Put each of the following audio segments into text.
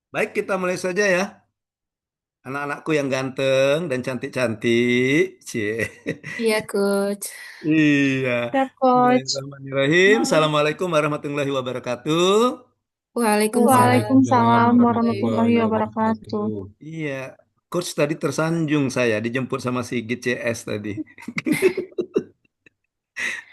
Baik, kita mulai saja ya. Anak-anakku yang ganteng dan cantik-cantik. Cie. Iya, Coach. Iya. Ya, Coach. Bismillahirrahmanirrahim. Assalamualaikum warahmatullahi wabarakatuh. Waalaikumsalam Waalaikumsalam Waalaikumsalam warahmatullahi warahmatullahi warahmatullahi wabarakatuh. wabarakatuh. wabarakatuh. Iya. Coach tadi tersanjung saya dijemput sama si GCS tadi.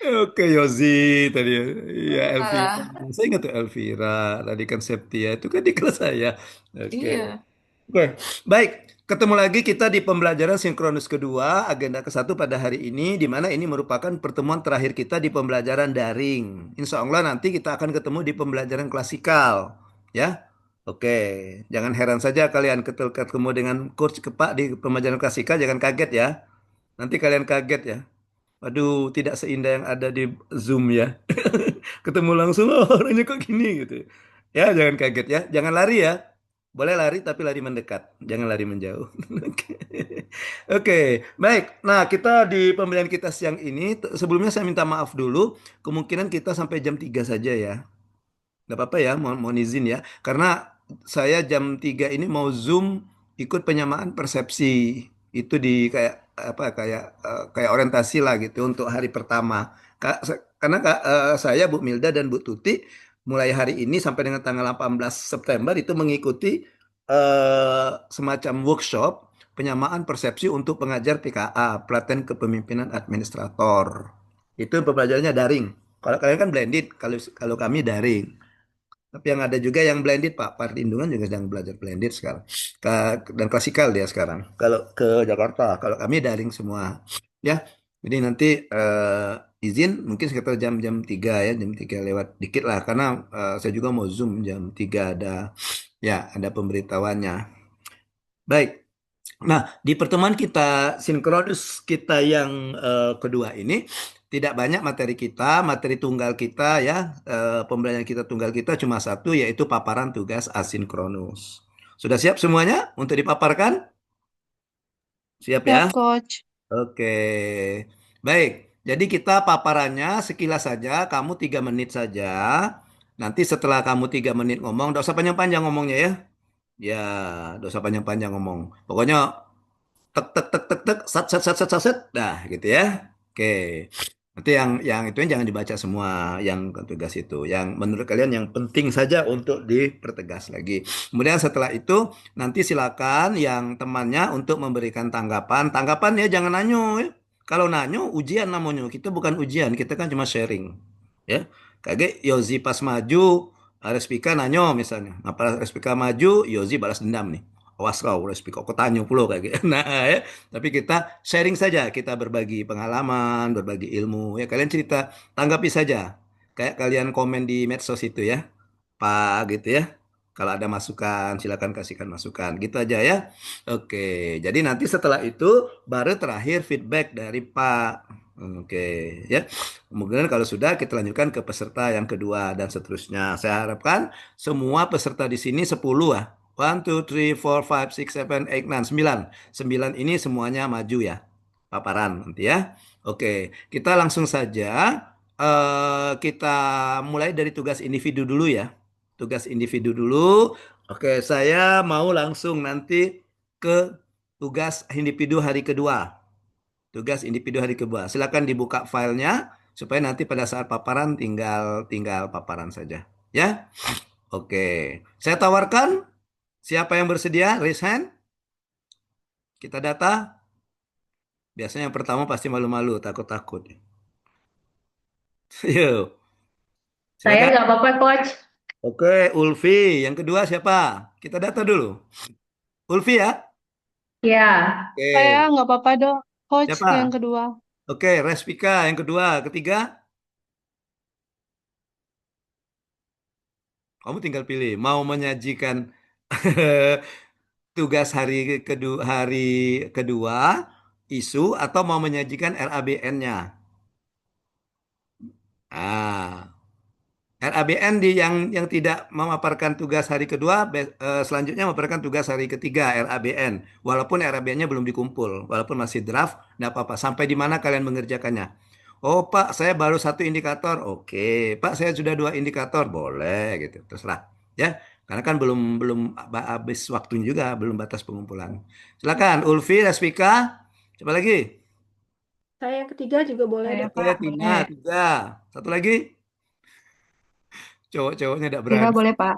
Oke, Yozi tadi ya. Iya, Elvira. Alah, Saya ingat tuh Elvira. Tadi kan Septia itu kan di kelas saya. Oke. iya, Oke, baik. Ketemu lagi kita di pembelajaran sinkronus kedua, agenda ke satu pada hari ini, di mana ini merupakan pertemuan terakhir kita di pembelajaran daring. Insya Allah nanti kita akan ketemu di pembelajaran klasikal. Ya, oke. Jangan heran saja kalian ketemu dengan coach Kepak di pembelajaran klasikal, jangan kaget ya. Nanti kalian kaget ya. Waduh, tidak seindah yang ada di Zoom ya. Ketemu langsung, oh, orangnya kok gini gitu. Ya, jangan kaget ya. Jangan lari ya. Boleh lari tapi lari mendekat. Jangan lari menjauh. Oke. Oke, baik. Nah, kita di pembelian kita siang ini, sebelumnya saya minta maaf dulu. Kemungkinan kita sampai jam 3 saja ya. Nggak apa-apa ya, mohon izin ya. Karena saya jam 3 ini mau Zoom ikut penyamaan persepsi. Itu di kayak apa kayak orientasi lah gitu untuk hari pertama. Karena saya Bu Milda dan Bu Tuti mulai hari ini sampai dengan tanggal 18 September itu mengikuti semacam workshop penyamaan persepsi untuk pengajar PKA, pelatihan kepemimpinan administrator. Itu pembelajarannya daring. Kalau kalian kan blended, kalau kalau kami daring. Tapi yang ada juga yang blended, Pak. Perlindungan juga sedang belajar blended sekarang. Dan klasikal dia sekarang. Kalau ke Jakarta, kalau kami daring semua. Ya, jadi nanti izin mungkin sekitar jam-jam 3 ya, jam 3 lewat dikit lah. Karena saya juga mau Zoom jam 3 ada, ya, ada pemberitahuannya. Baik. Nah, di pertemuan kita sinkronus kita yang kedua ini tidak banyak materi kita, materi tunggal kita ya, pembelajaran kita tunggal kita cuma satu yaitu paparan tugas asinkronus. Sudah siap semuanya untuk dipaparkan? Siap ya? Siap, Coach. Oke. Baik. Jadi kita paparannya sekilas saja, kamu 3 menit saja. Nanti setelah kamu 3 menit ngomong, tidak usah panjang-panjang ngomongnya ya. Ya, tidak usah panjang-panjang ngomong. Pokoknya tek tek tek tek tek sat sat sat sat sat sat. Dah gitu ya. Oke. Nanti yang itu jangan dibaca semua yang tugas itu. Yang menurut kalian yang penting saja untuk dipertegas lagi. Kemudian setelah itu nanti silakan yang temannya untuk memberikan tanggapan. Tanggapan ya jangan nanyo ya. Kalau nanyo ujian namanya. Kita bukan ujian, kita kan cuma sharing. Ya. Kayak Yozi pas maju, Respika nanyo misalnya. Nah, pas Respika maju, Yozi balas dendam nih. Awas kau, Respika, kau tanya pulau kayak gitu. Nah, ya. Tapi kita sharing saja, kita berbagi pengalaman, berbagi ilmu. Ya, kalian cerita, tanggapi saja. Kayak kalian komen di medsos itu ya, Pak gitu ya. Kalau ada masukan, silakan kasihkan masukan. Gitu aja ya. Oke, jadi nanti setelah itu baru terakhir feedback dari Pak. Oke, ya. Kemudian kalau sudah kita lanjutkan ke peserta yang kedua dan seterusnya. Saya harapkan semua peserta di sini 10 ah. 1, 2, 3, 4, 5, 6, 7, 8, 9. 9 ini semuanya maju ya. Paparan nanti ya. Oke, kita langsung saja. Kita mulai dari tugas individu dulu ya. Tugas individu dulu. Oke, saya mau langsung nanti ke tugas individu hari kedua. Tugas individu hari kedua. Silakan dibuka filenya supaya nanti pada saat paparan tinggal tinggal paparan saja. Ya. Oke. Saya tawarkan siapa yang bersedia? Raise hand. Kita data. Biasanya yang pertama pasti malu-malu, takut-takut. Yuk, Saya silakan. nggak apa-apa, Coach. Oke, Ulfi. Yang kedua siapa? Kita data dulu. Ulfi ya. Ya, Saya Oke. nggak apa-apa dong, Coach, yang Siapa? kedua. Oke, Respika yang kedua. Ketiga, kamu tinggal pilih. Mau menyajikan tugas hari kedua isu atau mau menyajikan RABN-nya. Ah, RABN yang tidak memaparkan tugas hari kedua, selanjutnya memaparkan tugas hari ketiga RABN. Walaupun RABN-nya belum dikumpul, walaupun masih draft, tidak apa-apa. Sampai di mana kalian mengerjakannya? Oh Pak, saya baru satu indikator. Oke, Pak, saya sudah dua indikator. Boleh gitu, terserah. Ya, Karena kan belum belum habis waktunya juga, belum batas pengumpulan. Silakan, Ulfi, Raspika, siapa lagi? Saya yang ketiga juga boleh Saya deh, Oke, Pak Pak. Tina, boleh. tiga. Satu lagi, cowok-cowoknya tidak Vira berani. boleh Pak.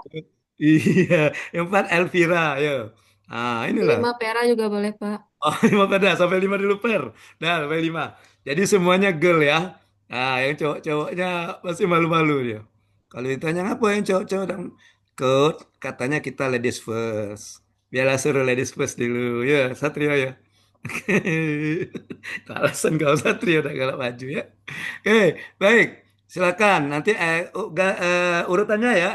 Iya, yang empat Elvira, ya. Ah, inilah. 5 Vera juga boleh, Pak. Oh, 5 pada sampai 5 dulu per. Nah, sampai 5. Jadi semuanya girl ya. Nah, yang cowok-cowoknya masih malu-malu dia. Kalau ditanya apa yang cowok-cowok dan coach, katanya kita ladies first. Biarlah suruh ladies first dulu. Ya, Satrio ya. Itu alasan kau Satrio udah galak maju ya. Oke, baik. Silakan. Nanti urutannya ya.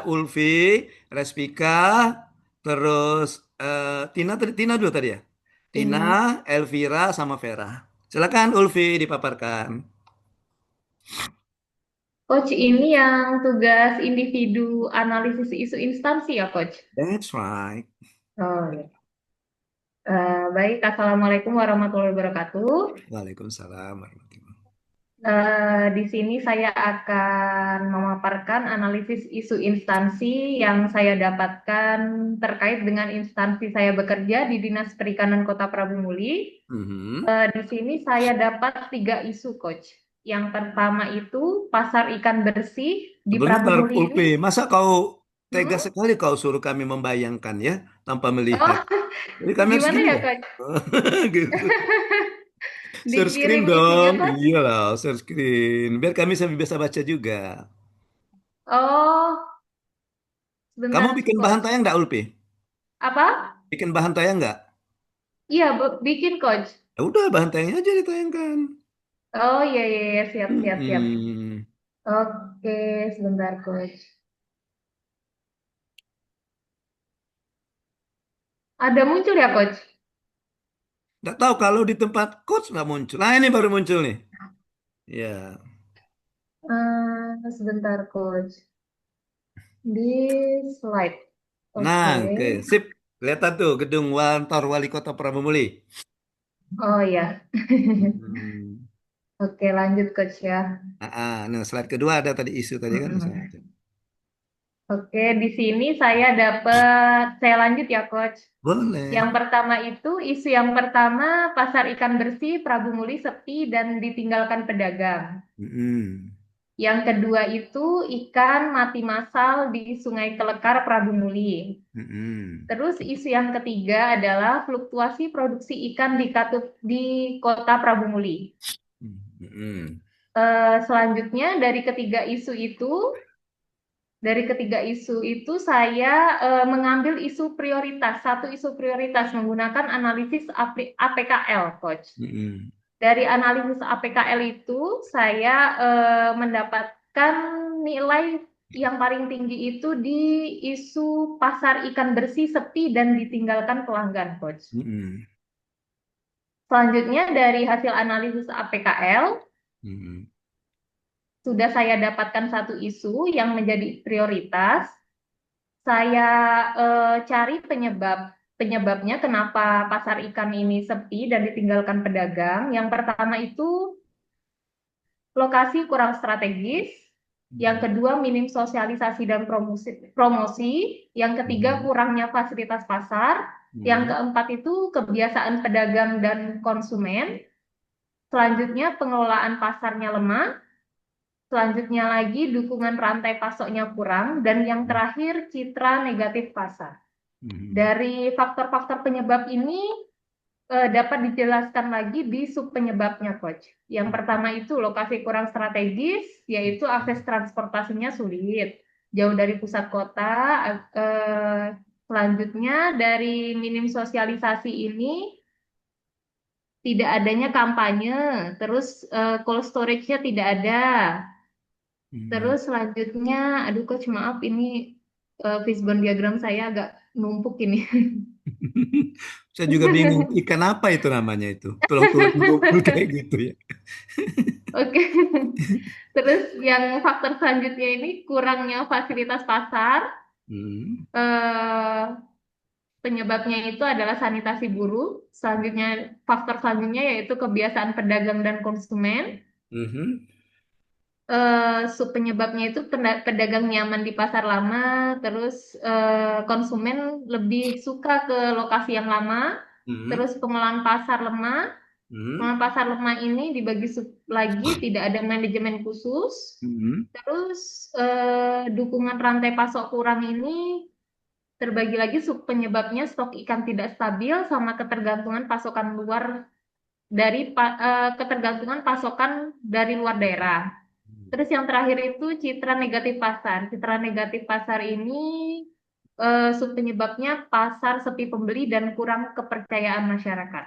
Ulfi, Respika, terus Tina dulu tadi ya. Tina, Tina. Elvira, sama Vera. Silakan Ulfi dipaparkan. Coach ini yang tugas individu analisis isu instansi ya, Coach? That's right. Oh, ya. Baik, Assalamualaikum warahmatullahi wabarakatuh. Waalaikumsalam warahmatullahi Di sini saya akan memaparkan analisis isu instansi yang saya dapatkan terkait dengan instansi saya bekerja di Dinas Perikanan Kota Prabu Muli. wabarakatuh. Di sini saya dapat 3 isu, Coach. Yang pertama itu pasar ikan bersih di Prabu Sebentar, Muli ini. Ulfi. Masa kau tega Hmm? sekali kau suruh kami membayangkan ya, tanpa melihat. Oh, Jadi kami harus gimana gini ya, loh. Coach? Gitu. Share screen Dikirim itunya, dong. Coach? Iyalah, share screen. Biar kami sambil bisa baca juga. Oh, Kamu sebentar, bikin bahan Coach. tayang nggak, Ulfi? Apa? Bikin bahan tayang nggak? Iya, bikin, Coach. Ya udah, bahan tayangnya aja ditayangkan. Oh, iya, iya, iya. Siap, siap, siap. Hmm. Oke, sebentar, Coach. Ada muncul ya, Coach? Nggak tahu kalau di tempat coach nggak muncul. Nah ini baru muncul nih. Ya. Sebentar, Coach. Di slide. Nah, Oke. oke. Sip. Kelihatan tuh gedung kantor Wali Kota Pramubuli. Oh, ya. Hmm. Oke, lanjut, Coach ya. Nah, slide kedua ada tadi isu tadi kan. Mm-mm. Oke, di sini saya lanjut ya, Coach. Boleh. Yang pertama itu, isu yang pertama, pasar ikan bersih Prabu Muli sepi dan ditinggalkan pedagang. Hmm. Yang kedua itu, ikan mati massal di Sungai Kelekar Prabu Muli. Hmm. Terus isu yang ketiga adalah fluktuasi produksi ikan di Kota Prabu Muli. Hmm. Selanjutnya dari ketiga isu itu saya mengambil satu isu prioritas menggunakan analisis APKL, Coach. Hmm. Dari analisis APKL itu saya mendapatkan nilai yang paling tinggi itu di isu pasar ikan bersih sepi dan ditinggalkan pelanggan, Coach. Hmm. Selanjutnya dari hasil analisis APKL, Hmm. sudah saya dapatkan satu isu yang menjadi prioritas. Saya cari penyebabnya kenapa pasar ikan ini sepi dan ditinggalkan pedagang. Yang pertama itu lokasi kurang strategis. Yang kedua minim sosialisasi dan promosi. Yang ketiga Hmm. kurangnya fasilitas pasar. Yang Hmm. keempat itu kebiasaan pedagang dan konsumen. Selanjutnya pengelolaan pasarnya lemah. Selanjutnya lagi dukungan rantai pasoknya kurang. Dan yang terakhir citra negatif pasar. Hmm. Dari faktor-faktor penyebab ini dapat dijelaskan lagi di sub penyebabnya, Coach. Yang pertama itu lokasi kurang strategis, yaitu akses transportasinya sulit, jauh dari pusat kota. Selanjutnya dari minim sosialisasi ini tidak adanya kampanye, terus cold storage-nya tidak ada. Hmm. Terus selanjutnya, aduh Coach maaf ini fishbone diagram saya agak numpuk ini. Saya juga bingung ikan apa itu namanya itu. Tulang-tulang ngumpul kayak gitu ya. Oke. Terus yang faktor selanjutnya ini kurangnya fasilitas pasar. Hmm. Eh, Penyebabnya itu adalah sanitasi buruk. Selanjutnya faktor selanjutnya yaitu kebiasaan pedagang dan konsumen. Mhm. sub penyebabnya itu pedagang nyaman di pasar lama, terus konsumen lebih suka ke lokasi yang lama, Hmm. terus pengelolaan pasar lemah. Hmm. Pengelolaan pasar lemah ini dibagi sub lagi, tidak ada manajemen khusus. Hmm. Terus dukungan rantai pasok kurang ini terbagi lagi sub penyebabnya stok ikan tidak stabil sama ketergantungan pasokan luar ketergantungan pasokan dari luar daerah. Terus yang terakhir itu citra negatif pasar. Citra negatif pasar ini sub penyebabnya pasar sepi pembeli dan kurang kepercayaan masyarakat.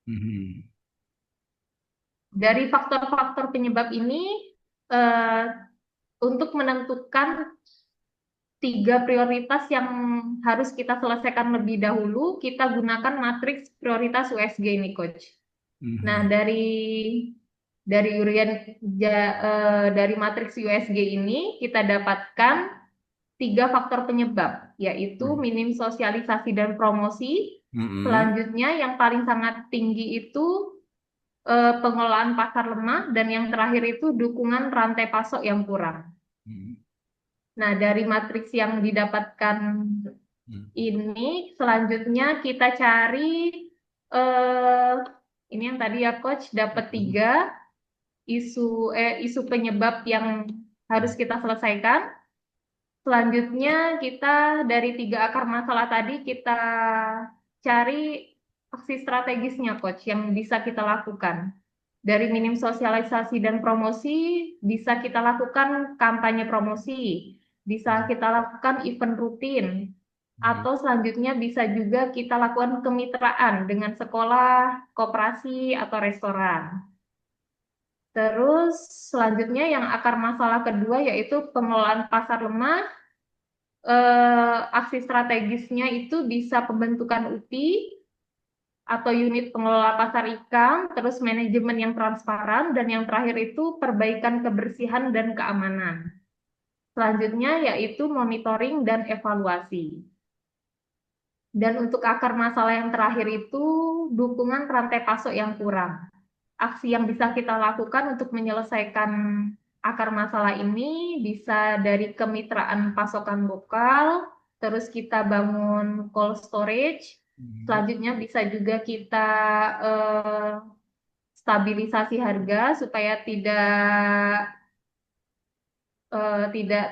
Hmm. Dari faktor-faktor penyebab ini eh, untuk menentukan 3 prioritas yang harus kita selesaikan lebih dahulu, kita gunakan matriks prioritas USG ini, Coach. Nah, Hmm. dari matriks USG ini kita dapatkan 3 faktor penyebab, yaitu minim sosialisasi dan promosi. Hmm. Selanjutnya, yang paling sangat tinggi itu pengelolaan pasar lemah, dan yang terakhir itu dukungan rantai pasok yang kurang. Hmm. Nah, dari matriks yang didapatkan ini, selanjutnya kita cari eh, ini yang tadi ya Coach dapat 3 isu penyebab yang harus kita selesaikan. Selanjutnya kita dari 3 akar masalah tadi kita cari aksi strategisnya Coach yang bisa kita lakukan. Dari minim sosialisasi dan promosi bisa kita lakukan kampanye promosi, bisa kita lakukan event rutin, atau selanjutnya bisa juga kita lakukan kemitraan dengan sekolah, koperasi, atau restoran. Terus selanjutnya yang akar masalah kedua yaitu pengelolaan pasar lemah. Aksi strategisnya itu bisa pembentukan UPI atau unit pengelola pasar ikan, terus manajemen yang transparan, dan yang terakhir itu perbaikan kebersihan dan keamanan. Selanjutnya yaitu monitoring dan evaluasi. Dan untuk akar masalah yang terakhir itu dukungan rantai pasok yang kurang. Aksi yang bisa kita lakukan untuk menyelesaikan akar masalah ini bisa dari kemitraan pasokan lokal, terus kita bangun cold storage, selanjutnya bisa juga kita stabilisasi harga supaya tidak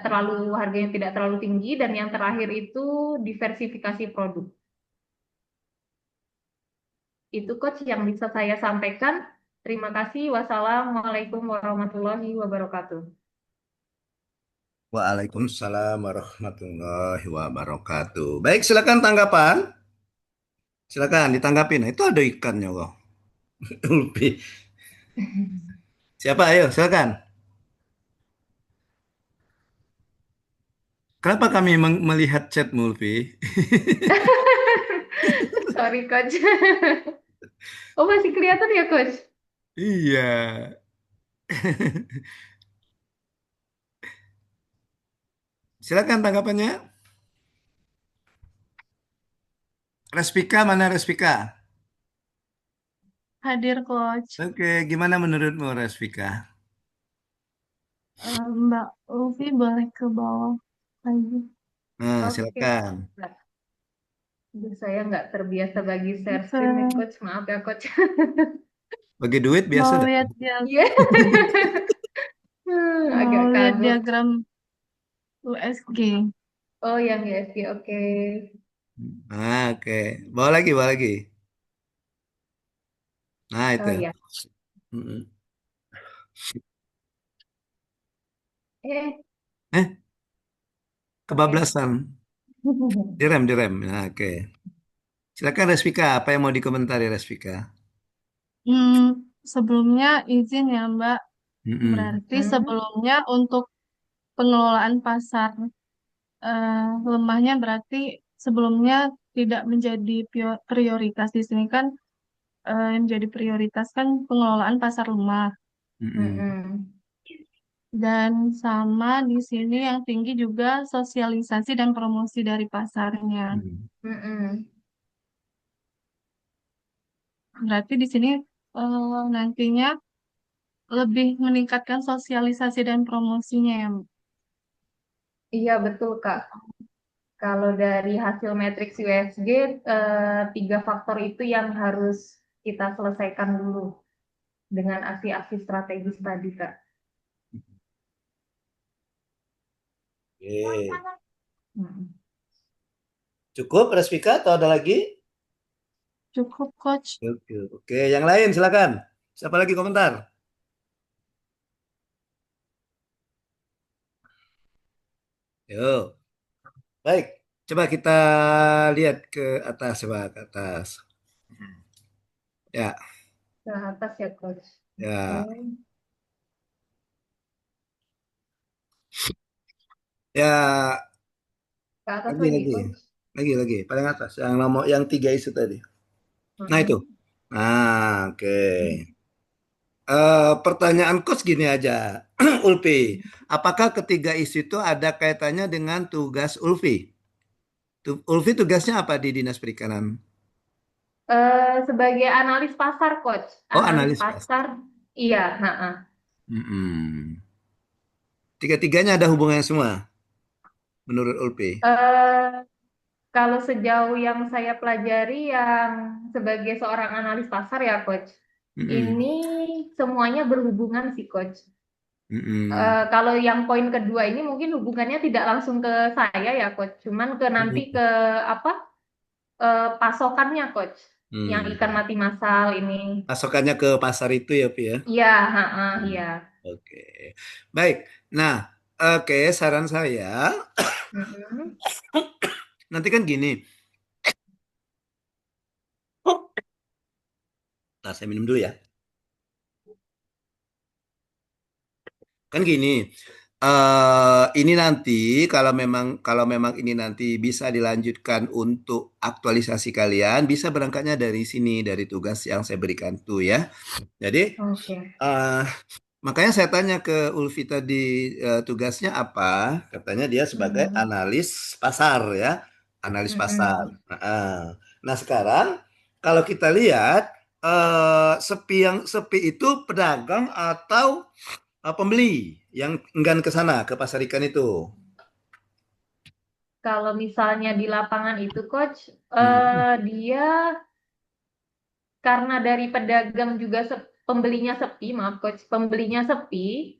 terlalu harganya tidak terlalu tinggi, dan yang terakhir itu diversifikasi produk. Itu Coach yang bisa saya sampaikan. Terima kasih. Wassalamualaikum warahmatullahi wabarakatuh. Waalaikumsalam warahmatullahi wabarakatuh. Baik, silakan tanggapan. Silakan ditanggapin. Nah, itu ada ikannya kok. Ulpi. Siapa? Ayo, silakan. Kenapa kami melihat chat Mulvi? Sorry Coach. Oh, masih kelihatan ya Coach? Iya. Silakan tanggapannya. Respika mana Respika? Hadir, Coach. Oke, gimana menurutmu Respika? Mbak Ulfi boleh ke bawah lagi. Nah, Oke. silakan. Aduh, saya nggak terbiasa bagi share screen nih Coach. Maaf ya Coach. Bagi duit biasa Mau dah. lihat Iya. Agak kagok. diagram USG. Oh, yang USG, oke. Nah, oke. Bawa lagi, bawa lagi. Nah, itu. Oh ya. Mm-mm. Eh, Eh, oke. kebablasan. Direm, direm. Nah, oke. Silakan Respika, apa yang mau dikomentari Respika? Sebelumnya izin ya, Mbak. Mm-mm. Berarti sebelumnya untuk pengelolaan pasar lemahnya berarti sebelumnya tidak menjadi prioritas. Di sini kan yang jadi prioritas kan pengelolaan pasar lemah. Mm-mm. Dan sama di sini yang tinggi juga sosialisasi dan promosi dari pasarnya. Mm-mm. Berarti di sini nantinya lebih meningkatkan sosialisasi dan promosinya ya, Mbak. Iya, betul, Kak. Kalau dari hasil matriks USG, 3 faktor itu yang harus kita selesaikan dulu dengan aksi-aksi strategis tadi, Kak. Oke. Mm. Cukup, Resvika, atau ada lagi? Cukup, Coach. Oke, oke. Yang lain silakan. Siapa lagi komentar? Yuk. Baik, coba kita lihat ke atas, coba ke atas. Ya, Ke atas ya, Coach. ya, Oke. ya. Ke atas Lagi, lagi, lagi, Coach. lagi, paling atas. Yang nomor, yang 3 isu tadi. Nah itu. Mm-mm. Nah, oke. Pertanyaan coach gini aja, Ulfi. Apakah ketiga isu itu ada kaitannya dengan tugas Ulfi? Ulfi tugasnya apa di Dinas Perikanan? Sebagai analis pasar, Coach. Oh, Analis analis pas. pasar, iya. Nah, Mm-mm. Tiga-tiganya ada hubungannya semua, menurut Ulfi. kalau sejauh yang saya pelajari, yang sebagai seorang analis pasar ya, Coach, Mm-mm. ini semuanya berhubungan sih, Coach. Mm-mm. Kalau yang poin kedua ini mungkin hubungannya tidak langsung ke saya ya, Coach, cuman ke nanti Mm-mm. ke apa pasokannya, Coach, yang ikan Hmm. mati massal ini. Pasokannya ke pasar itu ya, Pi ya. Iya, Hmm. iya. Oke. Baik. Nah, oke, saran saya Mm-mm. nanti kan gini. Nah, saya minum dulu ya. Kan gini, ini nanti kalau memang ini nanti bisa dilanjutkan untuk aktualisasi kalian, bisa berangkatnya dari sini, dari tugas yang saya berikan tuh ya. Jadi Oke. eh, makanya saya tanya ke Ulfi tadi, tugasnya apa? Katanya dia sebagai Mm-mm. analis pasar ya, analis pasar. Mm-mm. Nah, sekarang kalau kita lihat, sepi itu pedagang atau pembeli yang enggan ke sana ke pasar ikan itu. Kalau misalnya di lapangan itu, Coach, Hmm. dia karena dari pedagang juga pembelinya sepi, maaf, Coach, pembelinya sepi,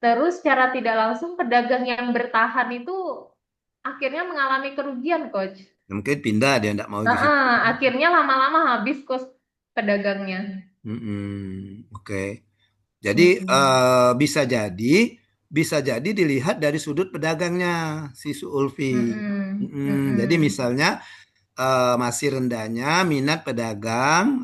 terus secara tidak langsung pedagang yang bertahan itu akhirnya mengalami kerugian, Coach. Mungkin pindah dia enggak mau di situ. Akhirnya lama-lama habis kos pedagangnya. Oke. Jadi Mm-mm. bisa jadi dilihat dari sudut pedagangnya si Ulfi. Mm-mm. Jadi Mm-mm. misalnya masih rendahnya minat pedagang,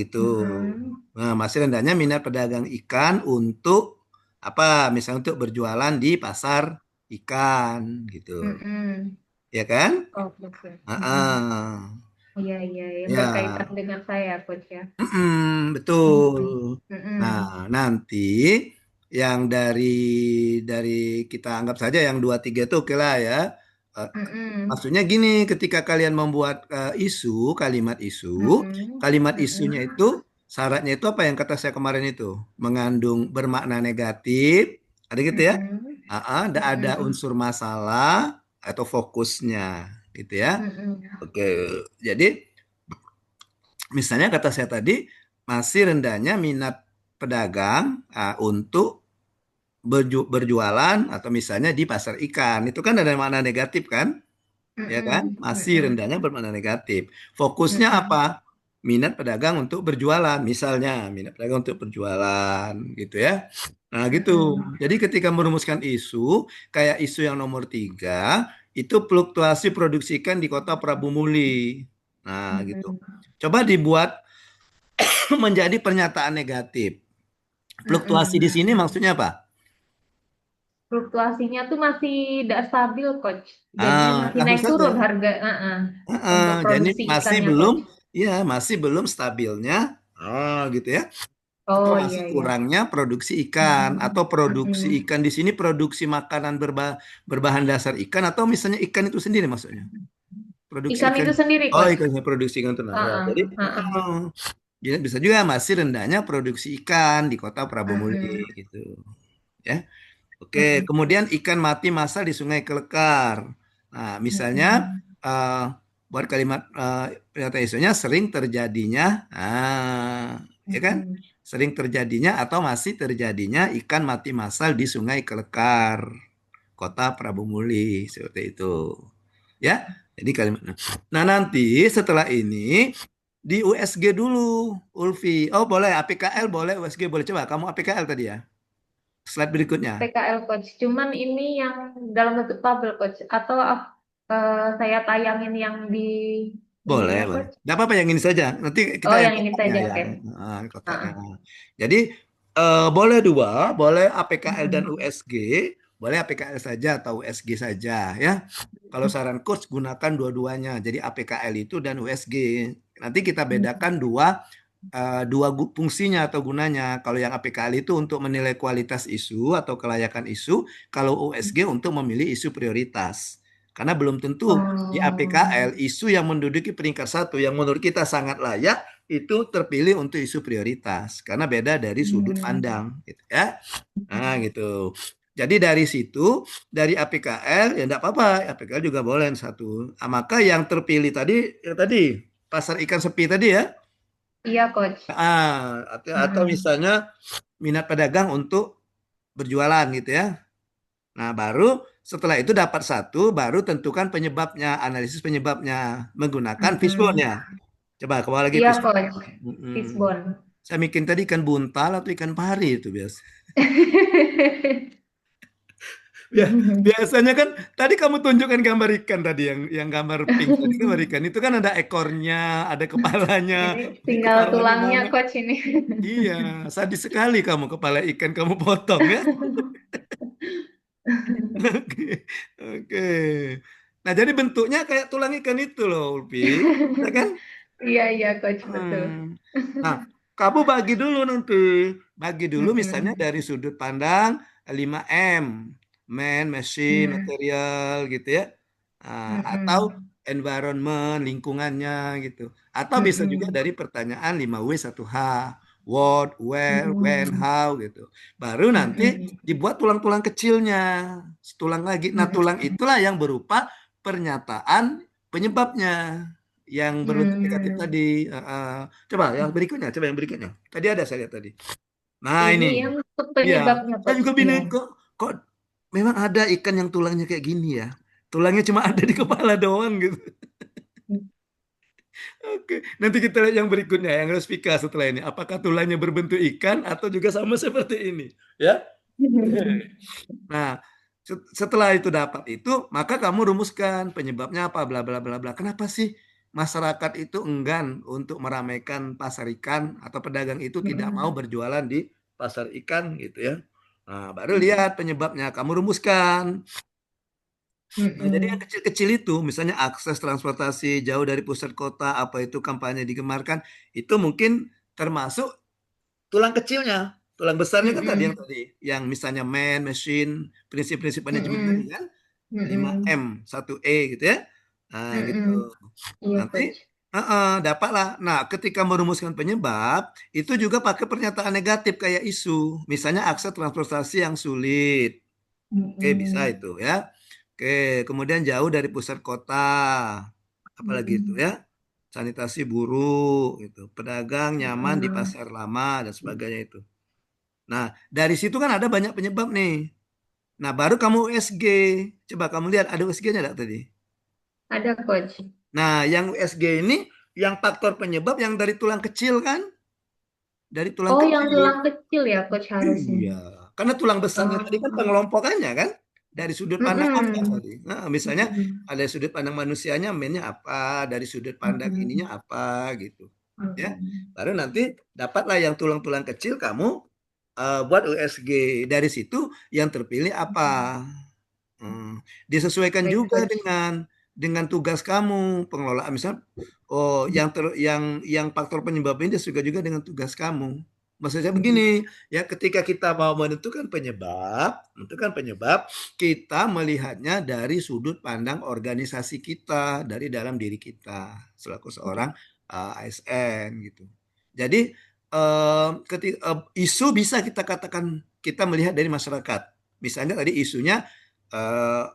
gitu. Mm-mm. Nah, masih rendahnya minat pedagang ikan untuk apa? Misalnya untuk berjualan di pasar ikan, gitu. Mm-mm. Ya kan? Oke, oke. Mm-mm. Ah, Iya, iya, yang berkaitan ya, dengan saya, Coach ya. betul. Mm-mm. Nah, Mm-mm. nanti yang dari kita anggap saja yang 2 3 itu oke lah ya. Eh, Mm-mm. Maksudnya gini, ketika kalian membuat isu, Mm-mm. kalimat isunya Mm-mm. itu syaratnya itu apa yang kata saya kemarin itu, mengandung bermakna negatif, ada gitu ya. Mm-mm. Ada Mm-mm. unsur masalah atau fokusnya, gitu ya. Mm-mm. Oke, jadi misalnya kata saya tadi, masih rendahnya minat pedagang untuk berjualan atau misalnya di pasar ikan. Itu kan ada makna negatif kan? Ya kan? Mm-mm. Masih Mm-mm. rendahnya bermakna negatif. Fokusnya Mm-mm. apa? Minat pedagang untuk berjualan, misalnya minat pedagang untuk berjualan, gitu ya. Nah, gitu. Mm-mm. Jadi ketika merumuskan isu, kayak isu yang nomor 3, itu fluktuasi produksi ikan di kota Prabu Muli. Nah, gitu. Mm-mm. Coba dibuat menjadi pernyataan negatif. Fluktuasi di Mm-mm. sini maksudnya apa? Fluktuasinya tuh masih tidak stabil, Coach. Jadinya masih Langsung naik saja. turun harga untuk Jadi produksi masih ikannya, belum, Coach. ya masih belum stabilnya, gitu ya. Atau Oh, masih iya, iya. kurangnya produksi ikan, atau Mm-mm. produksi Mm-mm. ikan di sini produksi makanan berbahan dasar ikan, atau misalnya ikan itu sendiri maksudnya. Produksi Ikan ikan. itu sendiri, Oh, Coach. ikannya produksi ikan tuna. Ya, Heeh, jadi heeh. Bisa juga masih rendahnya produksi ikan di kota Prabomuli Mm-mm. gitu. Ya. Oke, Mm-mm. kemudian ikan mati massal di Sungai Kelekar. Nah, misalnya Mm-mm. buat kalimat pernyataan isunya sering terjadinya, ya kan? Mm-mm. Sering terjadinya atau masih terjadinya ikan mati massal di Sungai Kelekar, Kota Prabomuli, seperti itu. Ya, jadi kalimatnya. Nah, nanti setelah ini di USG dulu, Ulfi. Oh, boleh APKL, boleh USG, boleh. Coba kamu APKL tadi ya. Slide berikutnya. PKL coach. Cuman ini yang dalam bentuk tabel coach. Atau saya tayangin yang di Boleh, ininya boleh. coach. Tidak apa-apa yang ini saja. Nanti kita Oh, yang yang ini kotaknya saja, ya. oke. Kotaknya. Ah, Jadi boleh dua, boleh APKL dan mm-mm. USG, boleh APKL saja atau USG saja ya. Kalau saran coach gunakan dua-duanya. Jadi APKL itu dan USG. Nanti kita bedakan dua fungsinya atau gunanya. Kalau yang APKL itu untuk menilai kualitas isu atau kelayakan isu, kalau USG untuk memilih isu prioritas. Karena belum tentu di Oh. APKL isu yang menduduki peringkat satu yang menurut kita sangat layak itu terpilih untuk isu prioritas karena beda dari sudut Hmm. pandang gitu ya. Nah, gitu. Jadi dari situ dari APKL ya enggak apa-apa, APKL juga boleh satu. Nah, maka yang terpilih tadi yang tadi pasar ikan sepi tadi ya. Iya coach. Atau Mm-mm. misalnya minat pedagang untuk berjualan gitu ya. Nah, baru setelah itu dapat satu, baru tentukan penyebabnya, analisis penyebabnya menggunakan fishbone Mm-mm. ya. Coba kembali lagi Iya fishbone. coach. Mm-mm. Fishbone. Saya bikin tadi ikan buntal atau ikan pari itu biasa. Biasanya kan tadi kamu tunjukkan gambar ikan tadi yang gambar pink tadi gambar ikan itu kan ada ekornya, ada kepalanya. Ini Ini tinggal kepalanya tulangnya mana? coach ini. Iya, sadis sekali kamu kepala ikan kamu potong ya. Oke, oke. Nah, jadi bentuknya kayak tulang ikan itu loh, Ulfi. Ya kan? Iya, iya coach, betul. Hmm. Nah, kamu bagi dulu nanti. Bagi dulu misalnya Mm-mm. dari sudut pandang 5M. Man, machine, Mm. material gitu ya. Atau Mm-mm. environment, lingkungannya gitu. Atau bisa juga Mm-mm. dari pertanyaan 5W 1H. What, where, when, Mm. how gitu. Baru nanti Mm-mm. dibuat tulang-tulang kecilnya. Tulang lagi. Nah, tulang Mm-mm. itulah yang berupa pernyataan penyebabnya yang berbentuk negatif Mm. tadi. Coba yang berikutnya, coba yang berikutnya. Tadi ada saya lihat tadi. Nah Ini ini, yang untuk iya. penyebabnya Saya coach. juga Iya. bingung kok memang ada ikan yang tulangnya kayak gini ya. Tulangnya cuma ada di kepala doang gitu. Oke, nanti kita lihat yang berikutnya, yang Rospika setelah ini. Apakah tulangnya berbentuk ikan atau juga sama seperti ini? Ya. Nah, setelah itu dapat itu, maka kamu rumuskan penyebabnya apa, bla bla bla bla. Kenapa sih masyarakat itu enggan untuk meramaikan pasar ikan atau pedagang itu tidak mau Mm-mm. berjualan di pasar ikan gitu ya. Nah, baru Mm-mm. lihat penyebabnya, kamu rumuskan. Nah, jadi yang Mm-mm. kecil-kecil itu, misalnya akses transportasi jauh dari pusat kota, apa itu kampanye digemarkan, itu mungkin termasuk tulang kecilnya. Tulang besarnya kan tadi Mm-mm. yang misalnya man, machine, prinsip-prinsip manajemen tadi Mm-mm. kan, Mm-mm. 5M, 1E gitu ya. Nah, gitu. Mm-mm. Iya Nanti coach. dapatlah. Nah, ketika merumuskan penyebab, itu juga pakai pernyataan negatif kayak isu. Misalnya akses transportasi yang sulit. Oke, bisa Mm-mm. itu ya. Oke, kemudian jauh dari pusat kota. Apalagi itu Mm-mm. ya. Sanitasi buruk gitu. Pedagang nyaman di Mm-mm. pasar lama dan sebagainya itu. Nah, dari situ kan ada banyak penyebab nih. Nah, baru kamu USG. Coba kamu lihat ada USG-nya enggak tadi? Ada coach. Nah, yang USG ini yang faktor penyebab yang dari tulang kecil kan? Dari tulang Oh, yang kecil. tulang kecil ya coach harusnya. Iya, karena tulang besarnya tadi kan Oh. pengelompokannya kan dari sudut pandang apa Mm-mm. tadi? Nah, misalnya Mm-mm. ada sudut pandang manusianya mainnya apa, dari sudut pandang ininya Mm-mm. apa gitu. Ya. Mm-mm. Baru nanti dapatlah yang tulang-tulang kecil kamu buat USG. Dari situ yang terpilih apa? Disesuaikan Baik juga coach. dengan tugas kamu pengelolaan misal yang faktor penyebab ini disesuaikan juga dengan tugas kamu. Maksud saya begini, ya ketika kita mau menentukan penyebab, kita melihatnya dari sudut pandang organisasi kita, dari dalam diri kita selaku seorang ASN gitu. Jadi isu bisa kita katakan kita melihat dari masyarakat. Misalnya tadi isunya eh,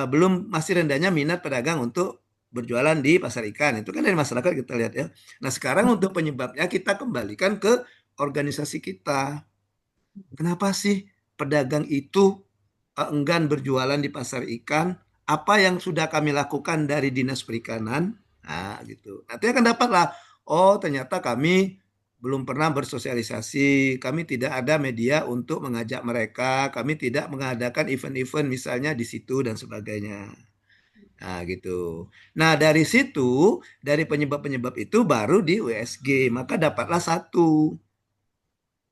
belum masih rendahnya minat pedagang untuk berjualan di pasar ikan. Itu kan dari masyarakat kita lihat ya. Nah, sekarang untuk penyebabnya kita kembalikan ke organisasi kita. Kenapa sih pedagang itu enggan berjualan di pasar ikan? Apa yang sudah kami lakukan dari Dinas Perikanan? Nah, gitu. Nanti akan dapatlah, oh ternyata kami belum pernah bersosialisasi, kami tidak ada media untuk mengajak mereka, kami tidak mengadakan event-event misalnya di situ dan sebagainya. Nah, gitu. Nah, dari situ, dari penyebab-penyebab itu baru di USG, maka dapatlah satu.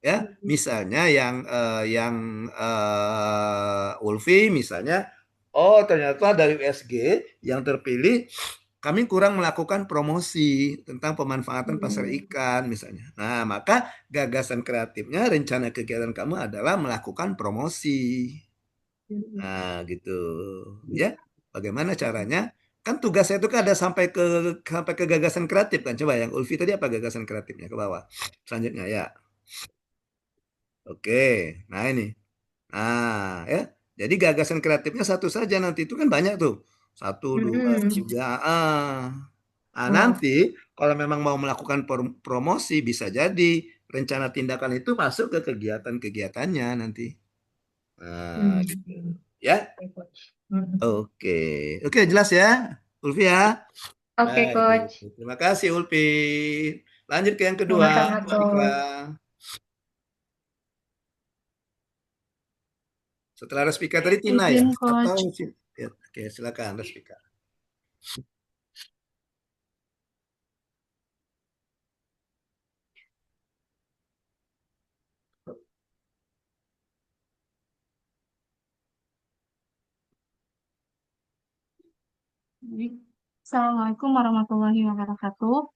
Ya, misalnya Ulfi misalnya, oh ternyata dari USG yang terpilih kami kurang melakukan promosi tentang pemanfaatan pasar ikan misalnya. Nah, maka gagasan kreatifnya rencana kegiatan kamu adalah melakukan promosi. Nah, gitu. Ya, bagaimana caranya? Kan tugas saya itu kan ada sampai ke gagasan kreatif kan. Coba yang Ulfi tadi apa gagasan kreatifnya ke bawah. Selanjutnya ya. Oke. Nah, ini. Nah, ya. Jadi gagasan kreatifnya satu saja nanti itu kan banyak tuh. Satu, dua, tiga. Nah, nanti kalau memang mau melakukan promosi bisa jadi rencana tindakan itu masuk ke kegiatan-kegiatannya nanti. Nah, gitu. Ya. Oke. Oke, jelas ya, Ulfi ya. Oke, Baik. Coach. Terima kasih Ulfi. Lanjut ke yang kedua, Sama-sama, Spika. Coach. Setelah Respika tadi Tina ya? Izin, Atau Coach. ya, oke, silakan Respika. Assalamualaikum warahmatullahi wabarakatuh.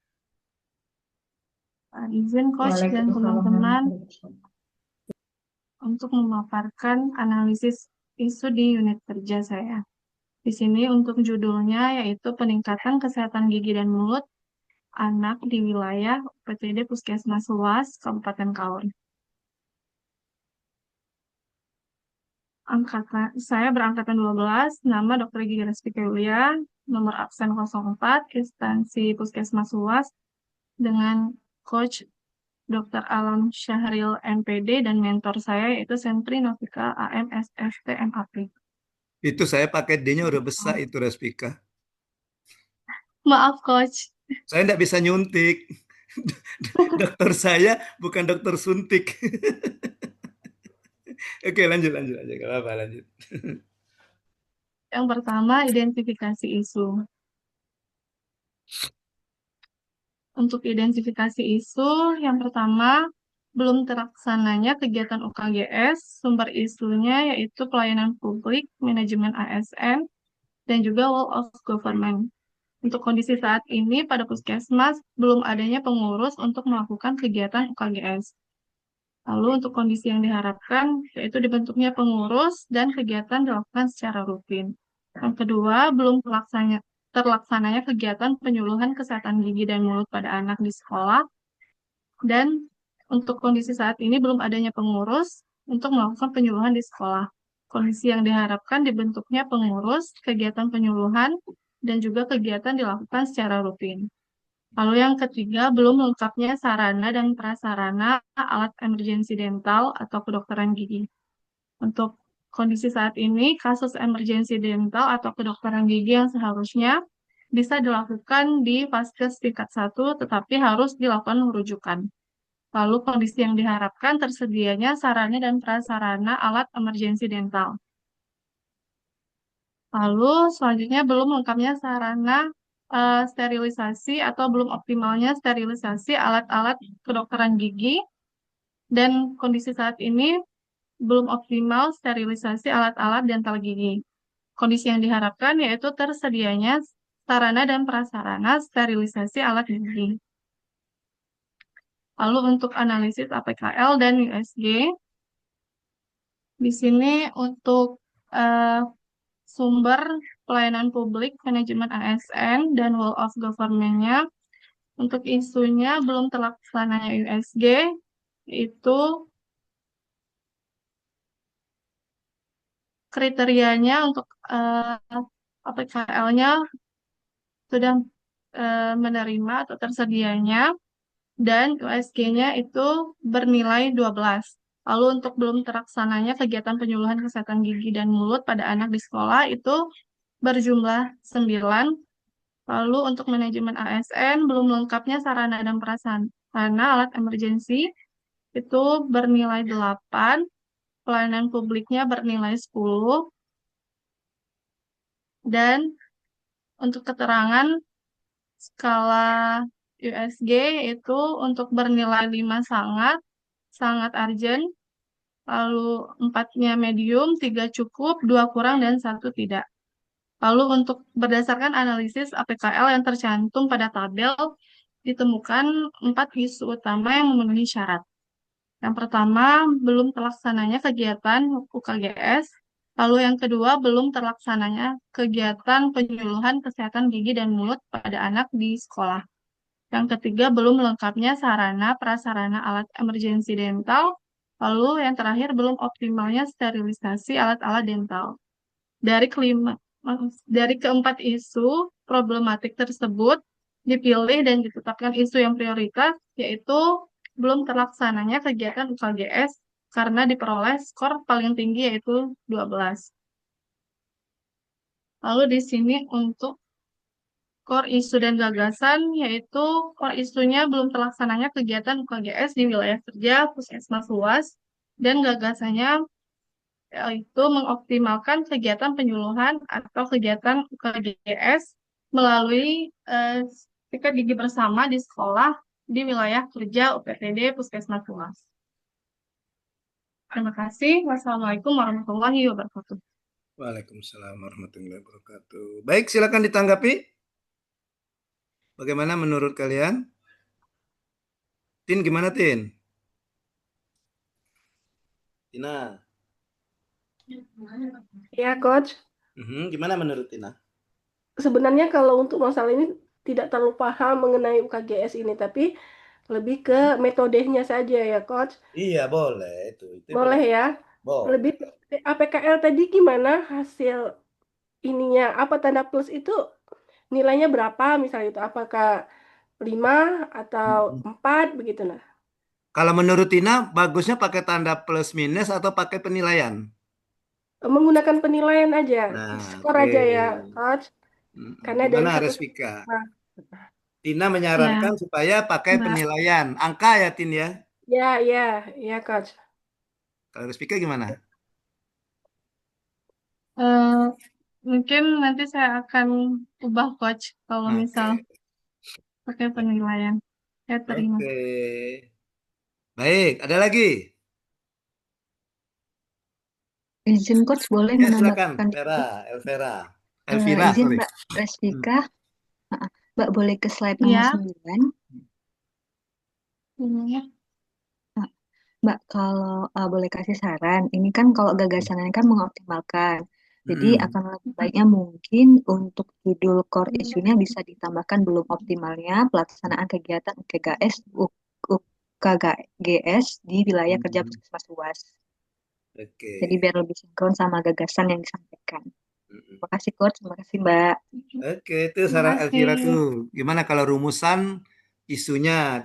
Izin, Coach dan teman-teman untuk memaparkan analisis isu di unit kerja saya. Di sini untuk judulnya yaitu peningkatan kesehatan gigi dan mulut anak di wilayah UPTD Puskesmas Luas Kabupaten Kaur. Saya berangkatan 12, nama Dr. Gigi Respika Yulia, nomor absen 04, instansi Puskesmas Luas, dengan Coach Dr. Alam Syahril NPD dan mentor saya yaitu Sentri Novika AM SFT MAP. Itu saya pakai D-nya udah besar itu Respika. Maaf, Coach. Saya tidak bisa nyuntik. Dokter saya bukan dokter suntik. Oke, lanjut aja. Gak apa-apa, lanjut. Yang pertama, identifikasi isu. Untuk identifikasi isu, yang pertama, belum terlaksananya kegiatan UKGS, sumber isunya yaitu pelayanan publik, manajemen ASN, dan juga Wall of Government. Untuk kondisi saat ini, pada Puskesmas, belum adanya pengurus untuk melakukan kegiatan UKGS. Lalu untuk kondisi yang diharapkan, yaitu dibentuknya pengurus dan kegiatan dilakukan secara rutin. Yang kedua, belum terlaksananya kegiatan penyuluhan kesehatan gigi dan mulut pada anak di sekolah. Dan untuk kondisi saat ini belum adanya pengurus untuk melakukan penyuluhan di sekolah. Kondisi yang diharapkan dibentuknya pengurus, kegiatan penyuluhan, dan juga kegiatan dilakukan secara rutin. Lalu yang ketiga, belum lengkapnya sarana dan prasarana alat emergensi dental atau kedokteran gigi. Untuk kondisi saat ini, kasus emergensi dental atau kedokteran gigi yang seharusnya bisa dilakukan di Vaskes tingkat 1, tetapi harus dilakukan rujukan. Lalu kondisi yang diharapkan tersedianya sarana dan prasarana alat emergensi dental. Lalu selanjutnya belum lengkapnya sarana sterilisasi atau belum optimalnya sterilisasi alat-alat kedokteran gigi, dan kondisi saat ini belum optimal sterilisasi alat-alat dental gigi. Kondisi yang diharapkan yaitu tersedianya sarana dan prasarana sterilisasi alat gigi. Lalu untuk analisis APKL dan USG, di sini untuk sumber pelayanan publik, manajemen ASN, dan Wall of Government-nya Untuk isunya belum terlaksananya USG, itu kriterianya untuk APKL-nya sudah menerima atau tersedianya, dan USG-nya itu bernilai 12. Lalu untuk belum terlaksananya kegiatan penyuluhan kesehatan gigi dan mulut pada anak di sekolah itu berjumlah 9. Lalu untuk manajemen ASN belum lengkapnya sarana dan prasarana alat emergensi itu bernilai 8, pelayanan publiknya bernilai 10, dan untuk keterangan skala USG itu untuk bernilai 5 sangat, sangat urgent, lalu 4-nya medium, 3 cukup, 2 kurang, dan 1 tidak. Lalu untuk berdasarkan analisis APKL yang tercantum pada tabel, ditemukan 4 isu utama yang memenuhi syarat. Yang pertama, belum terlaksananya kegiatan UKGS. Lalu yang kedua, belum terlaksananya kegiatan penyuluhan kesehatan gigi dan mulut pada anak di sekolah. Yang ketiga, belum lengkapnya sarana prasarana alat emergensi dental. Lalu yang terakhir, belum optimalnya sterilisasi alat-alat dental. Dari keempat isu problematik tersebut, dipilih dan ditetapkan isu yang prioritas, yaitu belum terlaksananya kegiatan UKGS karena diperoleh skor paling tinggi yaitu 12. Lalu di sini untuk core isu dan gagasan, yaitu core isunya belum terlaksananya kegiatan UKGS di wilayah kerja puskesmas luas, dan gagasannya yaitu mengoptimalkan kegiatan penyuluhan atau kegiatan UKGS melalui sikat gigi bersama di sekolah di wilayah kerja UPTD Puskesmas Luas. Terima kasih. Wassalamualaikum warahmatullahi wabarakatuh. Waalaikumsalam warahmatullahi wabarakatuh. Baik, silakan ditanggapi. Bagaimana menurut kalian? Tin, gimana Tin? Tina. Ya, Coach. Gimana menurut Tina? Sebenarnya kalau untuk masalah ini tidak terlalu paham mengenai UKGS ini, tapi lebih ke metodenya saja ya, Coach. Iya, boleh itu Boleh ya. boleh. Lebih APKL tadi gimana hasil ininya? Apa tanda plus itu nilainya berapa misalnya itu? Apakah 5 atau 4 begitu nah? Kalau menurut Tina, bagusnya pakai tanda plus minus atau pakai penilaian? Menggunakan penilaian aja, Nah, skor oke. aja ya, Coach. Karena dari Gimana 1 Resvika? nah, Tina Ya, menyarankan supaya pakai Mbak. penilaian. Angka ya, Tin ya? ya, Coach. Kalau Resvika gimana? Mungkin nanti saya akan ubah coach kalau misal Oke. pakai penilaian. Saya terima. Oke. Baik, ada lagi? Izin coach boleh Ya, silakan, menambahkan Vera, dikit? Elvira, Izin sorry. Mbak Resvika. Mbak boleh ke slide nomor Ya, 9. ini ya. Mbak, kalau boleh kasih saran, ini kan kalau gagasannya kan mengoptimalkan. Jadi akan lebih baiknya mungkin untuk judul core isunya bisa ditambahkan belum optimalnya pelaksanaan kegiatan UKGS di wilayah kerja puskesmas luas. Oke. Jadi biar lebih sinkron sama gagasan yang disampaikan. Terima kasih coach, terima kasih Mbak. Oke, itu Terima saran Elvira kasih. tuh. Gimana kalau rumusan isunya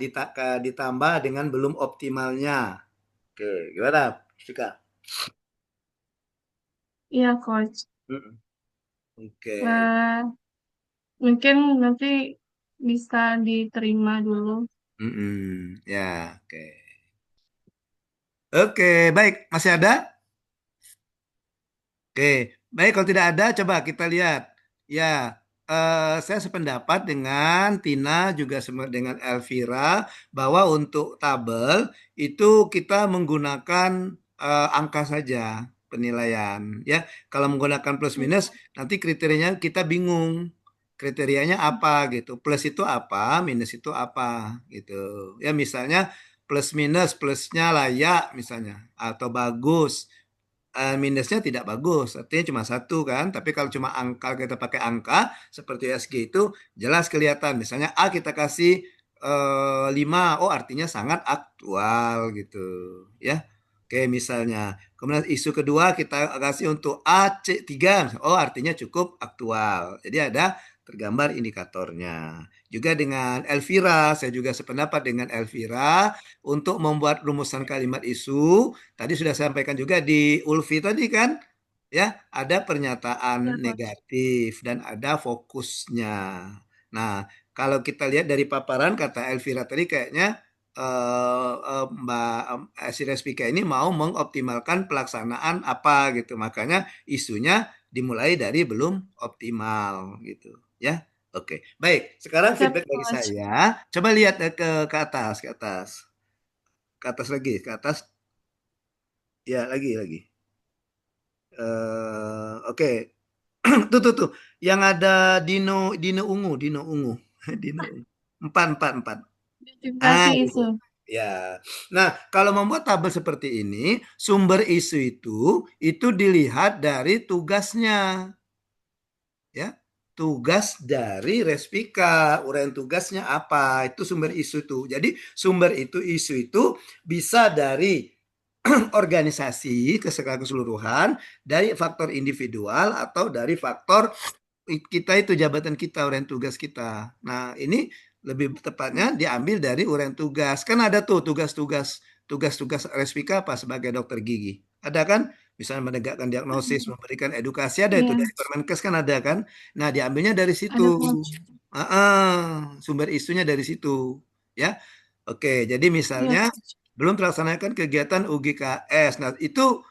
ditambah dengan belum optimalnya? Oke, gimana, Vika? Iya, coach. Oke. Mungkin nanti bisa diterima dulu. Ya, oke. Oke, baik. Masih ada? Oke, baik. Kalau tidak ada, coba kita lihat. Ya, saya sependapat dengan Tina juga dengan Elvira bahwa untuk tabel itu kita menggunakan angka saja penilaian. Ya, kalau menggunakan plus minus, nanti kriterianya kita bingung. Kriterianya apa gitu? Plus itu apa? Minus itu apa? Gitu. Ya, misalnya plus minus, plusnya layak misalnya atau bagus, minusnya tidak bagus, artinya cuma satu kan. Tapi kalau cuma angka, kita pakai angka seperti SG itu jelas kelihatan. Misalnya A kita kasih 5, oh artinya sangat aktual gitu ya. Oke, misalnya. Kemudian isu kedua kita kasih untuk AC3, oh artinya cukup aktual. Jadi ada tergambar indikatornya. Juga dengan Elvira, saya juga sependapat dengan Elvira untuk membuat rumusan kalimat isu. Tadi sudah saya sampaikan juga di Ulfi tadi kan, ya ada Ya, pernyataan Coach. negatif dan ada fokusnya. Nah, kalau kita lihat dari paparan kata Elvira tadi kayaknya Mbak Spika ini mau mengoptimalkan pelaksanaan apa gitu. Makanya isunya dimulai dari belum optimal gitu ya. Oke, baik. Sekarang Siap, feedback dari Coach. saya. Coba lihat ke atas, ke atas lagi, ke atas. Ya, lagi. Oke. Tuh. Yang ada Dino ungu. Dino ungu. Empat. Identifikasi Ah, gitu. isu. Ya. Nah, kalau membuat tabel seperti ini, sumber isu itu dilihat dari tugasnya, ya. Tugas dari Respika, uraian tugasnya apa? Itu sumber isu itu. Jadi, sumber isu itu bisa dari organisasi keseluruhan, dari faktor individual atau dari faktor kita itu jabatan kita, uraian tugas kita. Nah, ini lebih tepatnya diambil dari uraian tugas. Kan ada tuh tugas-tugas Respika apa sebagai dokter gigi. Ada kan? Misalnya menegakkan diagnosis, memberikan edukasi, ada itu Iya, dari Permenkes kan ada kan? Nah, diambilnya dari ada, situ. Coach. Sumber isunya dari situ, ya. Oke, jadi Iya, misalnya Coach. belum terlaksanakan kegiatan UGKS. Nah, itu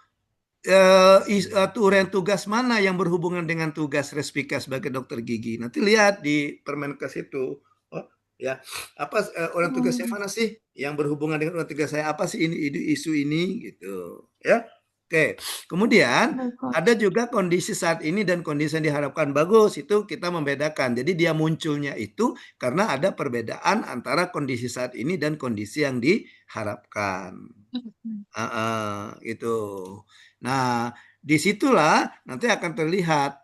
uraian tugas mana yang berhubungan dengan tugas Respika sebagai dokter gigi? Nanti lihat di Permenkes itu. Oh, ya. Apa uraian tugas yang Hmm, mana sih yang berhubungan dengan uraian tugas saya? Apa sih ini isu ini gitu, ya. Oke. Kemudian baik, ada Coach. juga kondisi saat ini dan kondisi yang diharapkan. Bagus, itu kita membedakan. Jadi dia munculnya itu karena ada perbedaan antara kondisi saat ini dan kondisi yang diharapkan. Gitu. Nah, disitulah nanti akan terlihat,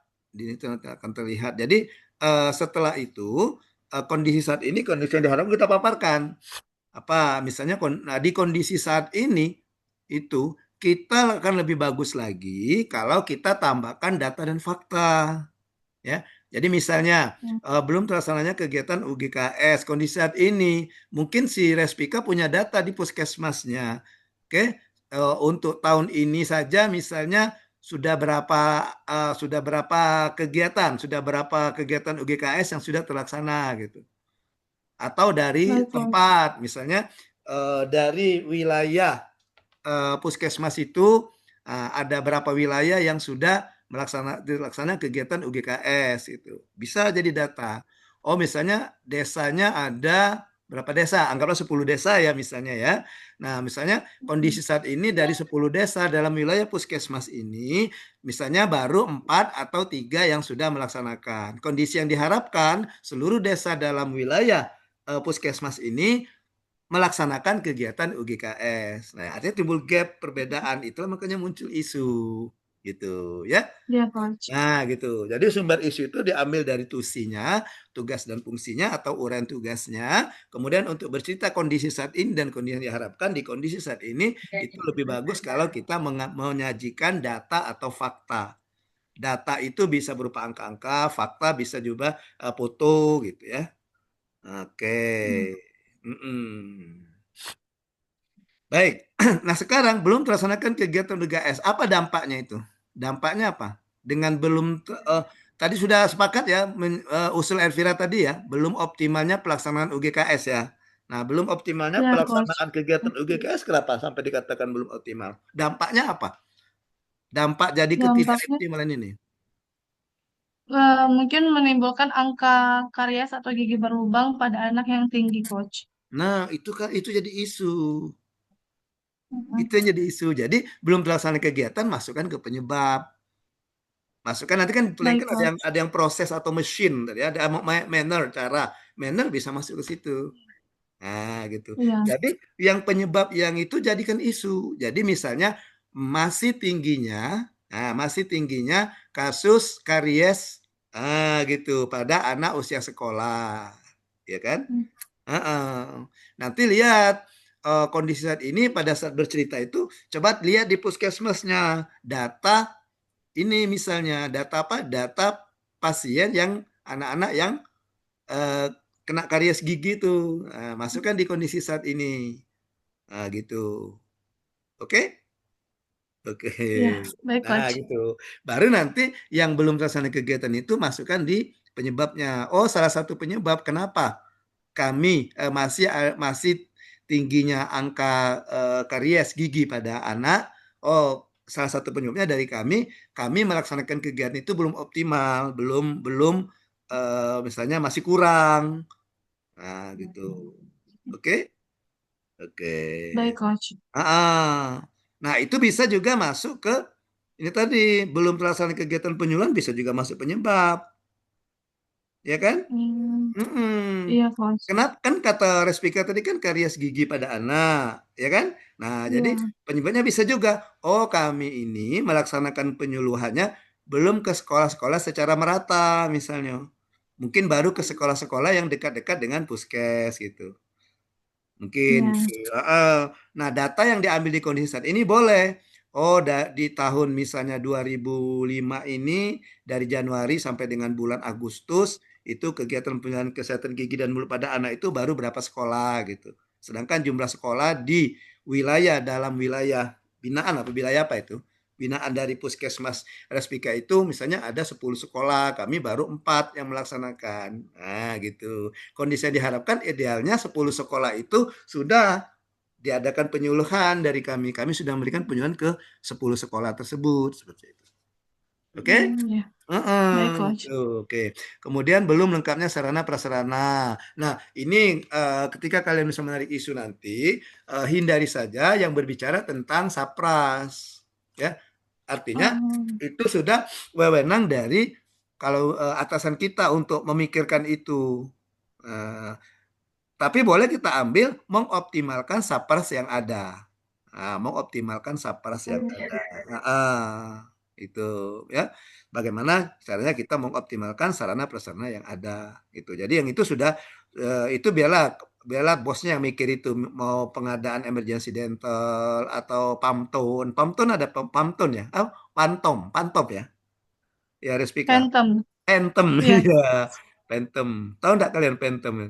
Jadi setelah itu kondisi saat ini, kondisi yang diharapkan kita paparkan. Apa misalnya nah, di kondisi saat ini itu kita akan lebih bagus lagi kalau kita tambahkan data dan fakta, ya. Jadi misalnya Hmm, belum terlaksananya kegiatan UGKS, kondisi saat ini mungkin si Respika punya data di puskesmasnya. Oke, untuk tahun ini saja misalnya sudah berapa kegiatan UGKS yang sudah terlaksana gitu. Atau dari baik, Coach. tempat, misalnya dari wilayah puskesmas itu ada berapa wilayah yang sudah dilaksanakan kegiatan UGKS itu. Bisa jadi data. Oh, misalnya desanya ada berapa desa? Anggaplah 10 desa ya misalnya ya. Nah, misalnya kondisi saat ini dari 10 desa dalam wilayah puskesmas ini, misalnya baru 4 atau 3 yang sudah melaksanakan. Kondisi yang diharapkan seluruh desa dalam wilayah puskesmas ini melaksanakan kegiatan UGKS. Nah, artinya timbul gap perbedaan, itulah makanya muncul isu gitu ya. Iya, Coach. Nah, gitu. Jadi sumber isu itu diambil dari tusinya, tugas dan fungsinya atau uraian tugasnya. Kemudian untuk bercerita kondisi saat ini dan kondisi yang diharapkan di kondisi saat ini itu lebih bagus kalau kita menyajikan data atau fakta. Data itu bisa berupa angka-angka, fakta bisa juga foto gitu ya. Oke. Hmm, Mm-mm. Baik. Nah, sekarang belum terlaksanakan kegiatan UGKS. Apa dampaknya itu? Dampaknya apa? Dengan tadi sudah sepakat ya usul Elvira tadi ya, belum optimalnya pelaksanaan UGKS ya. Nah, belum optimalnya iya, Coach. pelaksanaan kegiatan UGKS kenapa sampai dikatakan belum optimal? Dampaknya apa? Dampak jadi Dampaknya ketidakoptimalan ini. mungkin menimbulkan angka karies atau gigi berlubang pada anak yang tinggi, Coach. Nah, itu jadi isu. Hmm, Itu yang jadi isu. Jadi belum terlaksana kegiatan masukkan ke penyebab. Masukkan nanti kan baik, kan Coach. ada yang proses atau mesin tadi ada manner bisa masuk ke situ. Nah, gitu. Iya, Jadi yang penyebab yang itu jadikan isu. Jadi misalnya masih tingginya kasus karies gitu pada anak usia sekolah, ya kan? hmm, Nanti lihat kondisi saat ini pada saat bercerita itu, coba lihat di puskesmasnya data ini misalnya data apa? Data pasien yang anak-anak yang eh, kena karies gigi itu, masukkan di kondisi saat ini, gitu. Oke? Oke. Ya, baik Nah, Coach. gitu. Baru nanti yang belum terlaksana kegiatan itu masukkan di penyebabnya. Oh, salah satu penyebab kenapa kami masih tingginya angka karies gigi pada anak. Oh, salah satu penyebabnya dari kami melaksanakan kegiatan itu belum optimal, belum belum misalnya masih kurang. Nah, gitu. Oke? Oke. Baik Coach. Nah, itu bisa juga masuk ke ini tadi, belum terlaksana kegiatan penyuluhan bisa juga masuk penyebab, ya kan? Hmm, Mm-mm. iya Coach. Kenapa kan kata Respika tadi kan karies gigi pada anak, ya kan? Nah, jadi Iya. penyebabnya bisa juga, oh kami ini melaksanakan penyuluhannya belum ke sekolah-sekolah secara merata misalnya. Mungkin baru ke sekolah-sekolah yang dekat-dekat dengan puskes gitu. Mungkin Iya. gitu. Nah, data yang diambil di kondisi saat ini boleh. Oh, di tahun misalnya 2005 ini dari Januari sampai dengan bulan Agustus itu kegiatan penyuluhan kesehatan gigi dan mulut pada anak itu baru berapa sekolah gitu. Sedangkan jumlah sekolah di dalam wilayah binaan apa wilayah apa itu? Binaan dari Puskesmas Respika itu misalnya ada 10 sekolah, kami baru 4 yang melaksanakan. Nah, gitu. Kondisi yang diharapkan idealnya 10 sekolah itu sudah diadakan penyuluhan dari kami. Kami sudah memberikan penyuluhan ke 10 sekolah tersebut seperti itu. Oke? Ya, baik Coach. Gitu. Oke. Kemudian belum lengkapnya sarana prasarana. Nah, ini ketika kalian bisa menarik isu nanti, hindari saja yang berbicara tentang sapras. Ya, artinya Oh, itu sudah wewenang dari kalau atasan kita untuk memikirkan itu. Eh, tapi boleh kita ambil mengoptimalkan sapras yang ada. Nah, mengoptimalkan sapras yang ada. Itu ya. Bagaimana caranya kita mengoptimalkan sarana prasarana yang ada gitu. Jadi yang itu sudah itu biarlah biarlah bosnya yang mikir itu mau pengadaan emergency dental atau pamton. Pamton ada pamton ya? Oh, pantom ya. Ya Respika. Phantom. Pentem Iya. iya. Pentem. Tahu enggak kalian pentem ya?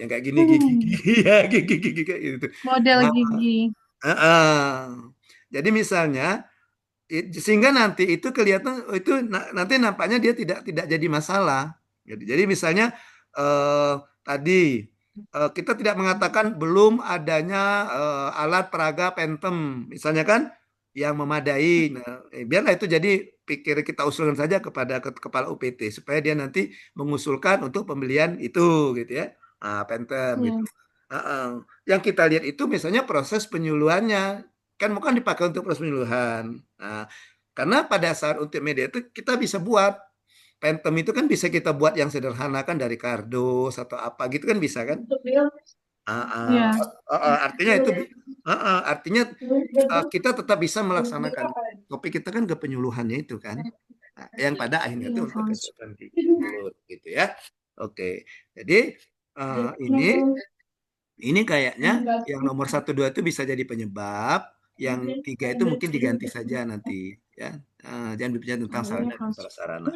Yang kayak gini gigi Hmm, gigi ya gigi gigi kayak gitu. model Nah, gigi. jadi misalnya sehingga nanti itu kelihatan itu nanti nampaknya dia tidak jadi masalah. Jadi misalnya tadi kita tidak mengatakan belum adanya alat peraga pentem, misalnya kan yang memadai. Nah, biarlah itu jadi pikir kita usulkan saja kepada kepala UPT supaya dia nanti mengusulkan untuk pembelian itu gitu ya. Pentem gitu. Iya. Yang kita lihat itu misalnya proses penyuluhannya kan bukan dipakai untuk proses penyuluhan. Nah, karena pada saat untuk media itu kita bisa buat Phantom itu kan bisa kita buat yang sederhana kan dari kardus atau apa gitu kan bisa kan? Iya. Artinya itu artinya kita tetap bisa melaksanakan topik kita kan ke penyuluhannya itu kan. Nah, yang pada akhirnya itu Iya, untuk Coach. kesehatan gigi mulut gitu ya. Oke. Jadi ini kayaknya yang nomor satu dua itu bisa jadi penyebab, yang tiga itu mungkin diganti saja nanti ya. Jangan berbicara tentang Iya, sarana dan Coach. prasarana.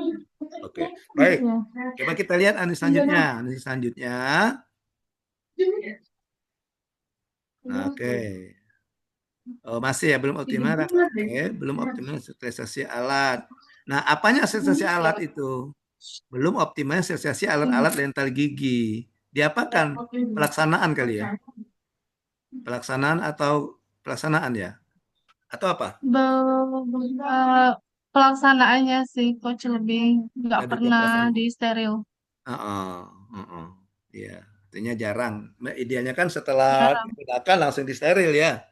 Oke, baik. Iya. Coba kita lihat analisis selanjutnya. Analisis selanjutnya. Oke. Oh, masih ya belum optimal. Oke, belum optimal sterilisasi alat. Nah, apanya sterilisasi alat itu? Belum optimal sterilisasi alat-alat dental gigi. Diapakan? Pelaksanaan kali ya? Pelaksanaan atau pelaksanaan ya? Atau apa? Pelaksanaannya sih Coach lebih nggak Lebih ke pernah pelaksanaan. di steril. Heeh, heeh. Iya, artinya jarang. Nah, idealnya kan setelah Jarang. digunakan langsung disteril ya.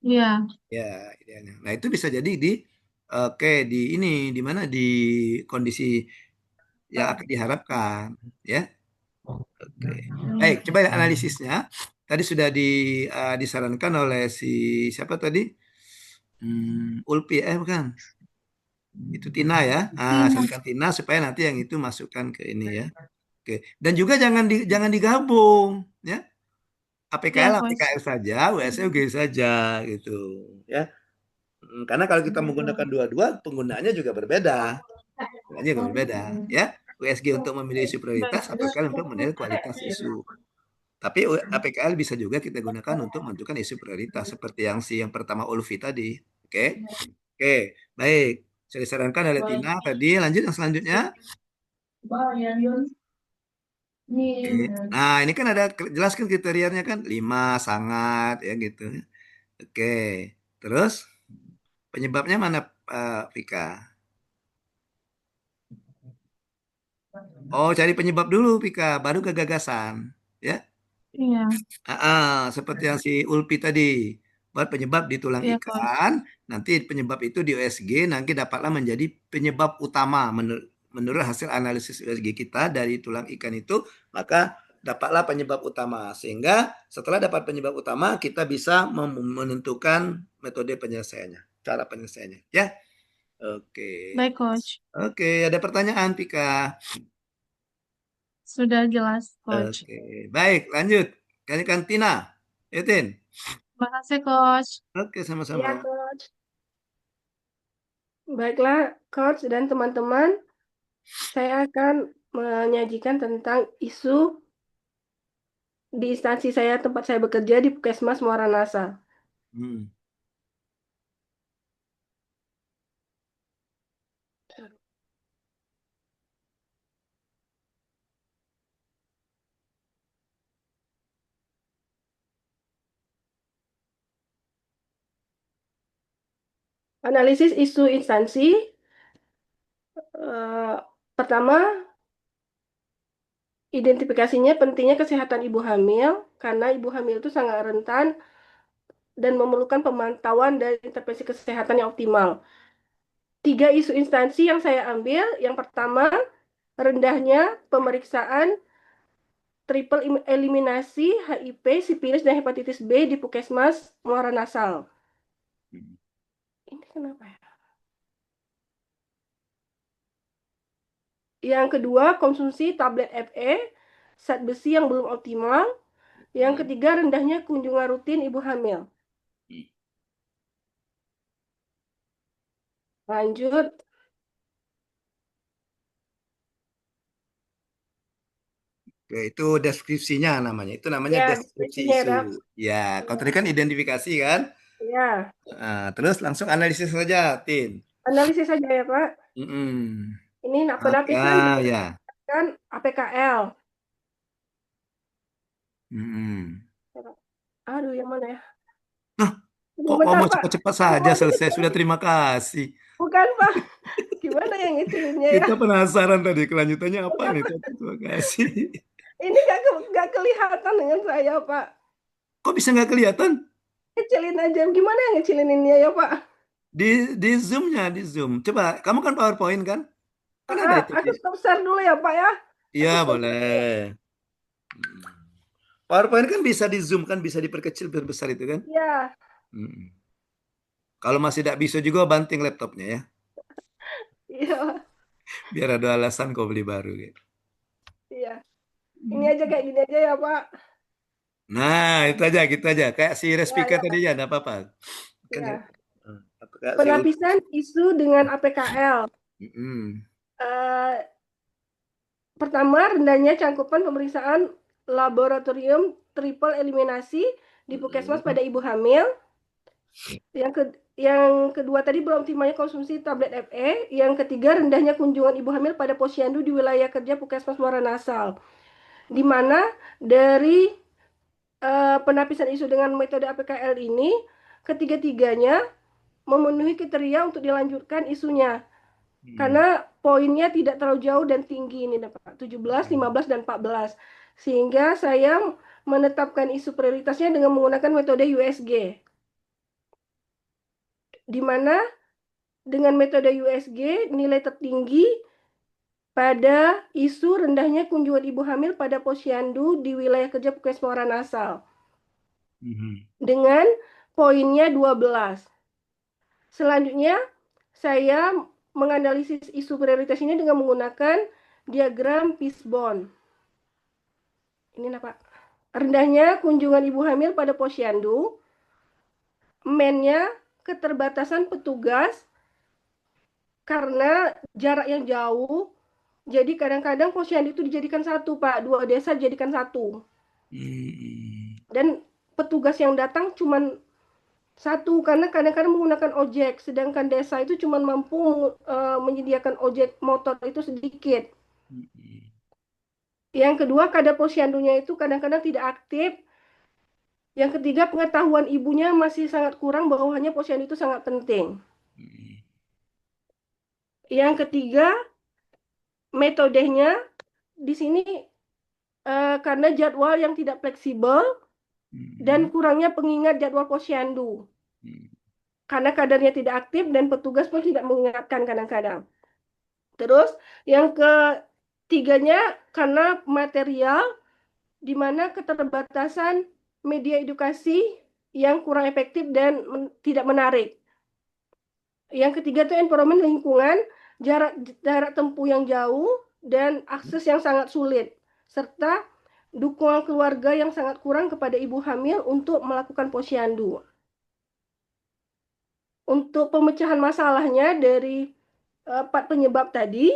Iya. Ya, idealnya. Nah, itu bisa jadi di oke di ini di mana di kondisi yang akan diharapkan ya. Oke. Baik, coba analisisnya. Tadi sudah disarankan oleh si siapa tadi? Ulpi bukan. Itu Tina ya. Tina. Sarankan Tina supaya nanti yang itu masukkan ke ini ya. Oke. Dan juga jangan digabung, ya. Ya, APKL Coach. APKL saja, USE UG saja gitu, ya. Karena kalau kita menggunakan dua-dua, penggunaannya juga berbeda. Penggunaannya juga berbeda, ya. USG untuk memilih isu prioritas, Bagus. APKL untuk menilai kualitas isu. Tapi APKL bisa juga kita gunakan untuk menentukan isu prioritas seperti yang pertama Ulfi tadi. Oke. Oke, baik. Saya disarankan oleh Tina tadi. Lanjut yang selanjutnya. Oke. Nah, ini kan ada jelaskan kriterianya kan 5 sangat ya gitu. Oke. Terus penyebabnya mana Vika? Oh, cari penyebab dulu Vika, baru ke gagasan. Ya. Iya, Seperti yang si Ulpi tadi. Buat penyebab di tulang iya, Coach. ikan, nanti penyebab itu di USG, nanti dapatlah menjadi penyebab utama menurut hasil analisis USG kita dari tulang ikan itu, maka dapatlah penyebab utama. Sehingga setelah dapat penyebab utama, kita bisa menentukan metode penyelesaiannya, cara penyelesaiannya. Ya, oke. Baik, Coach. Oke, ada pertanyaan, Pika? Sudah jelas, Coach. Oke, baik, lanjut. Kali kan Tina. Etin. Terima kasih, Coach. Oke, Iya, sama-sama. Coach. Baiklah, Coach dan teman-teman, saya akan menyajikan tentang isu di instansi saya, tempat saya bekerja di Puskesmas Muara Nasa. Hmm. Analisis isu instansi. Pertama, identifikasinya pentingnya kesehatan ibu hamil, karena ibu hamil itu sangat rentan dan memerlukan pemantauan dan intervensi kesehatan yang optimal. 3 isu instansi yang saya ambil, yang pertama, rendahnya pemeriksaan triple eliminasi HIV, sipilis, dan hepatitis B di Puskesmas Muara Nasal. Ini kenapa ya? Yang kedua, konsumsi tablet FE, zat besi yang belum optimal. Yang ketiga, rendahnya kunjungan rutin ibu hamil. Lanjut. Oke, itu deskripsinya namanya. Itu namanya Ya, deskripsi deskripsinya isu. ya. Ya, kalau tadi kan identifikasi kan. Ya, Terus langsung analisis saja, Tin. analisis saja ya, Pak. Mm-mm. Ini Oke, penapisan ya. berdasarkan APKL. Mm-mm. Aduh, yang mana ya? Nah, kok Bentar, ngomong Pak. cepat-cepat Aku saja masih selesai? kecil. Sudah terima kasih. Bukan, Pak. Gimana yang ngicilinnya ya? Kita penasaran tadi kelanjutannya apa Bukan, nih? Pak. Terima kasih. Ini nggak kelihatan dengan saya, Pak. Kok bisa nggak kelihatan? Kecilin aja. Gimana yang ngecilininnya ya, Pak? Di Zoom-nya, di Zoom. Coba, kamu kan PowerPoint kan? Kan ada itu. Aku stop share dulu ya, Pak ya. Iya, Aku stop share. boleh. PowerPoint kan bisa di Zoom kan, bisa diperkecil, diperbesar itu kan? Ya, Mm. Kalau masih tidak bisa juga banting laptopnya ya, iya, biar ada alasan kau beli baru gitu. iya. Ini aja kayak gini aja ya, Pak. Nah, itu aja, gitu aja. Kayak si Ya, Respika tadi ya, ya, enggak apa-apa. Kan ya. ya. Kayak si Penapisan isu dengan APKL. Mm-mm. Eh, Pertama, rendahnya cangkupan pemeriksaan laboratorium triple eliminasi di Puskesmas pada ibu hamil. Yang kedua tadi belum optimalnya konsumsi tablet FE. Yang ketiga, rendahnya kunjungan ibu hamil pada posyandu di wilayah kerja Puskesmas Muara Nasal. Di mana dari penapisan isu dengan metode APKL ini, ketiga-tiganya memenuhi kriteria untuk dilanjutkan isunya. Karena poinnya tidak terlalu jauh dan tinggi ini Pak, 17, 15, dan 14. Sehingga saya menetapkan isu prioritasnya dengan menggunakan metode USG. Di mana dengan metode USG nilai tertinggi pada isu rendahnya kunjungan ibu hamil pada posyandu di wilayah kerja Puskesmas Muara Nasal. Dengan poinnya 12. Selanjutnya, saya menganalisis isu prioritas ini dengan menggunakan diagram Fishbone. ini apa? Rendahnya kunjungan ibu hamil pada posyandu, mennya keterbatasan petugas karena jarak yang jauh. Jadi kadang-kadang posyandu itu dijadikan satu, Pak. Dua desa dijadikan satu. Dan petugas yang datang cuma satu, karena kadang-kadang menggunakan ojek, sedangkan desa itu cuma mampu menyediakan ojek motor itu sedikit. Yang kedua, kadar posyandunya itu kadang-kadang tidak aktif. Yang ketiga, pengetahuan ibunya masih sangat kurang bahwasanya posyandu itu sangat penting. Yang ketiga, metodenya di sini karena jadwal yang tidak fleksibel dan kurangnya pengingat jadwal posyandu. Karena kadarnya tidak aktif dan petugas pun tidak mengingatkan kadang-kadang. Terus yang ketiganya karena material di mana keterbatasan media edukasi yang kurang efektif dan tidak menarik. Yang ketiga itu environment lingkungan, jarak tempuh yang jauh dan akses yang sangat sulit, serta dukungan keluarga yang sangat kurang kepada ibu hamil untuk melakukan posyandu. Untuk pemecahan masalahnya dari 4 penyebab tadi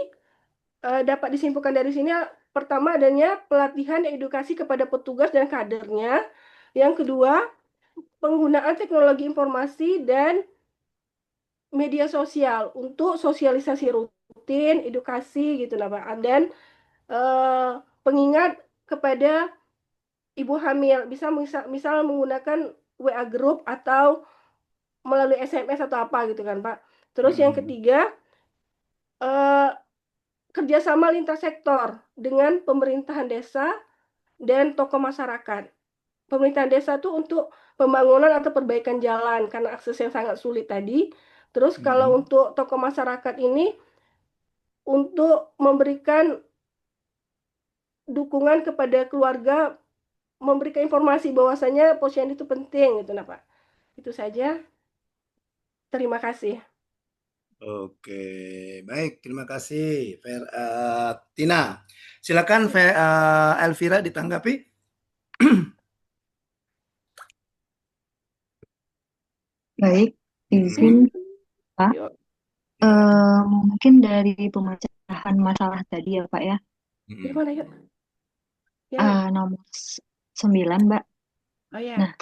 dapat disimpulkan dari sini. Pertama adanya pelatihan edukasi kepada petugas dan kadernya. Yang kedua, penggunaan teknologi informasi dan media sosial untuk sosialisasi rutin, edukasi gitu lah Pak. Dan pengingat kepada ibu hamil bisa misal menggunakan WA group atau melalui SMS atau apa gitu kan Pak. Terus yang ketiga kerjasama lintas sektor dengan pemerintahan desa dan tokoh masyarakat. Pemerintahan desa itu untuk pembangunan atau perbaikan jalan karena akses yang sangat sulit tadi. Terus kalau untuk tokoh masyarakat ini untuk memberikan dukungan kepada keluarga, memberikan informasi bahwasanya posyandu itu penting gitu nah Pak. Itu saja. Terima kasih. Oke, baik. Terima kasih, Tina. Silakan, Elvira ditanggapi. Baik, izin Pak. Mungkin dari pemecahan masalah tadi ya Pak ya. Gimana yuk? Ya. Nomor 9 Mbak. Oh ya. Nah,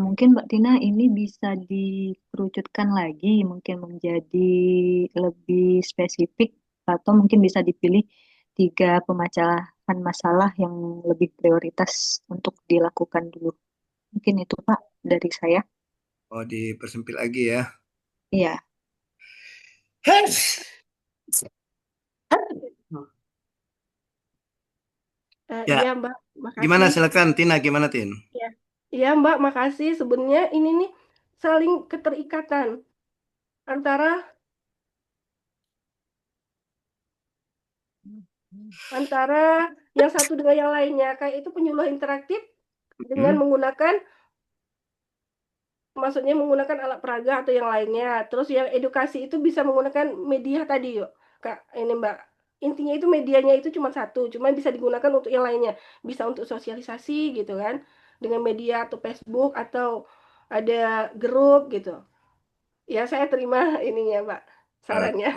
mungkin Mbak Tina ini bisa dikerucutkan lagi, mungkin menjadi lebih spesifik, atau mungkin bisa dipilih 3 pemecahan masalah yang lebih prioritas untuk dilakukan dulu. Mungkin itu Pak dari saya. Oh, dipersempit lagi ya. Iya. Ya. Iya Mbak, makasih. Gimana silakan Tina, gimana Tin? Iya Mbak, makasih. Sebenarnya ini nih saling keterikatan antara yang satu dengan yang lainnya. Kayak itu penyuluh interaktif dengan menggunakan maksudnya menggunakan alat peraga atau yang lainnya. Terus yang edukasi itu bisa menggunakan media tadi yuk. Kak, ini Mbak. Intinya itu medianya itu cuma satu, cuma bisa digunakan untuk yang lainnya. Bisa untuk sosialisasi gitu kan. Dengan media atau Facebook atau ada grup gitu. Ya, saya terima ininya, Mbak. Sarannya.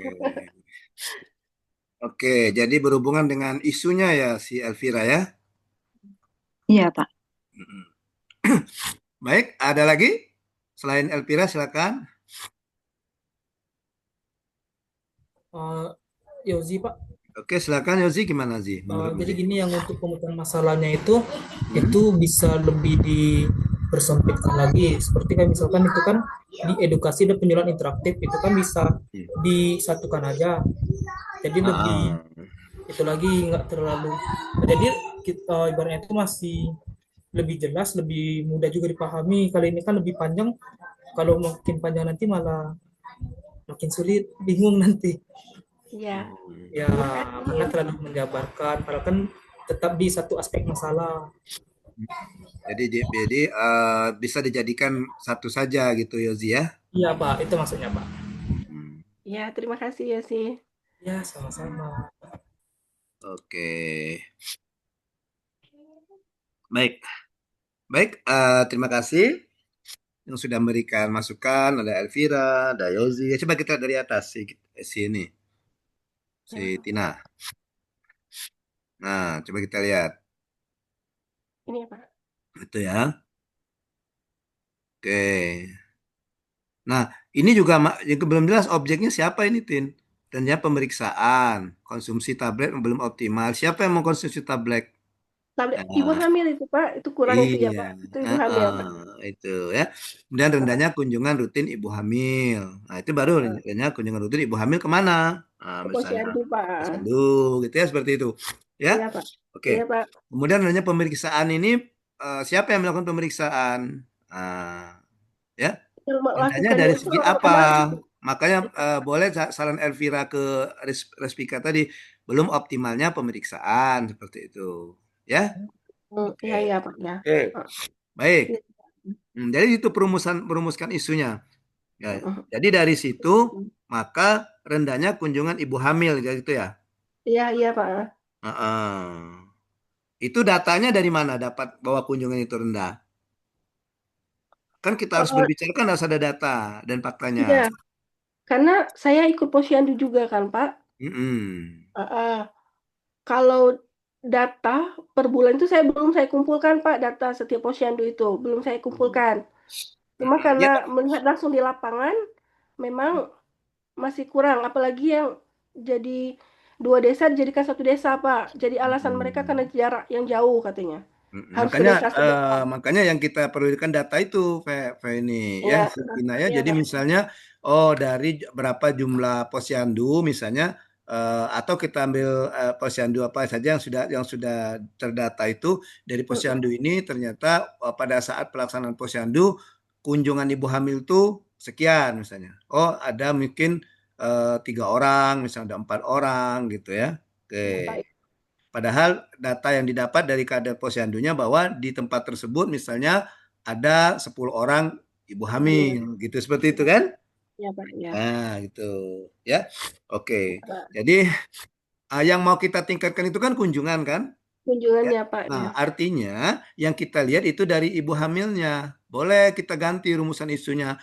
Oke, jadi berhubungan dengan isunya ya si Elvira ya. Iya, Pak. Baik, ada lagi? Selain Elvira, silakan. Yozi, Pak. Oke, silakan Yozi, gimana Zi? Jadi gini, yang untuk pemecahan masalahnya itu bisa lebih dipersempitkan lagi. Seperti kan misalkan itu kan di edukasi dan penyuluhan interaktif itu kan bisa disatukan aja. Jadi lebih itu lagi nggak terlalu. Jadi kita ibaratnya itu masih lebih jelas, lebih mudah juga dipahami. Kali ini kan lebih panjang. Kalau makin panjang nanti malah makin sulit, bingung nanti. Iya. Ya, karena terlalu menjabarkan, padahal kan tetap di satu aspek masalah. Jadi bisa dijadikan satu saja gitu Yozi ya? Iya Pak, itu maksudnya Pak. Ya, terima kasih Yozi. Ya, sama-sama. Oke. Baik, baik. Terima kasih yang sudah memberikan masukan. Ada Elvira, ada Yozi. Coba kita dari atas si ini, si Ya, Tina. Nah, coba kita lihat. ini ya Pak. Itu ya. Oke. Nah, ini juga belum jelas objeknya siapa ini, Tin. Dan ya pemeriksaan, konsumsi tablet yang belum optimal. Siapa yang mengkonsumsi tablet? Tablet ibu Nah, hamil itu Pak, itu kurang itu ya iya, Pak. Itu ibu hamil heeh, Pak. itu ya. Dan rendahnya kunjungan rutin ibu hamil. Nah, itu baru Heeh. rendahnya kunjungan rutin ibu hamil kemana? Nah, Ke misalnya posyandu Pak. posyandu, gitu ya, seperti itu. Ya, Iya Pak. oke. Iya Pak. Kemudian rendahnya pemeriksaan ini, siapa yang melakukan pemeriksaan? Nah, ya. Yang Rendahnya melakukannya dari itu segi orang apa? rumah. Makanya boleh saran Elvira ke Respika tadi, belum optimalnya pemeriksaan seperti itu. Ya, oke. Iya iya Pak ya. Oke, Heeh. baik. Iya. Jadi itu perumuskan isunya. Ya, Heeh. jadi dari situ maka rendahnya kunjungan ibu hamil gitu ya. Iya iya Pak. Heeh. Itu datanya dari mana dapat bahwa kunjungan itu rendah? Kan kita harus Eh, berbicara kan harus ada data dan faktanya. iya, karena saya ikut posyandu juga kan Pak. Mm-mm. Heeh. Kalau data per bulan itu saya kumpulkan Pak, data setiap posyandu itu belum saya kumpulkan. Cuma karena Ya, melihat langsung di lapangan memang masih kurang, apalagi yang jadi dua desa dijadikan satu desa Pak. Jadi alasan mereka karena mm. jarak yang jauh katanya. Harus ke Makanya desa sebelah. makanya yang kita perlukan data itu, ini ya, Iya, Sintina ya. iya Jadi Pak. misalnya, dari berapa jumlah posyandu misalnya, atau kita ambil posyandu apa saja yang sudah terdata itu dari Mm-mm. posyandu ini ternyata pada saat pelaksanaan posyandu kunjungan ibu hamil itu sekian misalnya. Oh ada mungkin 3 orang, misalnya ada 4 orang gitu ya. Oke. Iya Pak. Padahal data yang didapat dari kadar posyandunya bahwa di tempat tersebut misalnya ada 10 orang ibu Hamil. hamil gitu seperti itu kan? Iya Pak, ya. Nah, gitu ya. Oke. Pak. Jadi yang mau kita tingkatkan itu kan kunjungan kan? Ya. Kunjungannya Pak Nah, ya. artinya yang kita lihat itu dari ibu hamilnya. Boleh kita ganti rumusan isunya.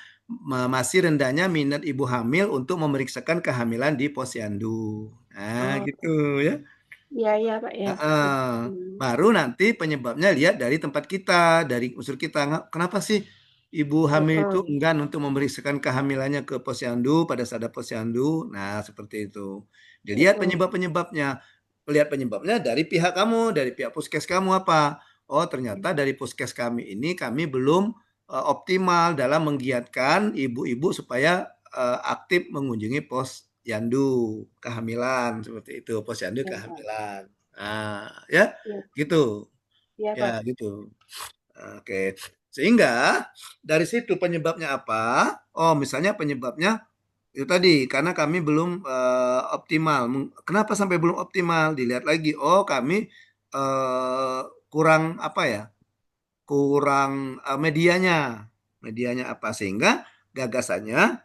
Masih rendahnya minat ibu hamil untuk memeriksakan kehamilan di posyandu. Nah, Oh, gitu ya. iya iya Pak ya. Heeh. Baru nanti penyebabnya lihat dari tempat kita, dari unsur kita. Kenapa sih ibu hamil itu Mm-mm. enggan untuk memeriksakan kehamilannya ke posyandu pada saat ada posyandu? Nah, seperti itu. Dilihat Mm-mm. penyebab-penyebabnya. Lihat penyebabnya dari pihak kamu, dari pihak puskes kamu apa? Oh, ternyata dari puskes kami ini kami belum optimal dalam menggiatkan ibu-ibu supaya aktif mengunjungi posyandu kehamilan seperti itu, posyandu Iya Pak. kehamilan. Nah, ya, Iya, gitu. iya Ya, Pak. gitu. Oke. Sehingga dari situ penyebabnya apa? Oh, misalnya penyebabnya itu tadi karena kami belum optimal. Kenapa sampai belum optimal? Dilihat lagi. Oh, kami eh, kurang apa ya? Kurang medianya. Medianya apa? Sehingga gagasannya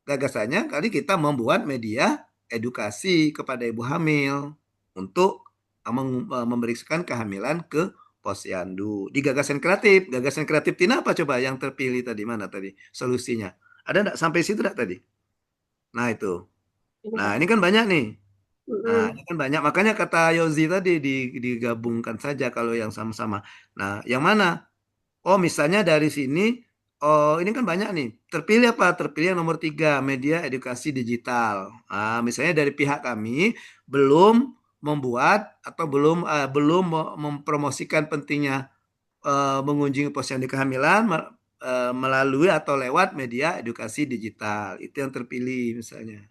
gagasannya kali kita membuat media edukasi kepada ibu hamil untuk memeriksakan kehamilan ke posyandu. Di gagasan kreatif Tina apa coba yang terpilih tadi mana tadi solusinya? Ada enggak sampai situ enggak tadi? Nah itu. Ini Nah Pak. ini kan banyak nih. Nah Mm-mm. ini kan banyak. Makanya kata Yozi tadi digabungkan saja kalau yang sama-sama. Nah yang mana? Oh, misalnya dari sini, oh ini kan banyak nih. Terpilih apa? Terpilih yang nomor 3, media edukasi digital. Misalnya dari pihak kami belum membuat atau belum mempromosikan pentingnya mengunjungi posyandu kehamilan melalui atau lewat media edukasi digital. Itu yang terpilih misalnya.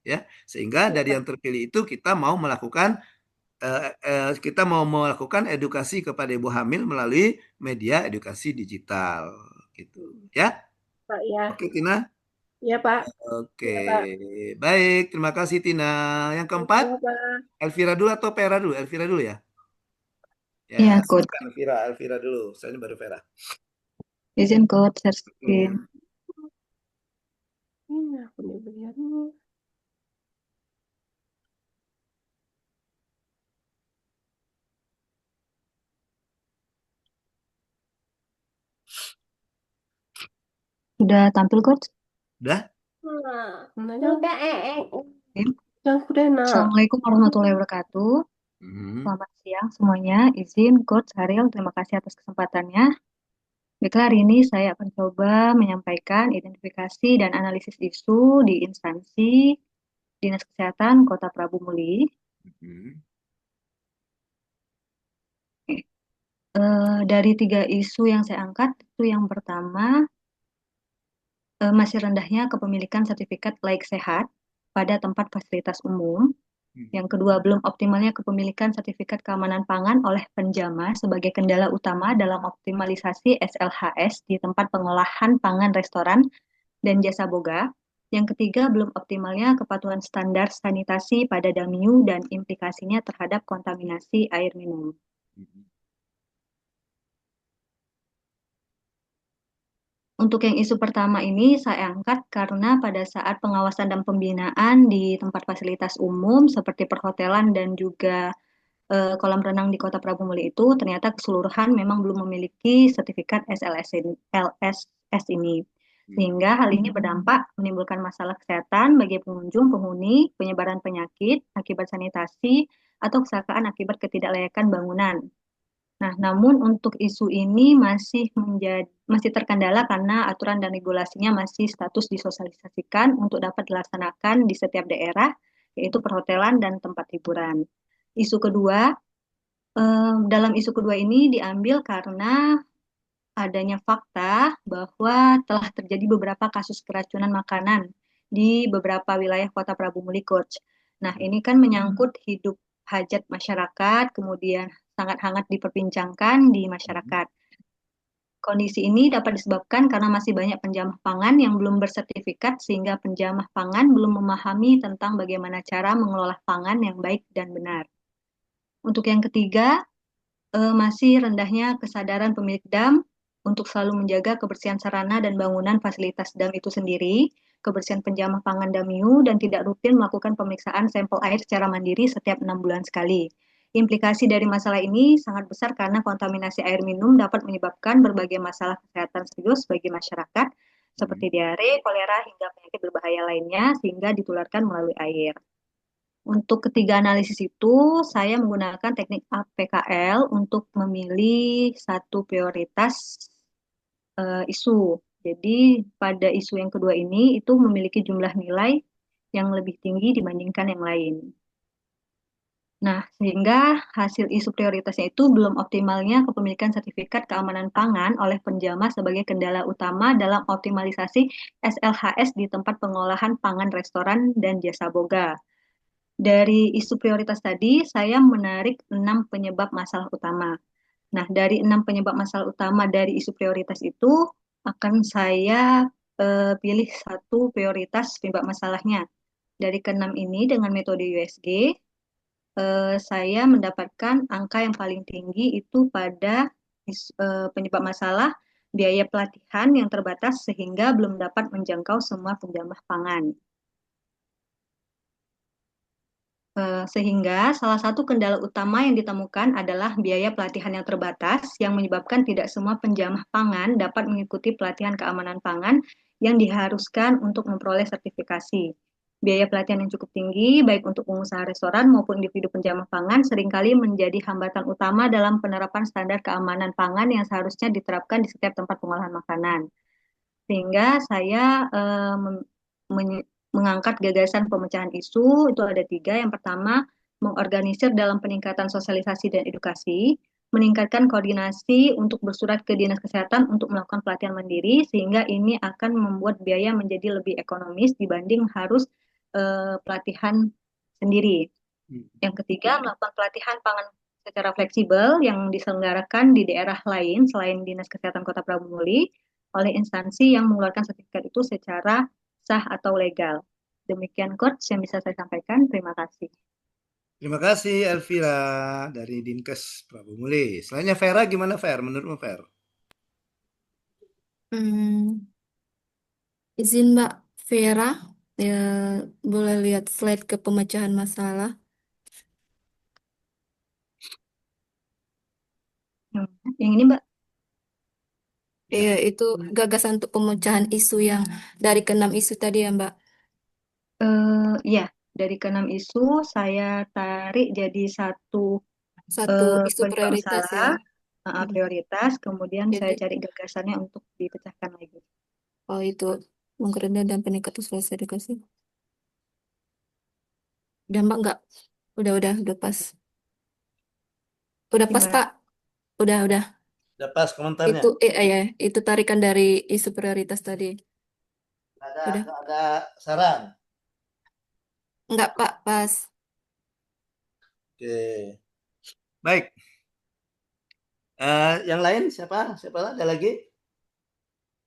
Ya, sehingga Iya dari Pak. yang terpilih itu kita mau melakukan edukasi kepada ibu hamil melalui media edukasi digital gitu ya. Pak ya. Oke Tina. Iya Pak. Oke, Iya Pak. baik, terima kasih Tina. Yang keempat, Iya Pak. Elvira dulu atau Vera dulu? Elvira dulu ya. Ya, Iya, Coach. silakan Elvira dulu. Saya ini baru Vera. Izin, Coach, share screen. Hmm. Ini aku nih beliau. Sudah tampil, Coach? Udah? Udah. Oke. Yang udah nak. Assalamualaikum warahmatullahi wabarakatuh. Mhm. Selamat siang semuanya. Izin Coach Haril, terima kasih atas kesempatannya. Baiklah, hari ini saya akan coba menyampaikan identifikasi dan analisis isu di instansi Dinas Kesehatan Kota Prabu Muli. Mhm. Dari 3 isu yang saya angkat, itu yang pertama, masih rendahnya kepemilikan sertifikat layak sehat pada tempat fasilitas umum. Yang kedua, belum optimalnya kepemilikan sertifikat keamanan pangan oleh penjama sebagai kendala utama dalam optimalisasi SLHS di tempat pengolahan pangan restoran dan jasa boga. Yang ketiga, belum optimalnya kepatuhan standar sanitasi pada Damiu dan implikasinya terhadap kontaminasi air minum. Mhm. Untuk yang isu pertama ini saya angkat karena pada saat pengawasan dan pembinaan di tempat fasilitas umum seperti perhotelan dan juga kolam renang di Kota Prabu Muli itu ternyata keseluruhan memang belum memiliki sertifikat LSS ini. Sehingga hal ini berdampak menimbulkan masalah kesehatan bagi pengunjung, penghuni, penyebaran penyakit akibat sanitasi, atau kecelakaan akibat ketidaklayakan bangunan. Nah, namun untuk isu ini masih terkendala karena aturan dan regulasinya masih status disosialisasikan untuk dapat dilaksanakan di setiap daerah, yaitu perhotelan dan tempat hiburan. Isu kedua, dalam isu kedua ini diambil karena adanya fakta bahwa telah terjadi beberapa kasus keracunan makanan di beberapa wilayah Kota Prabu Muli, Coach. Nah, ini kan menyangkut hidup hajat masyarakat, kemudian sangat hangat diperbincangkan di masyarakat. Kondisi ini dapat disebabkan karena masih banyak penjamah pangan yang belum bersertifikat sehingga penjamah pangan belum memahami tentang bagaimana cara mengelola pangan yang baik dan benar. Untuk yang ketiga, masih rendahnya kesadaran pemilik dam untuk selalu menjaga kebersihan sarana dan bangunan fasilitas dam itu sendiri, kebersihan penjamah pangan Damiu, dan tidak rutin melakukan pemeriksaan sampel air secara mandiri setiap 6 bulan sekali. Implikasi dari masalah ini sangat besar karena kontaminasi air minum dapat menyebabkan berbagai masalah kesehatan serius bagi masyarakat, seperti diare, kolera, hingga penyakit berbahaya lainnya, sehingga ditularkan melalui air. Untuk ketiga analisis itu, saya menggunakan teknik APKL untuk memilih satu prioritas isu. Jadi, pada isu yang kedua ini, itu memiliki jumlah nilai yang lebih tinggi dibandingkan yang lain. Nah, sehingga hasil isu prioritasnya itu belum optimalnya kepemilikan sertifikat keamanan pangan oleh penjama sebagai kendala utama dalam optimalisasi SLHS di tempat pengolahan pangan restoran dan jasa boga. Dari isu prioritas tadi, saya menarik 6 penyebab masalah utama. Nah, dari 6 penyebab masalah utama dari isu prioritas itu, akan saya pilih satu prioritas penyebab masalahnya. Dari keenam ini, dengan metode USG, saya mendapatkan angka yang paling tinggi itu pada penyebab masalah biaya pelatihan yang terbatas sehingga belum dapat menjangkau semua penjamah pangan. Sehingga salah satu kendala utama yang ditemukan adalah biaya pelatihan yang terbatas yang menyebabkan tidak semua penjamah pangan dapat mengikuti pelatihan keamanan pangan yang diharuskan untuk memperoleh sertifikasi. Biaya pelatihan yang cukup tinggi, baik untuk pengusaha restoran maupun individu penjamah pangan, seringkali menjadi hambatan utama dalam penerapan standar keamanan pangan yang seharusnya diterapkan di setiap tempat pengolahan makanan. Sehingga saya mengangkat gagasan pemecahan isu, itu ada 3. Yang pertama, mengorganisir dalam peningkatan sosialisasi dan edukasi, meningkatkan koordinasi untuk bersurat ke Dinas Kesehatan untuk melakukan pelatihan mandiri, sehingga ini akan membuat biaya menjadi lebih ekonomis dibanding harus pelatihan sendiri. Yang ketiga, melakukan pelatihan pangan secara fleksibel yang diselenggarakan di daerah lain selain Dinas Kesehatan Kota Prabu Muli oleh instansi yang mengeluarkan sertifikat itu secara sah atau legal. Demikian Coach yang bisa saya sampaikan. Terima kasih. Terima kasih Elvira dari Dinkes Prabu Muli. Selainnya Vera, gimana Ver? Menurutmu Ver? Hmm, izin Mbak Vera, ya boleh lihat slide ke pemecahan masalah. Yang ini Mbak. Iya, itu gagasan untuk pemecahan isu yang dari keenam isu tadi ya, Mbak. Ya, dari keenam isu saya tarik jadi satu Satu isu penyebab prioritas ya. masalah, Hmm. prioritas, kemudian saya Jadi, cari gagasannya untuk dipecahkan lagi. oh itu mengkerendah dan peningkatan sosial edukasi. Udah Mbak nggak? Udah pas. Udah pas Gimana? Pak. Udah. Udah pas komentarnya. Itu ya, itu tarikan dari isu prioritas tadi. Udah. Nggak ada saran. Enggak Pak, pas. Oke. Baik. Yang lain siapa? Siapa ada lagi?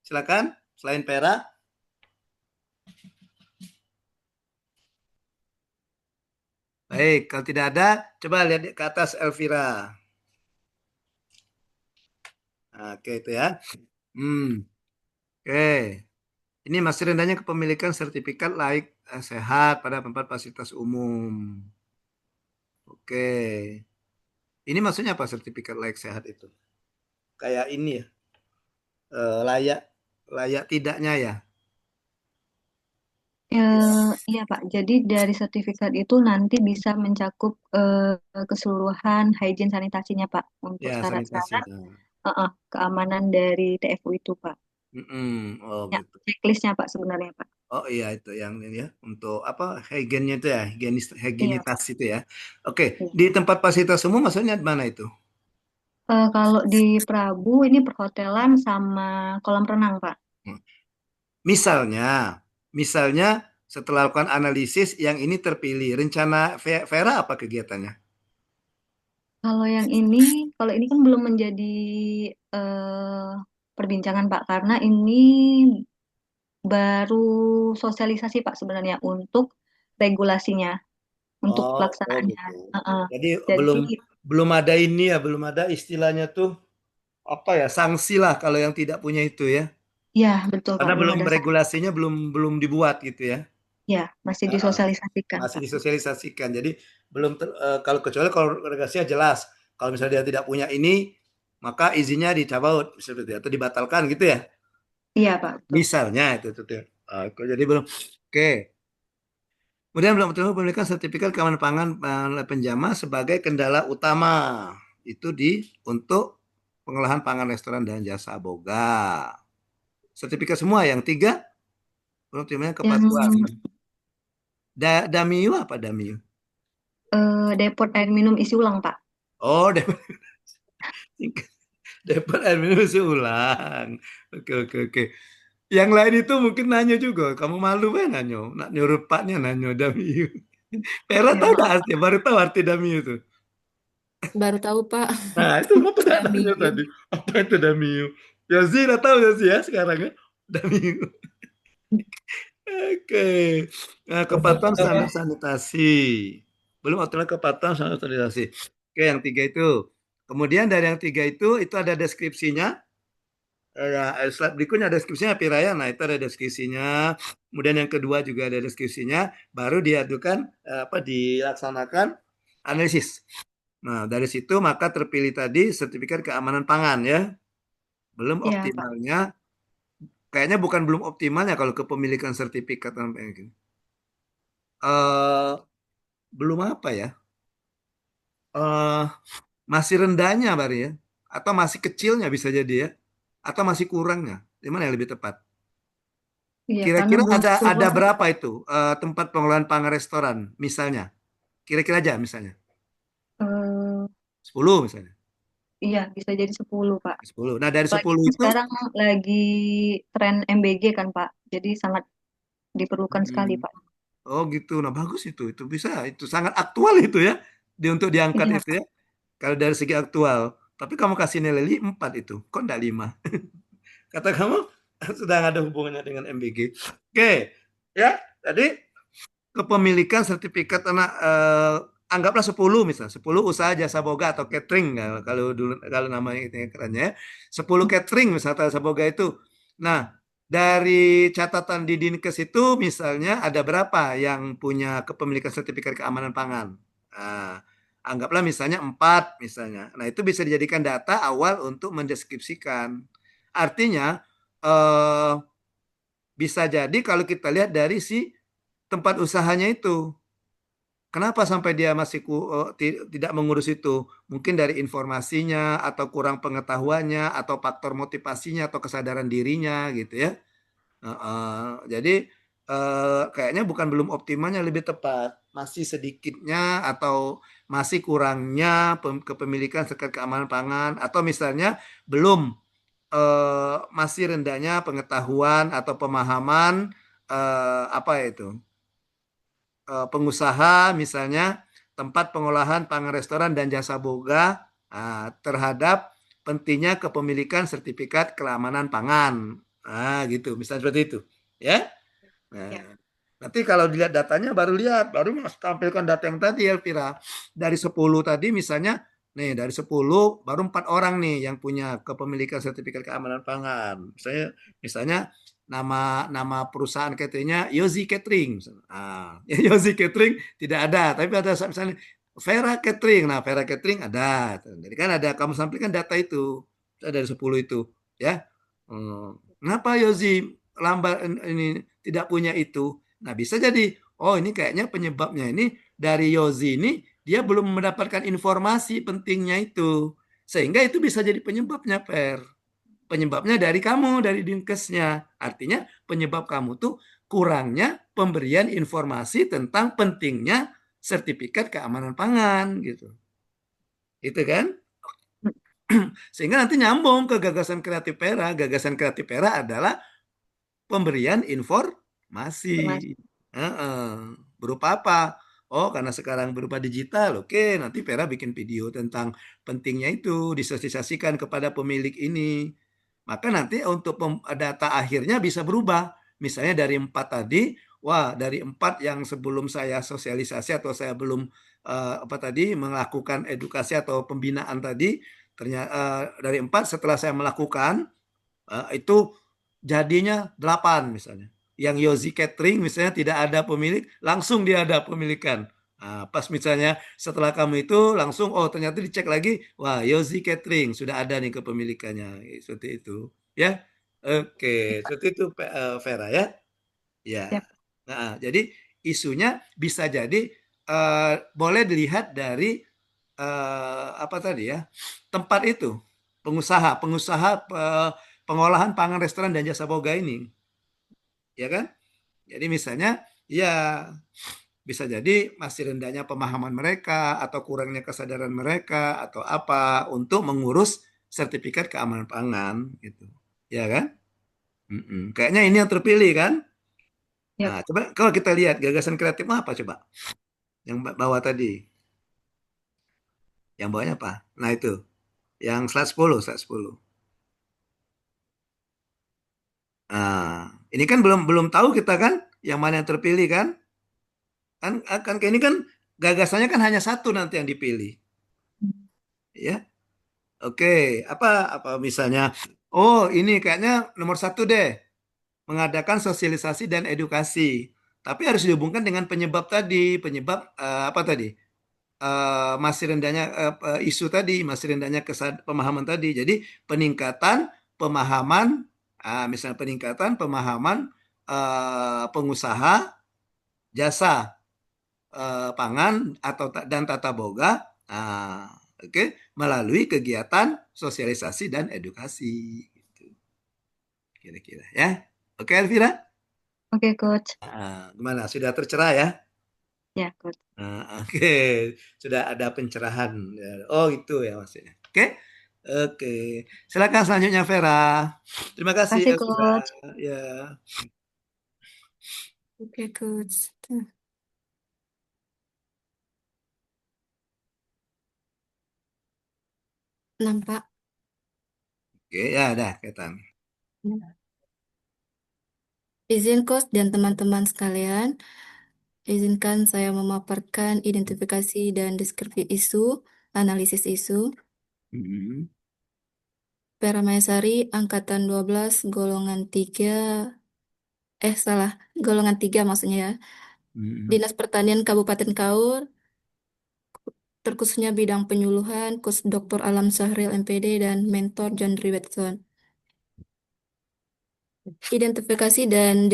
Silakan. Selain Pera. Baik, kalau tidak ada, coba lihat ke atas Elvira. Oke, itu ya. Oke. Ini masih rendahnya kepemilikan sertifikat laik sehat pada tempat fasilitas umum. Oke. Ini maksudnya apa sertifikat layak sehat itu? Kayak ini ya, layak tidaknya ya. Iya Pak, jadi dari sertifikat itu nanti bisa mencakup keseluruhan hygiene sanitasinya Pak, untuk Ya, sanitasi. syarat-syarat keamanan dari TFU itu Pak. Oh Ya, gitu. checklistnya Pak sebenarnya Pak. Oh iya itu yang ini ya untuk apa hygiene itu ya, Iya, higienitas itu ya. Oke, iya. di tempat fasilitas umum maksudnya di mana itu? Kalau di Prabu ini perhotelan sama kolam renang Pak. Hmm. Misalnya setelah lakukan analisis yang ini terpilih, rencana Vera apa kegiatannya? Kalau ini kan belum menjadi eh, perbincangan Pak, karena ini baru sosialisasi Pak sebenarnya untuk regulasinya, untuk Oh pelaksanaannya. gitu. Heeh. Jadi Jadi belum ada ini ya, belum ada istilahnya tuh apa ya, sanksi lah kalau yang tidak punya itu ya. ya betul Pak, Karena belum belum ada regulasinya belum belum dibuat gitu ya. ya, masih Heeh, disosialisasikan masih Pak. disosialisasikan. Jadi kalau kecuali kalau regulasinya jelas. Kalau misalnya dia tidak punya ini, maka izinnya dicabut seperti itu, atau dibatalkan gitu ya. Iya Pak, betul. Misalnya itu. Jadi belum. Oke. Kemudian belum tentu memiliki sertifikat keamanan pangan oleh penjama sebagai kendala utama itu untuk pengolahan pangan restoran dan jasa boga. Sertifikat semua yang tiga belum timnya Yang kepatuhan. Damiu apa Damiu? depot air minum isi ulang Pak. Oh, dapat air minum ulang. Oke. Yang lain itu mungkin nanya juga. Kamu malu kan nanya? Nak nyuruh paknya nanya Damiu. Era Ya tahu maaf. tak? Baru tahu arti Damiu itu. Baru tahu Pak. Nah, itu apa tak tanya Damiu. tadi? Apa itu Damiu? Yosi udah tahu Yosi ya sekarang ya? Damiu. Oke. Nah, kepatuhan standar sanitasi. Belum aturan kepatuhan standar sanitasi. Oke, yang tiga itu. Kemudian dari yang tiga itu ada deskripsinya. Slide berikutnya ada deskripsinya Piraya. Nah, itu ada deskripsinya. Kemudian yang kedua juga ada deskripsinya. Baru diadukan dilaksanakan analisis. Nah, dari situ maka terpilih tadi sertifikat keamanan pangan ya. Belum Ya Pak. optimalnya, kayaknya bukan belum optimalnya kalau kepemilikan sertifikat sampai gitu. Belum apa ya? eh Masih rendahnya Bari ya. Atau masih kecilnya bisa jadi ya. Atau masih kurangnya. Di mana yang lebih tepat? Iya, karena Kira-kira belum ada keseluruhan. berapa itu tempat pengolahan pangan restoran misalnya? Kira-kira aja misalnya. eh, 10 misalnya. iya, bisa jadi 10 Pak. 10. Nah, dari Lagi 10 itu sekarang lagi tren MBG kan Pak. Jadi sangat diperlukan sekali hmm, Pak. oh gitu. Nah, bagus itu. Itu bisa. Itu sangat aktual itu ya. Untuk diangkat Iya itu Pak. ya. Kalau dari segi aktual. Tapi kamu kasih nilai 4 itu. Kok enggak 5? Kata kamu sedang ada hubungannya dengan MBG. Oke. Ya, tadi kepemilikan sertifikat anak anggaplah 10 misalnya. 10 usaha jasa boga atau catering kalau dulu kalau namanya itu kerennya ya. 10 catering misalnya jasa boga itu. Nah, dari catatan di Dinkes itu misalnya ada berapa yang punya kepemilikan sertifikat keamanan pangan? Nah, anggaplah misalnya 4 misalnya. Nah, itu bisa dijadikan data awal untuk mendeskripsikan. Artinya eh, bisa jadi kalau kita lihat dari si tempat usahanya itu. Kenapa sampai dia masih tidak mengurus itu? Mungkin dari informasinya atau kurang pengetahuannya atau faktor motivasinya atau kesadaran dirinya gitu ya. Jadi kayaknya bukan belum optimalnya, lebih tepat masih sedikitnya atau masih kurangnya kepemilikan sertifikat keamanan pangan, atau misalnya belum masih rendahnya pengetahuan atau pemahaman apa itu pengusaha misalnya tempat pengolahan pangan restoran dan jasa boga terhadap pentingnya kepemilikan sertifikat keamanan pangan. Gitu, misalnya seperti itu, ya. Nah, Ya. nanti kalau dilihat datanya baru Mas tampilkan data yang tadi Elvira. Dari 10 tadi misalnya, nih dari 10 baru 4 orang nih yang punya kepemilikan sertifikat keamanan pangan. Misalnya nama nama perusahaan cateringnya Yozi Catering. Ya, Yozi Catering tidak ada, tapi ada misalnya Vera Catering. Nah, Vera Catering ada. Jadi kan ada kamu sampaikan data itu dari 10 itu, ya. Kenapa Yozi lambat ini tidak punya itu? Nah, bisa jadi, oh ini kayaknya penyebabnya ini dari Yozi ini dia belum mendapatkan informasi pentingnya itu. Sehingga itu bisa jadi penyebabnya, Per. Penyebabnya dari kamu, dari dinkesnya. Artinya penyebab kamu tuh kurangnya pemberian informasi tentang pentingnya sertifikat keamanan pangan gitu. Itu kan? Sehingga nanti nyambung ke gagasan kreatif Pera. Gagasan kreatif Pera adalah pemberian informasi. Berupa apa? Oh, karena sekarang berupa digital, oke, nanti Pera bikin video tentang pentingnya itu, disosialisasikan kepada pemilik ini. Maka nanti untuk data akhirnya bisa berubah. Misalnya dari 4 tadi, wah dari 4 yang sebelum saya sosialisasi atau saya belum apa tadi melakukan edukasi atau pembinaan tadi, ternyata dari 4 setelah saya melakukan itu jadinya 8 misalnya. Yang Yozi Catering misalnya tidak ada pemilik, langsung dia ada pemilikan. Pas misalnya setelah kamu itu langsung, oh ternyata dicek lagi, wah Yozi Catering sudah ada nih kepemilikannya. Seperti itu. Ya, oke, seperti itu Vera ya. Ya, Siap. nah, jadi isunya bisa jadi boleh dilihat dari apa tadi ya, tempat itu, pengusaha pengolahan pangan restoran dan jasa boga ini, ya kan? Jadi misalnya, ya bisa jadi masih rendahnya pemahaman mereka atau kurangnya kesadaran mereka atau apa untuk mengurus sertifikat keamanan pangan gitu, ya kan? Kayaknya ini yang terpilih kan? Yap. Nah, coba kalau kita lihat gagasan kreatif apa coba? Yang bawah tadi. Yang bawahnya apa? Nah, itu. Yang slide 10, slide 10. Nah, ini kan belum belum tahu kita kan yang mana yang terpilih kan? Kan ini kan gagasannya kan hanya satu nanti yang dipilih. Ya. Oke, apa misalnya? Oh, ini kayaknya nomor satu deh. Mengadakan sosialisasi dan edukasi. Tapi harus dihubungkan dengan penyebab tadi. Penyebab apa tadi? Masih rendahnya isu tadi, masih rendahnya pemahaman tadi. Jadi peningkatan pemahaman, misalnya peningkatan pemahaman pengusaha jasa pangan atau dan tata boga, oke, melalui kegiatan sosialisasi dan edukasi. Gitu. Kira-kira ya. Oke, Elvira? Oke, Coach. Gimana? Sudah tercerah ya? Ya, Coach. Oke, sudah ada pencerahan. Oh, itu ya maksudnya. Oke, oke. Silakan selanjutnya Vera. Terima kasih Kasih, Elvira. Coach. Ya. Oke, Coach. Tuh, nampak. Oke, ya udah kelihatan. Izin Coach dan teman-teman sekalian, izinkan saya memaparkan identifikasi dan deskripsi isu, analisis isu. Hmm. Pera Maesari, Angkatan 12, golongan 3, salah, golongan 3 maksudnya ya. Hmm. Dinas Pertanian Kabupaten Kaur, terkhususnya bidang penyuluhan, Kus Dr. Alam Sahril MPD, dan Mentor John Watson. Identifikasi dan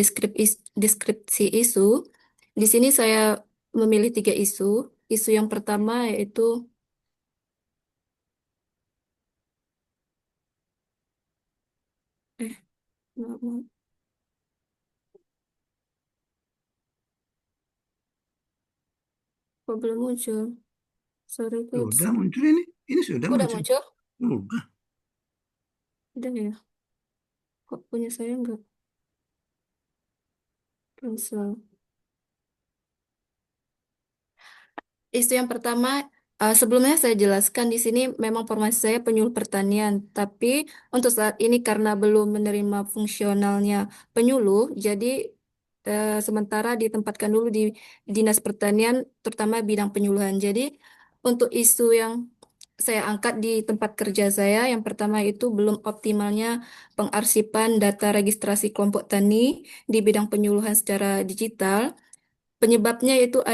deskripsi isu. Di sini saya memilih 3 isu. Isu yang pertama yaitu eh maaf, maaf. Kok belum muncul? Sorry coach. Sudah muncul ini. Ini sudah Udah muncul. muncul? Udah. Udah ya. Kok punya saya enggak cancel? Isu yang pertama, sebelumnya saya jelaskan di sini memang formasi saya penyuluh pertanian, tapi untuk saat ini karena belum menerima fungsionalnya penyuluh, jadi sementara ditempatkan dulu di Dinas Pertanian, terutama bidang penyuluhan. Jadi untuk isu yang saya angkat di tempat kerja saya, yang pertama itu belum optimalnya pengarsipan data registrasi kelompok tani di bidang penyuluhan secara digital. Penyebabnya itu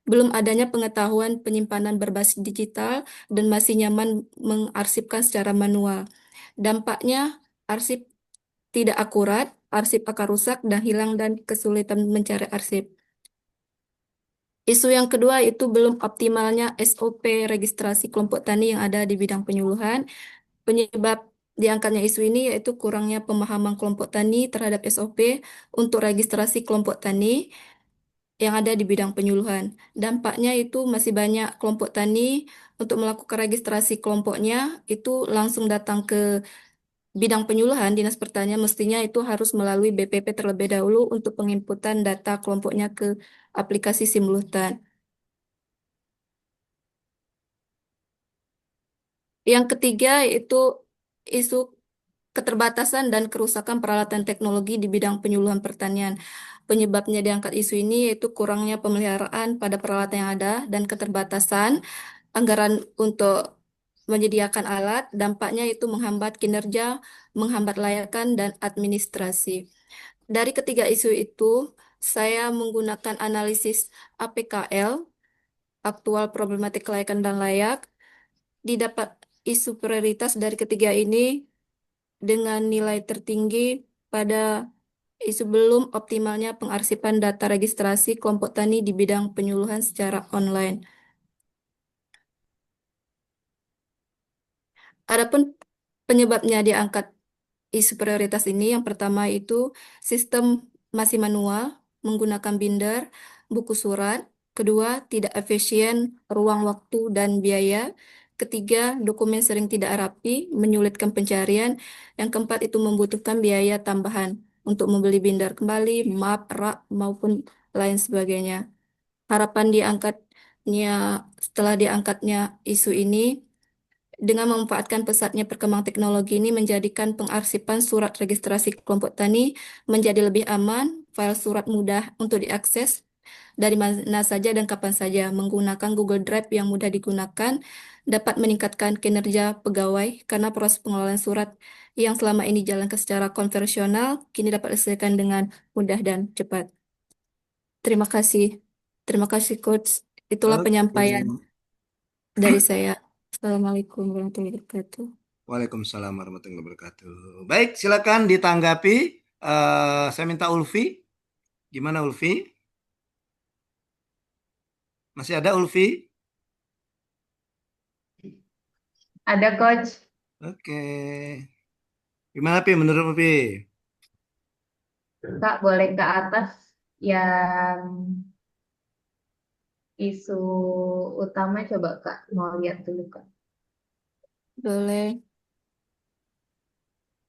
belum adanya pengetahuan penyimpanan berbasis digital dan masih nyaman mengarsipkan secara manual. Dampaknya, arsip tidak akurat, arsip akan rusak dan hilang dan kesulitan mencari arsip. Isu yang kedua itu belum optimalnya SOP registrasi kelompok tani yang ada di bidang penyuluhan. Penyebab diangkatnya isu ini yaitu kurangnya pemahaman kelompok tani terhadap SOP untuk registrasi kelompok tani yang ada di bidang penyuluhan. Dampaknya itu masih banyak kelompok tani untuk melakukan registrasi kelompoknya itu langsung datang ke bidang penyuluhan Dinas Pertanian mestinya itu harus melalui BPP terlebih dahulu untuk penginputan data kelompoknya ke aplikasi Simultan. Yang ketiga itu isu keterbatasan dan kerusakan peralatan teknologi di bidang penyuluhan pertanian. Penyebabnya diangkat isu ini yaitu kurangnya pemeliharaan pada peralatan yang ada dan keterbatasan anggaran untuk menyediakan alat, dampaknya itu menghambat kinerja, menghambat layakan, dan administrasi. Dari ketiga isu itu, saya menggunakan analisis APKL, aktual problematik kelayakan dan layak, didapat isu prioritas dari ketiga ini dengan nilai tertinggi pada isu belum optimalnya pengarsipan data registrasi kelompok tani di bidang penyuluhan secara online. Adapun penyebabnya diangkat isu prioritas ini, yang pertama itu sistem masih manual, menggunakan binder, buku surat. Kedua, tidak efisien, ruang waktu dan biaya. Ketiga, dokumen sering tidak rapi, menyulitkan pencarian. Yang keempat, itu membutuhkan biaya tambahan untuk membeli binder kembali, map, rak, maupun lain sebagainya. Harapan setelah diangkatnya isu ini, dengan memanfaatkan pesatnya perkembangan teknologi ini menjadikan pengarsipan surat registrasi kelompok tani menjadi lebih aman, file surat mudah untuk diakses dari mana saja dan kapan saja menggunakan Google Drive yang mudah digunakan dapat meningkatkan kinerja pegawai karena proses pengelolaan surat yang selama ini jalankan secara konvensional kini dapat diselesaikan dengan mudah dan cepat. Terima kasih. Terima kasih Coach. Itulah Oke. penyampaian dari saya. Assalamualaikum warahmatullahi wabarakatuh. Waalaikumsalam warahmatullahi wabarakatuh. Baik, silakan ditanggapi. Saya minta Ulfi. Gimana Ulfi? Masih ada Ulfi? Ada coach. Oke. Gimana Pi menurut Pi? Kak boleh ke atas yang isu utama coba Kak mau lihat dulu Kak. Boleh.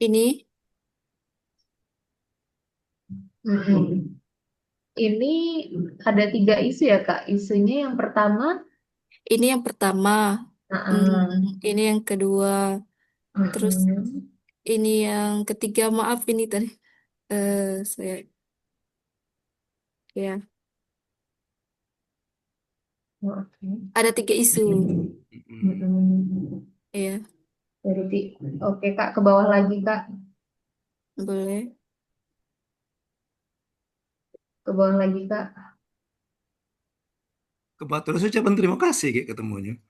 Ini, Mm-mm. Ini ada 3 isu ya Kak. Isunya yang pertama, ini yang pertama. Ini yang kedua. Terus mm-mm. ini yang ketiga. Maaf ini tadi. Saya ya Oke. ada 3 isu. Mm-mm. Ya, Jadi, oke Kak ke bawah lagi Kak, boleh. ke bawah lagi Kak. Kebat terus ucapan terima kasih kayak ketemunya.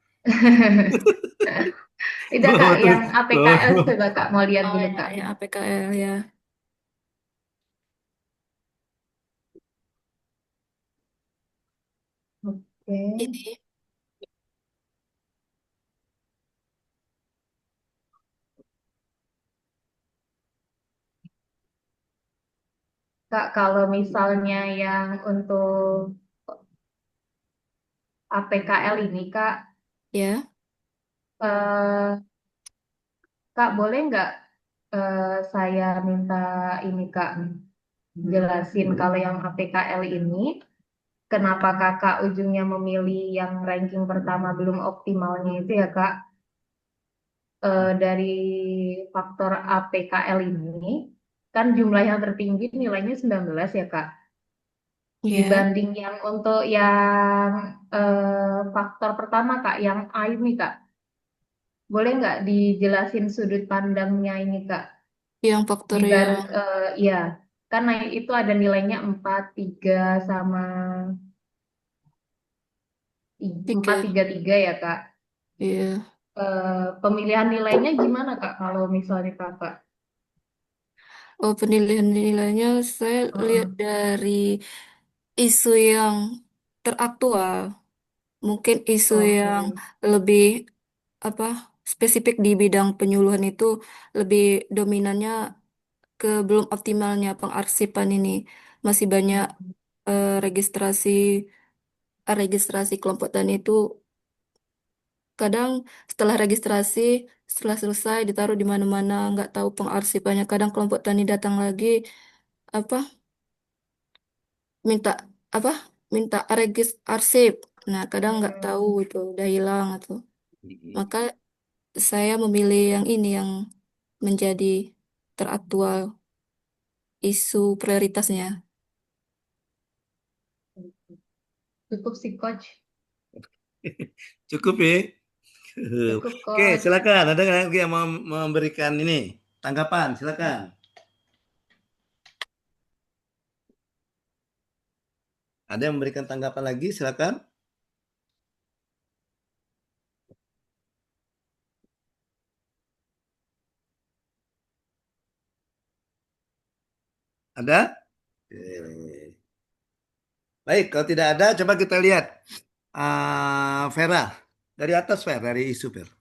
Itu Bawa Kak terus. yang APKL coba Kak mau lihat Oh dulu ya, Kak. ya APKL ya. Ini Kak, kalau misalnya yang untuk APKL ini, Kak, ya, eh, Kak boleh nggak saya minta ini Kak jelasin kalau yang APKL ini, kenapa Kakak ujungnya memilih yang ranking pertama belum optimalnya itu ya Kak? Dari faktor APKL ini, kan jumlah yang tertinggi nilainya 19 ya Kak. ya. Dibanding yang untuk yang faktor pertama Kak, yang A ini Kak. Boleh nggak dijelasin sudut pandangnya ini Kak? Yang faktor yang Ya, karena itu ada nilainya 4 3 sama 4 tiga, 3 3 ya Kak. ya. Pemilihan nilainya gimana Kak kalau misalnya Kakak? Oh, penilaian nilainya saya lihat Heeh. dari isu yang teraktual. Mungkin isu yang Oke. lebih apa spesifik di bidang penyuluhan itu lebih dominannya ke belum optimalnya pengarsipan ini. Masih banyak registrasi registrasi kelompok tani itu kadang setelah registrasi, setelah selesai ditaruh di mana-mana, nggak tahu pengarsipannya. Kadang kelompok tani datang lagi apa minta apa minta arsip. Nah, kadang nggak tahu Mm-mm. itu udah hilang atau maka saya memilih yang ini yang menjadi teraktual isu prioritasnya. Cukup sih Coach. Cukup ya. Cukup Oke, Coach. silakan. Ada lagi yang mau memberikan ini tanggapan? Silakan. Ada yang memberikan tanggapan lagi? Silakan. Ada? Oke. Baik, kalau tidak ada, coba kita lihat. Vera, dari atas Vera, dari isu Vera.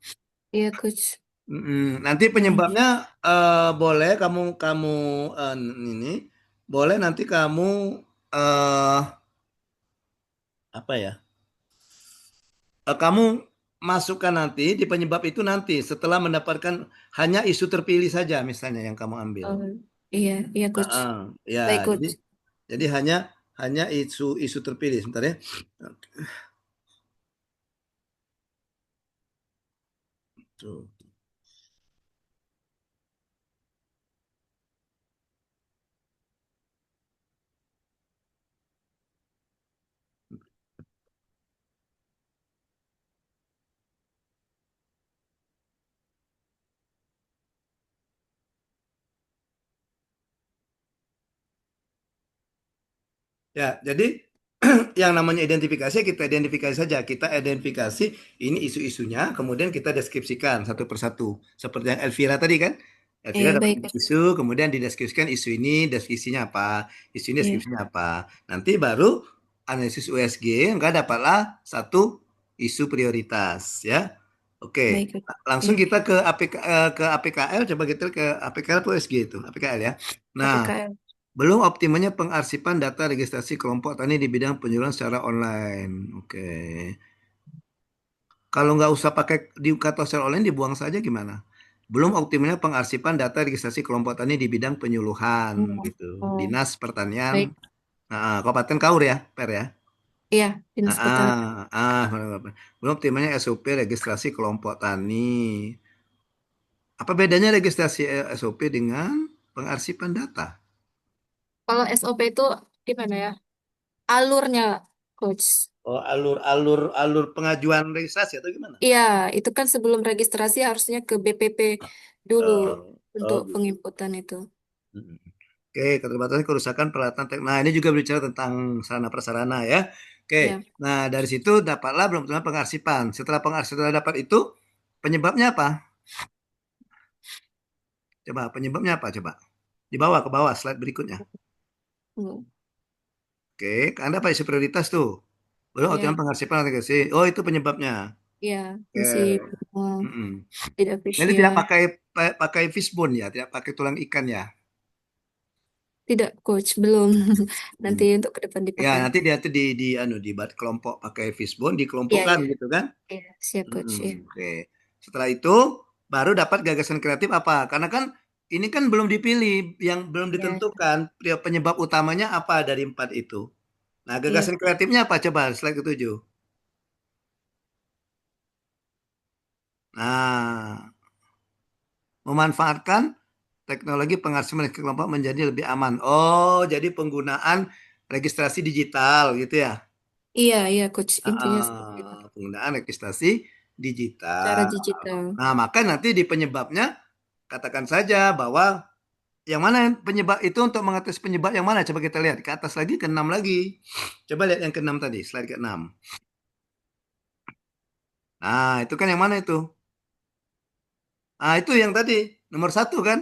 Iya, Coach. Nanti Hmm. penyebabnya boleh kamu kamu eh, ini boleh nanti kamu eh apa ya? Kamu masukkan nanti di penyebab itu nanti setelah mendapatkan hanya isu terpilih saja misalnya yang kamu ambil. Oh, iya, iya, Coach. Heeh, ya, Baik, jadi Coach. jadi hanya hanya isu-isu terpilih sebentar ya. Tuh. Ya, jadi yang namanya identifikasi kita identifikasi saja. Kita identifikasi ini isu-isunya, kemudian kita deskripsikan satu persatu. Seperti yang Elvira tadi kan. Elvira Iya, dapat baik, Coach. isu, kemudian dideskripsikan isu ini, deskripsinya apa, isu ini Iya, deskripsinya apa. Nanti baru analisis USG, enggak dapatlah satu isu prioritas ya. Oke, baik, Coach. langsung Iya, kita ke ke APKL, coba kita ke APKL atau USG itu, APKL ya. Nah, APKL. belum optimalnya pengarsipan data registrasi kelompok tani di bidang penjualan secara online. Oke. Kalau nggak usah pakai di kata secara online dibuang saja gimana? Belum optimalnya pengarsipan data registrasi kelompok tani di bidang penyuluhan Oh, gitu. oh, Dinas Pertanian, baik. Kabupaten Kaur ya, Per ya. Iya, Dinas Pertanian. Ah, belum optimalnya SOP registrasi kelompok tani. Apa bedanya registrasi SOP dengan pengarsipan data? Kalau SOP itu gimana ya? Alurnya, Coach. Oh, alur pengajuan registrasi atau gimana? Iya, itu kan sebelum registrasi harusnya ke BPP dulu Oh untuk gitu. penginputan itu. Mm. Oke, keterbatasan kerusakan peralatan teknik. Nah, ini juga bicara tentang sarana prasarana ya. Oke, Ya, nah dari situ dapatlah belum tentu pengarsipan. Setelah pengarsipan dapat itu, penyebabnya apa? Coba penyebabnya apa? Coba di bawah ke bawah slide berikutnya. hmm, Oke, Anda apa isu prioritas tuh? Belum Ya, optimal pengarsipan aplikasi. Oh, itu penyebabnya. ya, Oke. masih Mm-mm. tidak Nah, ini tidak efisien. pakai fishbone ya, tidak pakai tulang ikan ya. Tidak, coach, belum. Nanti Hmm. untuk ke depan Ya, dipakai. nanti dia tuh dibuat kelompok pakai fishbone, Iya, dikelompokkan iya, gitu kan. iya, siap, coach. Iya, Oke. Setelah itu baru dapat gagasan kreatif apa? Karena kan ini kan belum dipilih, yang belum iya, ditentukan penyebab utamanya apa dari empat itu. Nah, iya. gagasan kreatifnya apa coba slide ketujuh. Nah, memanfaatkan teknologi pengarsipan kelompok menjadi lebih aman. Oh, jadi penggunaan registrasi digital gitu ya. Iya, iya, coach. Intinya seperti itu. Penggunaan registrasi Cara digital. digital. Nah, maka nanti di penyebabnya katakan saja bahwa yang mana yang penyebab itu untuk mengatasi penyebab yang mana? Coba kita lihat ke atas lagi, ke 6 lagi. Coba lihat yang ke-6 tadi, slide ke-6. Nah, itu kan yang mana itu? Nah, itu yang tadi, nomor 1 kan?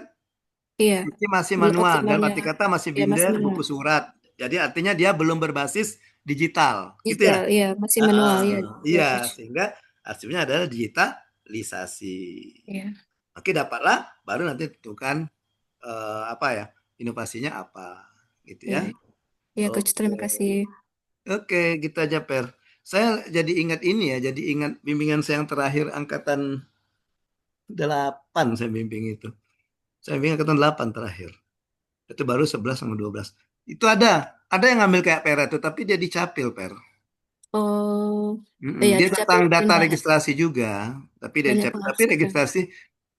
Iya, Ini masih belum manual, dalam optimalnya. arti kata masih Ya, masih binder, manual. buku surat. Jadi artinya dia belum berbasis digital, gitu ya? Digital, iya, masih Heeh, manual. Ya, ya, iya, coach. sehingga hasilnya adalah digitalisasi. Iya, Oke, dapatlah, baru nanti tentukan apa ya, inovasinya apa, gitu iya, ya. iya, coach. Oke, Terima kasih. oke, gitu aja Per. Saya jadi ingat ini ya, jadi ingat bimbingan saya yang terakhir angkatan 8 saya bimbing itu. Saya bimbing angkatan 8 terakhir. Itu baru 11 sama 12. Itu ada yang ngambil kayak Per itu, tapi dia dicapil Per. Oh, Mm-mm. iya, Dia dicapil tentang dan data banyak, registrasi juga, tapi dia banyak dicapil, tapi pengasuhan. registrasi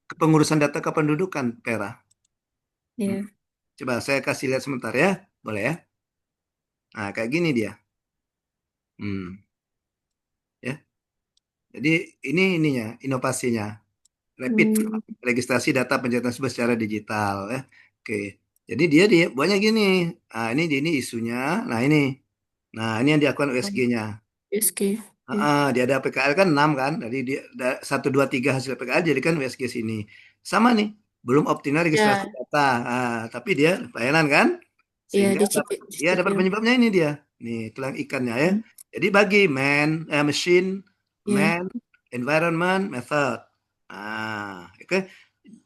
kepengurusan data kependudukan Pera. Hmm. Iya. Coba saya kasih lihat sebentar ya, boleh ya? Nah, kayak gini dia. Hmm. Ya. Jadi ini ininya, inovasinya. Rapid Hmm, registrasi data pencatatan secara digital ya. Oke. Jadi dia buatnya gini. Nah, ini isunya. Nah, ini. Nah, ini yang dilakukan USG-nya. USG. Ya, Dia ada PKL kan 6 kan. Jadi dia 1 2 3 hasil PKL jadi kan USG sini. Sama nih, belum optimal registrasi ya, data. Tapi dia pelayanan kan. ya, Sehingga dia dapat dicipil. penyebabnya ini dia. Nih, tulang ikannya ya. Hmm, Jadi bagi machine, ya, man, environment, method. Oke.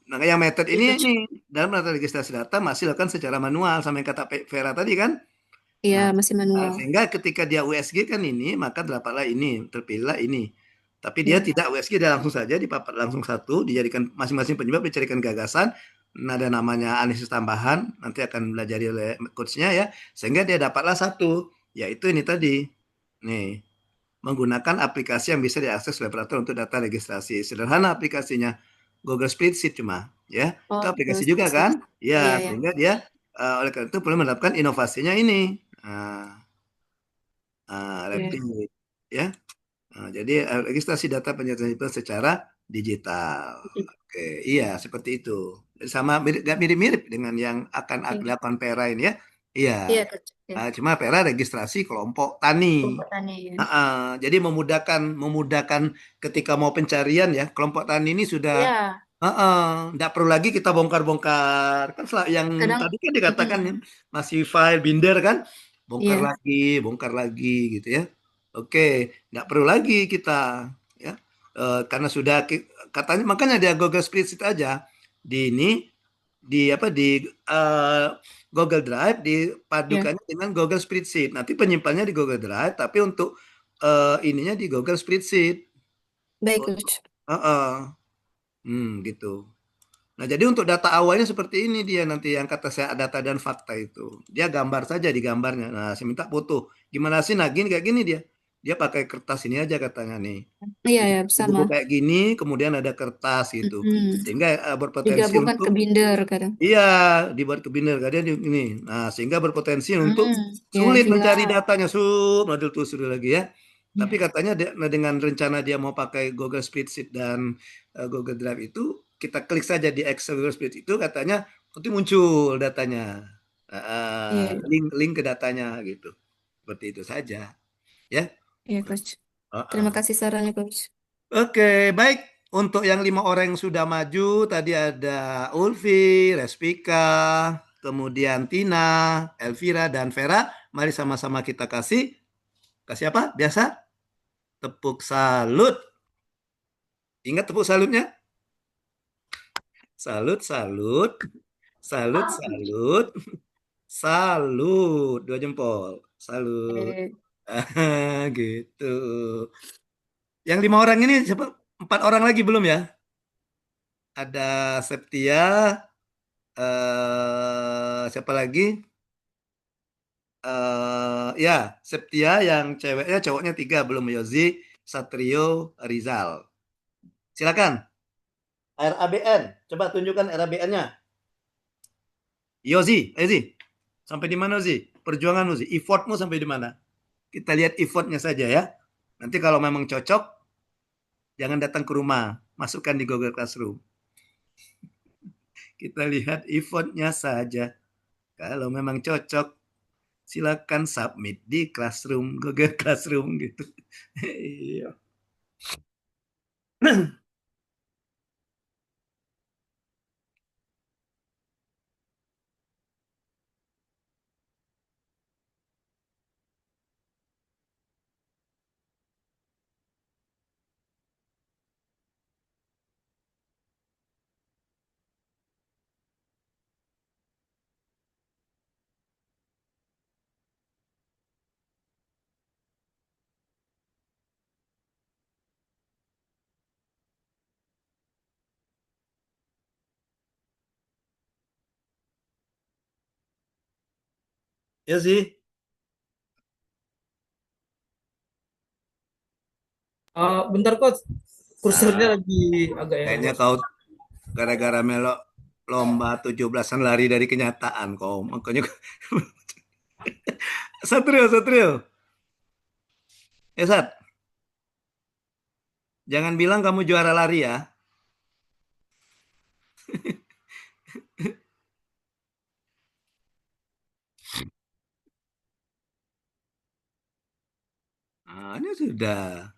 Nah, yang method ya, ini coach. dalam data registrasi data masih dilakukan secara manual sama yang kata Vera tadi kan. Iya, Nah, masih manual. sehingga ketika dia USG kan ini, maka dapatlah ini, terpilihlah ini. Tapi dia Ya, tidak USG, dia langsung saja dipapat langsung satu, dijadikan masing-masing penyebab dicarikan gagasan. Nah, ada namanya analisis tambahan, nanti akan belajar oleh coachnya ya, sehingga dia dapatlah satu, yaitu ini tadi. Nih, menggunakan aplikasi yang bisa diakses oleh operator untuk data registrasi. Sederhana aplikasinya, Google Spreadsheet cuma, ya. Itu oh, aplikasi terus juga kan? iya, Ya, ya, sehingga dia oleh karena itu perlu mendapatkan inovasinya ini. ya, Rapid, ya. Jadi registrasi data penyertaan itu secara digital. Oke, iya seperti itu. Sama nggak mirip-mirip dengan yang akan ya, dilakukan Pera ini ya. Iya. iya, coach. Ya, Cuma Pera registrasi kelompok tani. kelompok tani ya. Jadi memudahkan ketika mau pencarian ya, kelompok tani ini sudah Ya, nggak perlu lagi kita bongkar-bongkar. Kan yang kadang, tadi kan dikatakan mm, ya, masih file binder kan, iya, bongkar lagi gitu ya. Oke, nggak perlu lagi kita ya. Karena sudah katanya makanya dia Google Spreadsheet aja di ini di apa di eh, Google Drive ya, dipadukannya dengan Google Spreadsheet. Nanti penyimpannya di Google Drive, tapi untuk ininya di Google Spreadsheet. baik, Oh, coach. heeh. Gitu. Nah, jadi untuk data awalnya seperti ini dia nanti yang kata saya data dan fakta itu. Dia gambar saja di gambarnya. Nah, saya minta foto. Gimana sih? Nah, gini kayak gini dia. Dia pakai kertas ini aja katanya nih. Iya, Jadi ya, buku sama. kayak gini, kemudian ada kertas gitu. Mm, Sehingga berpotensi digabungkan untuk ke binder kadang. iya, dibuat ke binder kadang ini. Nah, sehingga berpotensi untuk Ya, sulit mencari hilang. datanya. Model telusuri lagi ya. Tapi katanya nah, dengan rencana dia mau pakai Google Spreadsheet dan Google Drive itu, kita klik saja di Excel Google Spreadsheet itu katanya nanti muncul datanya. Iya, Link ke datanya gitu. Seperti itu saja, ya. iya, coach. Heeh. Terima kasih sarannya, coach. Oke, baik. Untuk yang 5 orang yang sudah maju, tadi ada Ulfi, Respika, kemudian Tina, Elvira, dan Vera. Mari sama-sama kita kasih Kasih apa? Biasa? Tepuk salut. Ingat tepuk salutnya? Salut, salut. Salut, salut. Salut. 2 jempol. Salut. Eh, Gitu. Yang 5 orang ini siapa? 4 orang lagi belum ya? Ada Septia, siapa lagi? Ya, Septia yang ceweknya, cowoknya 3 belum. Yozi, Satrio, Rizal. Silakan. RABN. Coba tunjukkan RABN-nya. Yozi, sampai di mana Yozi? Perjuanganmu Yozi, effortmu sampai di mana? Kita lihat effortnya saja ya. Nanti kalau memang cocok, jangan datang ke rumah, masukkan di Google Classroom. Kita lihat effortnya saja. Kalau memang cocok, silakan submit di Classroom, Google Classroom gitu. Iya. Ya sih. Bentar coach, kursornya Ah, lagi agak error kayaknya coach. kau gara-gara melok lomba 17-an lari dari kenyataan kau. Makanya Satrio. Ya Sat, jangan bilang kamu juara lari ya. Ah, ini sudah.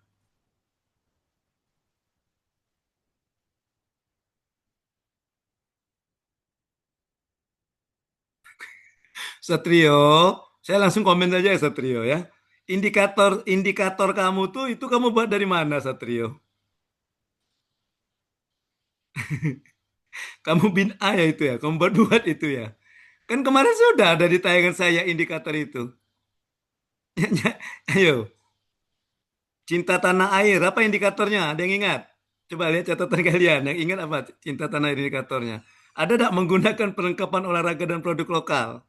Satrio, saya langsung komen aja ya Satrio ya. Indikator indikator kamu tuh itu kamu buat dari mana Satrio? Kamu bin A ya itu ya, kamu buat itu ya. Kan kemarin sudah ada di tayangan saya indikator itu. Ayo, cinta tanah air, apa indikatornya? Ada yang ingat? Coba lihat catatan kalian, yang ingat apa cinta tanah air indikatornya? Ada tidak menggunakan perlengkapan olahraga dan produk lokal?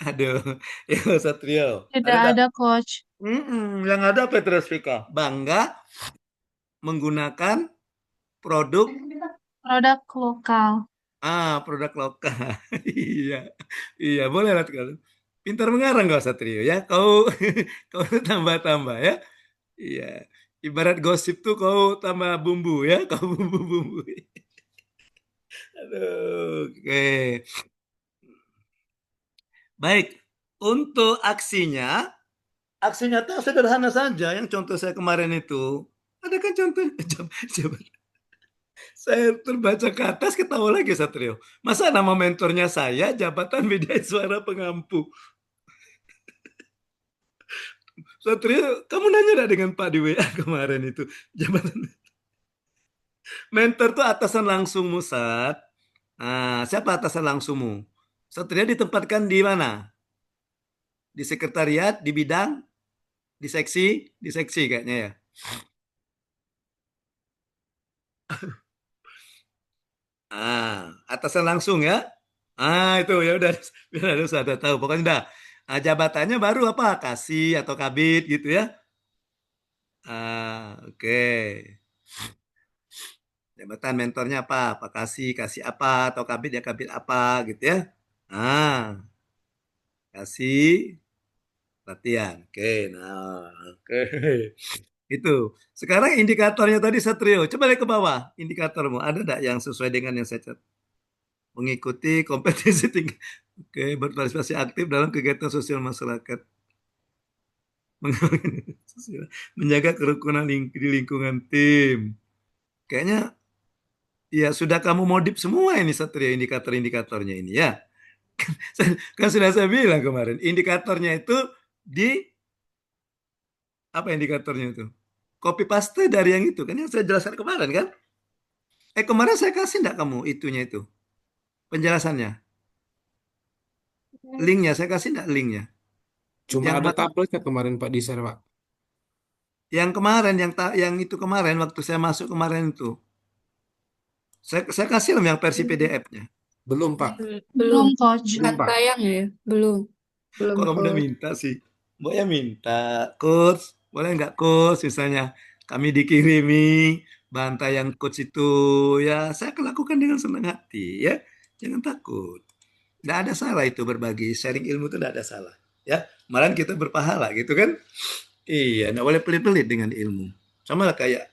Aduh, ya Satrio. Ada Tidak tak? ada coach. Yang ada Petrus Vika. Bangga menggunakan produk Produk lokal. produk lokal. Iya. Iya, boleh lah kalau. Pintar mengarang kau Satrio ya. Kau kau tambah-tambah ya. Iya. Ibarat gosip tuh kau tambah bumbu ya, kau bumbu-bumbu. Aduh, oke. Baik. Untuk aksinya tuh sederhana saja. Yang contoh saya kemarin itu. Ada kan contoh? Coba. Saya terbaca ke atas ketawa lagi Satrio. Masa nama mentornya saya jabatan media suara pengampu. Satrio, kamu nanya enggak dengan Pak di WA kemarin itu? Jabatan mentor tuh atasan langsung Musat. Nah, siapa atasan langsungmu? Satrio ditempatkan di mana? Di sekretariat, di bidang, di seksi kayaknya ya. Atasan langsung ya. Itu ya udah biar sudah tahu. Pokoknya udah. Jabatannya baru apa? Kasih atau kabit gitu ya. Oke. Jabatan mentornya apa? Pak kasih apa atau kabit ya kabit apa gitu ya. Ah, kasih latihan. Oke, nah, oke. Itu. Sekarang indikatornya tadi Satrio. Coba lihat ke bawah. Indikatormu ada enggak yang sesuai dengan yang saya catat? Mengikuti kompetisi tinggi. Oke, berpartisipasi aktif dalam kegiatan sosial masyarakat. Menjaga kerukunan di lingkungan tim. Kayaknya ya sudah kamu modif semua ini Satria indikator-indikatornya ini ya. Kan sudah saya bilang kemarin, indikatornya itu di apa indikatornya itu? Copy paste dari yang itu kan yang saya jelaskan kemarin kan? Kemarin saya kasih enggak kamu itunya itu penjelasannya, linknya saya kasih enggak linknya? Cuma Yang ada tabletnya kemarin Pak di share Pak. yang kemarin yang itu kemarin waktu saya masuk kemarin itu, saya kasih yang versi PDF-nya. Belum Pak. Belum. Coach. Belum Pak. Tayang ya? Belum. Kok kamu udah minta sih? Mbak ya minta, coach, boleh nggak coach? Misalnya kami dikirimi bantai yang coach itu, ya saya akan lakukan dengan senang hati ya. Jangan takut. Nggak ada salah itu berbagi, sharing ilmu itu nggak ada salah. Ya, malahan kita berpahala gitu kan? Iya, nggak boleh pelit-pelit dengan ilmu. Sama lah kayak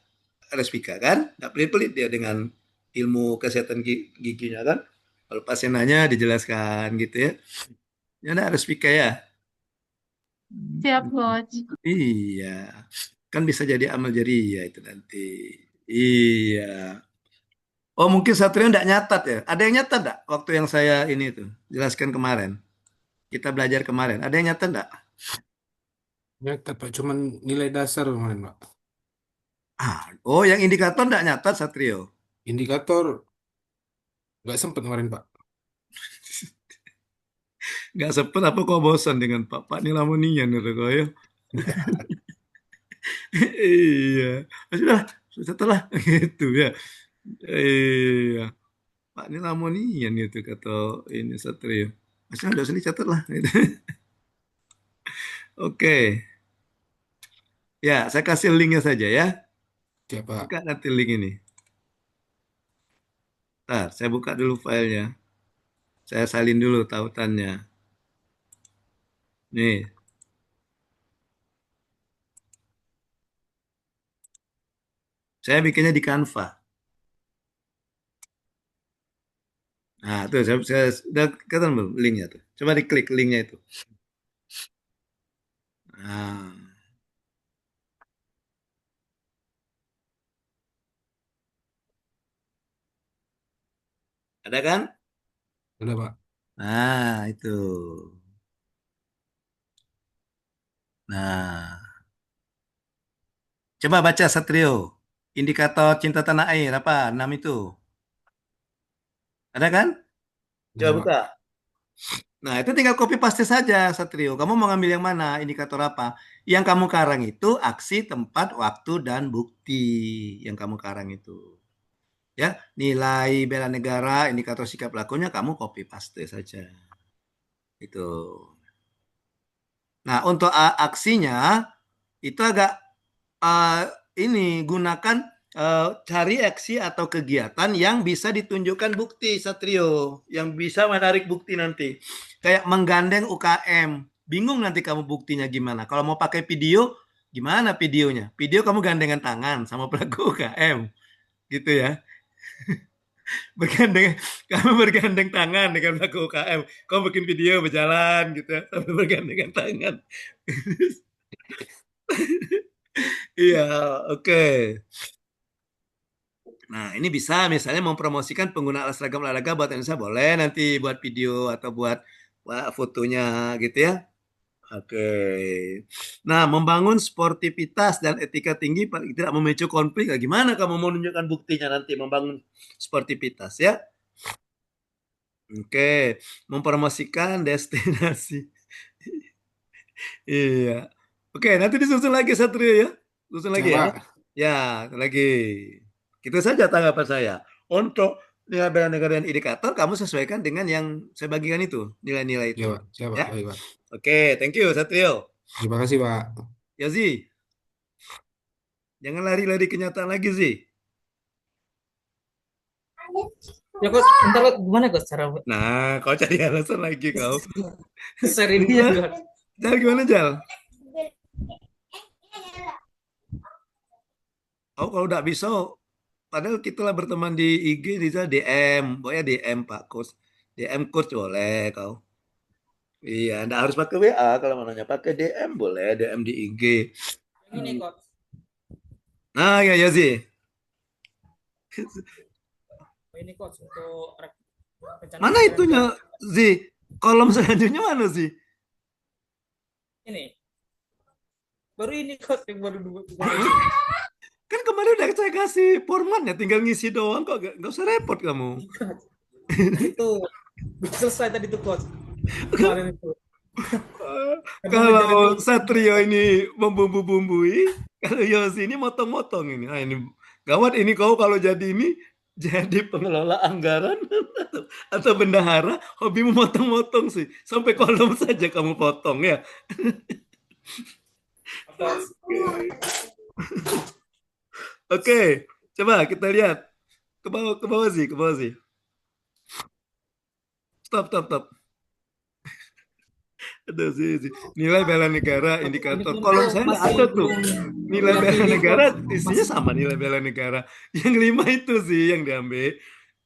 Respika kan, nggak pelit-pelit dia dengan ilmu kesehatan giginya kan. Kalau pasien nanya dijelaskan gitu ya. Ya nggak Respika ya. Siap, Coach. Iya, kan bisa jadi amal jariah itu nanti. Iya. Oh mungkin Satrio nggak nyatat ya? Ada yang nyatat nggak waktu yang saya ini tuh jelaskan kemarin? Kita belajar kemarin. Ada yang nyatat nggak? Nyatat Pak, cuman nilai dasar kemarin Pak. Oh yang indikator nggak nyatat Satrio? Indikator nggak sempet kemarin Pak. Nggak sempet apa kok bosan dengan Pak Nilamonian gitu kok ya? Iya, sudah setelah gitu ya. Iya, Pak Nilamonian gitu kata ini Satrio. Masih udah sini catat lah. Gitu. Oke, ya saya kasih linknya saja ya. Siap Pak. Buka nanti link ini. Ntar, saya buka dulu filenya. Saya salin dulu tautannya. Nih, saya bikinnya di Canva. Nah, tuh saya udah kelihatan belum linknya tuh. Coba diklik linknya itu. Nah, ada kan? Udah Pak. Nah, itu. Nah, coba baca Satrio. Indikator cinta tanah air apa? 6 itu. Ada kan? Coba Udah Pak. buka. Nah, itu tinggal copy paste saja, Satrio. Kamu mau ngambil yang mana? Indikator apa? Yang kamu karang itu aksi, tempat, waktu, dan bukti. Yang kamu karang itu. Ya, nilai bela negara, indikator sikap lakunya kamu copy paste saja. Itu. Nah, untuk aksinya itu agak ini gunakan cari aksi atau kegiatan yang bisa ditunjukkan bukti Satrio, yang bisa menarik bukti nanti. Kayak menggandeng UKM. Bingung nanti kamu buktinya gimana. Kalau mau pakai video, gimana videonya? Video kamu gandengan tangan sama pelaku UKM. Gitu ya. Bergandeng, kamu bergandeng tangan dengan pelaku UKM. Kamu bikin video berjalan gitu ya, sambil bergandengan tangan. Iya, oke. Nah, ini bisa misalnya mempromosikan penggunaan seragam olahraga buat Indonesia boleh nanti buat video atau buat fotonya gitu ya. Oke. Nah, membangun sportivitas dan etika tinggi paling tidak memicu konflik. Nah, gimana kamu mau menunjukkan buktinya nanti membangun sportivitas ya? Oke, mempromosikan destinasi. Iya. Oke, nanti disusun lagi Satrio ya. Susun lagi Siap ya. Pak. Ya, lagi. Itu saja tanggapan saya. Untuk nilai bela negara dan indikator, kamu sesuaikan dengan yang saya bagikan itu, nilai-nilai Iya itu. Pak. Siap Pak. Ya. Baik Pak. Oke, thank you Satrio. Terima kasih Pak. Yazi, jangan lari-lari kenyataan lagi sih. Ya coach, entar coach, gimana coach cara Nah, kau cari alasan lagi kau. share ini ya coach? Jal gimana Jal? Oh, kalau udah bisa, padahal kita lah berteman di IG, bisa DM, pokoknya DM Pak Coach. DM Coach boleh kau. Iya, enggak harus pakai WA kalau mau nanya, pakai DM boleh, DM di IG. Ini coach. Nah, ya Yazi. Ini coach untuk rencana Mana itunya, Zi? Kolom selanjutnya mana sih? Ini baru ini kok yang baru dua. Kan kemarin udah saya kasih formatnya, tinggal ngisi doang kok, nggak usah repot kamu. Itu selesai tadi tuh coach. Kemarin itu. Memang ngejar itu. Kalau Satrio ini membumbu-bumbui, kalau Yosi ini motong-motong ini. Nah, ini gawat ini kau kalau jadi pengelola anggaran atau bendahara, hobi memotong-motong sih. Sampai kolom saja kamu potong ya. Oke, coba kita lihat ke bawah sih, ke bawah sih. Stop. Aduh sih. Nilai bela negara, indikator. Ini Kolom tuh saya nggak masih ada tuh. belum Nilai bela pilih negara coach. isinya sama nilai bela negara. Yang 5 itu sih yang diambil.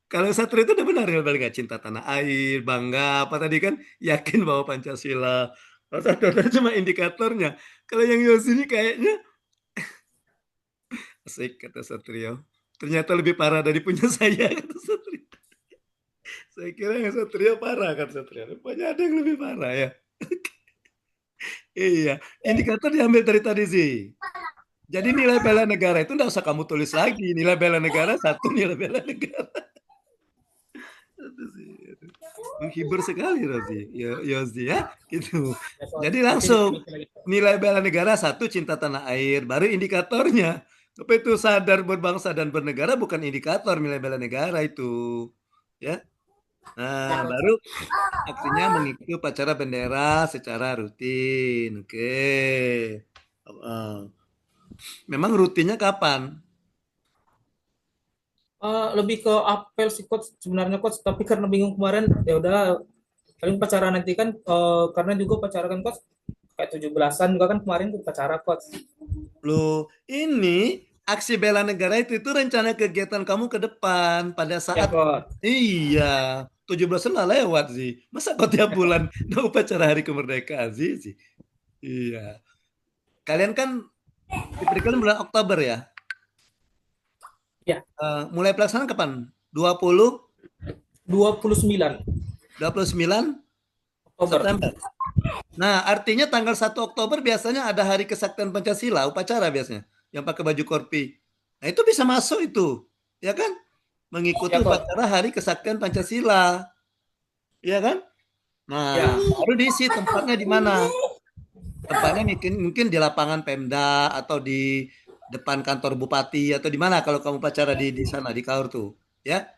Kalau Satria itu udah benar nilai bela negara, cinta tanah air, bangga, apa tadi kan, yakin bahwa Pancasila. Kalau Satria cuma indikatornya. Kalau yang Yosi ini kayaknya asik kata Satrio. Ternyata lebih parah dari punya saya kata Satrio. Saya kira yang Satrio parah kata Satrio. Rupanya ada yang lebih parah ya. Iya, indikator diambil dari tadi sih. Jadi nilai bela negara itu enggak usah kamu tulis lagi. Nilai bela negara 1, nilai bela negara. Aduh sih, aduh. Menghibur sekali Rozi. Yozi ya, gitu. Ya, coach. Jadi Nanti langsung dipilih lagi. nilai bela negara 1, cinta tanah air, baru indikatornya. Apa itu sadar berbangsa dan bernegara bukan indikator nilai bela negara itu. Ya. Nah, baru aksinya mengikuti upacara bendera secara rutin. Oke. Memang rutinnya kapan? Lebih ke apel sih coach sebenarnya coach, tapi karena bingung kemarin ya udah paling upacara nanti kan karena juga upacara kan coach kayak 17-an juga kan kemarin tuh upacara coach. Loh, ini aksi bela negara itu rencana kegiatan kamu ke depan pada Ya saat coach. iya, 17-an lah lewat sih. Masa kok tiap Ya coach. bulan ada upacara hari kemerdekaan sih? Iya. Kalian kan diberikan bulan Oktober ya? Ya, Mulai pelaksanaan kapan? 20? 29 29 Oktober. September. Nah, artinya tanggal 1 Oktober biasanya ada Hari Kesaktian Pancasila, upacara biasanya, yang pakai baju korpi. Nah, itu bisa masuk itu, ya kan? Mengikuti Ya coach. upacara Hari Kesaktian Pancasila, ya kan? Ya. Nah, baru diisi tempatnya di mana? Tempatnya mungkin di lapangan Pemda atau di depan kantor bupati atau di mana kalau kamu upacara di sana di Kaur tuh, ya.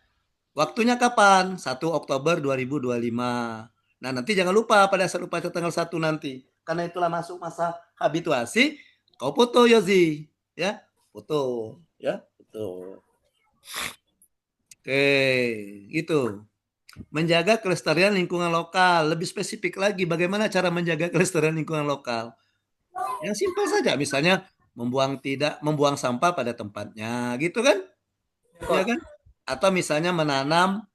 Waktunya kapan? 1 Oktober 2025. Nah, nanti jangan lupa pada saat upacara tanggal 1 nanti. Karena itulah masuk masa habituasi, kau foto Yozi, ya. Foto, ya. Foto. Oke, gitu. Menjaga kelestarian lingkungan lokal. Lebih spesifik lagi, bagaimana cara menjaga kelestarian lingkungan lokal? Yang simpel saja, misalnya tidak membuang sampah pada tempatnya, gitu kan? Ya Ya coach. kan? Atau misalnya menanam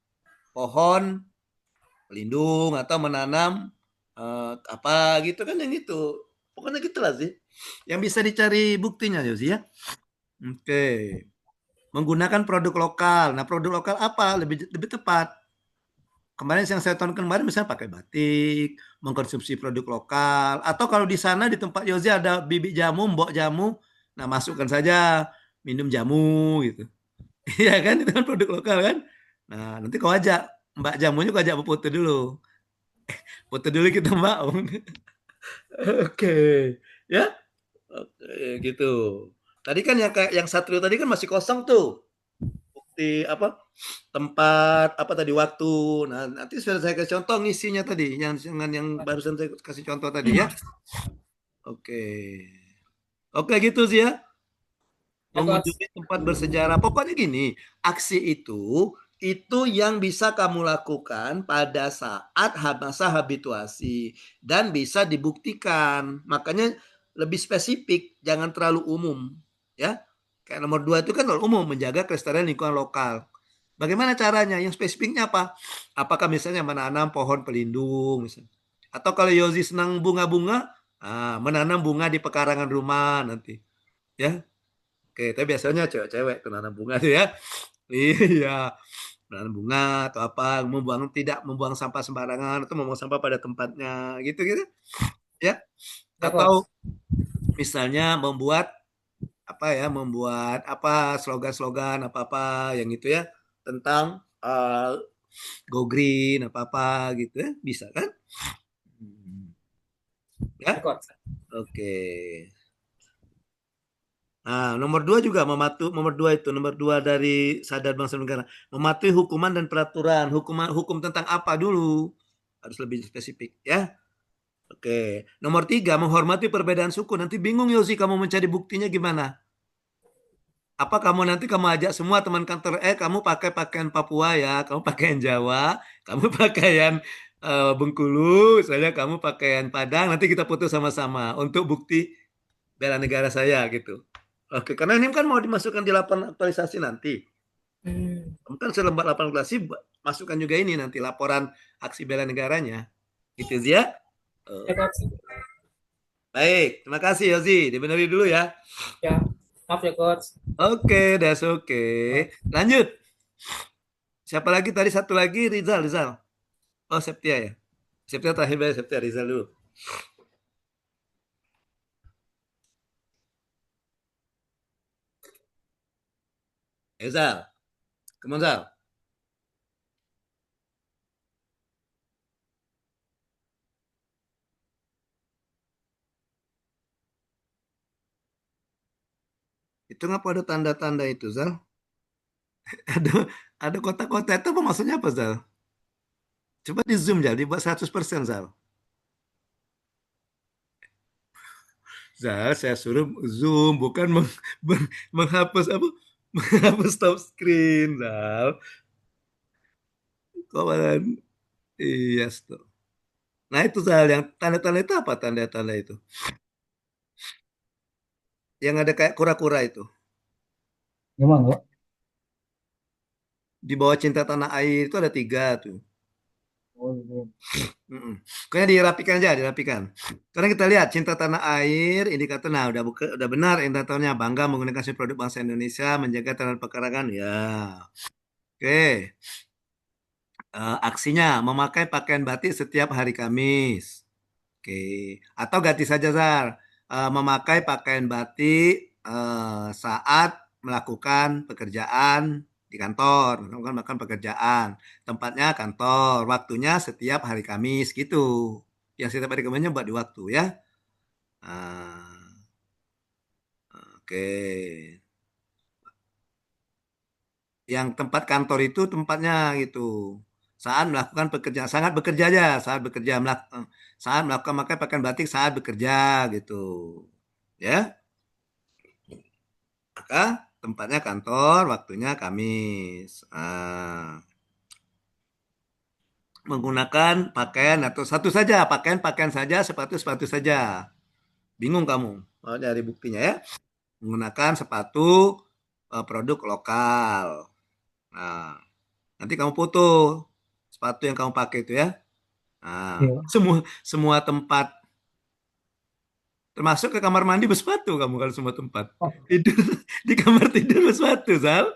pohon pelindung atau menanam apa gitu kan yang itu. Pokoknya gitulah sih. Yang bisa dicari buktinya Yosi ya. Oke. Menggunakan produk lokal. Nah, produk lokal apa? Lebih tepat. Kemarin yang saya tonton kemarin misalnya pakai batik, mengkonsumsi produk lokal, atau kalau di sana di tempat Yosi ada bibit jamu, mbok jamu, nah masukkan saja minum jamu gitu. Iya kan itu kan produk lokal kan. Nah, nanti kau ajak Mbak jamunya kau ajak foto dulu. Foto dulu kita Mbak. Oke. Ya. Oke, gitu. Tadi kan yang Satrio tadi kan masih kosong tuh. Bukti apa? Tempat apa tadi waktu. Nah, nanti sudah saya kasih contoh ngisinya tadi yang barusan saya kasih contoh tadi ya. Oke. Oke gitu sih ya. Ya coach. Mengunjungi tempat bersejarah. Pokoknya gini, aksi itu yang bisa kamu lakukan pada saat masa habituasi dan bisa dibuktikan. Makanya lebih spesifik, jangan terlalu umum, ya. Kayak nomor 2 itu kan terlalu umum, menjaga kelestarian lingkungan lokal. Bagaimana caranya? Yang spesifiknya apa? Apakah misalnya menanam pohon pelindung misalnya. Atau kalau Yosi senang bunga-bunga, menanam bunga di pekarangan rumah nanti, ya. Oke, tapi biasanya cewek-cewek tuh nanam bunga tuh ya. Iya. menanam bunga atau apa, tidak membuang sampah sembarangan atau membuang sampah pada tempatnya, gitu-gitu, ya. Ya, Coach. Atau misalnya membuat apa slogan-slogan apa-apa yang itu ya tentang go green apa-apa gitu ya, bisa kan? Ya, Ya, Coach. oke. Nah, nomor 2 juga nomor 2 dari sadar bangsa dan negara, mematuhi hukuman dan peraturan. Hukum tentang apa dulu? Harus lebih spesifik ya. Oke. Nomor 3, menghormati perbedaan suku. Nanti bingung Yosi kamu mencari buktinya gimana? Apa kamu ajak semua teman kantor, kamu pakai pakaian Papua ya, kamu pakaian Jawa, kamu pakaian Bengkulu, saya kamu pakaian Padang, nanti kita foto sama-sama untuk bukti bela negara saya gitu. Oke, karena ini kan mau dimasukkan di laporan aktualisasi nanti. Kamu kan selembar laporan aktualisasi, masukkan juga ini nanti laporan aksi bela negaranya. Gitu sih ya. Ya, Coach. Baik, terima kasih Yosi. Dibenerin dulu ya. Ya, maaf ya, Coach. Oke, that's okay. Lanjut. Siapa lagi tadi? Satu lagi Rizal. Oh, Septia ya. Septia terakhir, Septia, Rizal dulu. Rizal. Come on, Zal. Itu ngapa ada tanda-tanda itu, Zal? Ada ada kotak-kotak itu apa maksudnya apa, Zal? Coba di zoom ya, dibuat 100% Zal. Zal, saya suruh zoom, bukan menghapus apa? Menghapus stop screen, Zal. Kawan. Iya, stop. Nah, itu Zal, yang tanda-tanda itu apa tanda-tanda itu? Yang ada kayak kura-kura itu. Gimana, Pak? Di bawah cinta tanah air itu ada 3 tuh. Oh, iya. Kayaknya dirapikan. Sekarang kita lihat cinta tanah air, indikator. Nah, udah benar indikatornya, bangga menggunakan produk bangsa Indonesia, menjaga tanah pekarangan. Ya, oke. Aksinya memakai pakaian batik setiap hari Kamis. Oke. Atau ganti saja Zar. Memakai pakaian batik saat melakukan pekerjaan di kantor, melakukan pekerjaan. Tempatnya kantor, waktunya setiap hari Kamis gitu. Yang setiap hari Kamisnya buat di waktu ya. Oke. Yang tempat kantor itu tempatnya gitu. Saat melakukan pekerjaan, sangat bekerja aja, saat melakukan pakai pakaian batik saat bekerja gitu. Ya, maka tempatnya kantor, waktunya Kamis. Menggunakan pakaian atau satu saja, pakaian saja, sepatu saja. Bingung kamu? Mau cari buktinya ya. Menggunakan sepatu produk lokal. Nah, nanti kamu foto sepatu yang kamu pakai itu ya. Nah, Iya. semua tempat, termasuk ke kamar mandi bersepatu kamu kalau semua tempat. Oh, Tidur di kamar tidur bersepatu, Sal.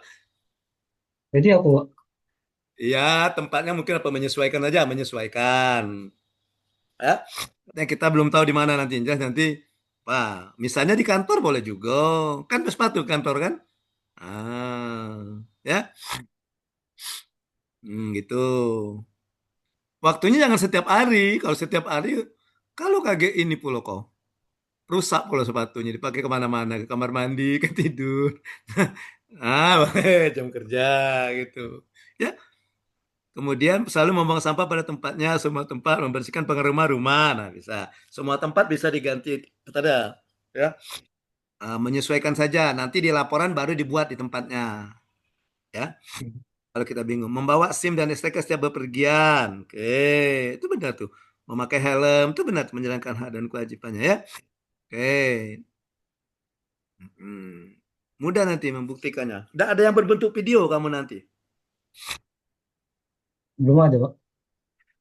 jadi aku, Pak. Iya, tempatnya mungkin apa menyesuaikan. Ya, yang kita belum tahu di mana nanti. Jelas nanti, misalnya di kantor boleh juga. Kan bersepatu kantor kan? Ya, gitu. Waktunya jangan setiap hari. Kalau setiap hari, kalau kaget ini pula kau. Rusak pula sepatunya, dipakai kemana-mana, ke kamar mandi, ke tidur. Jam kerja gitu. Ya, kemudian selalu membuang sampah pada tempatnya, semua tempat membersihkan rumah-rumah. Nah, bisa. Semua tempat bisa diganti. Ada, ya. Menyesuaikan saja. Nanti di laporan baru dibuat di tempatnya. Ya. Kalau kita bingung, membawa SIM dan STNK setiap bepergian. Oke, itu benar tuh. Memakai helm itu benar menjalankan hak dan kewajibannya ya. Oke. Mudah nanti membuktikannya. Tidak ada yang berbentuk video kamu nanti. Belum ada, Pak.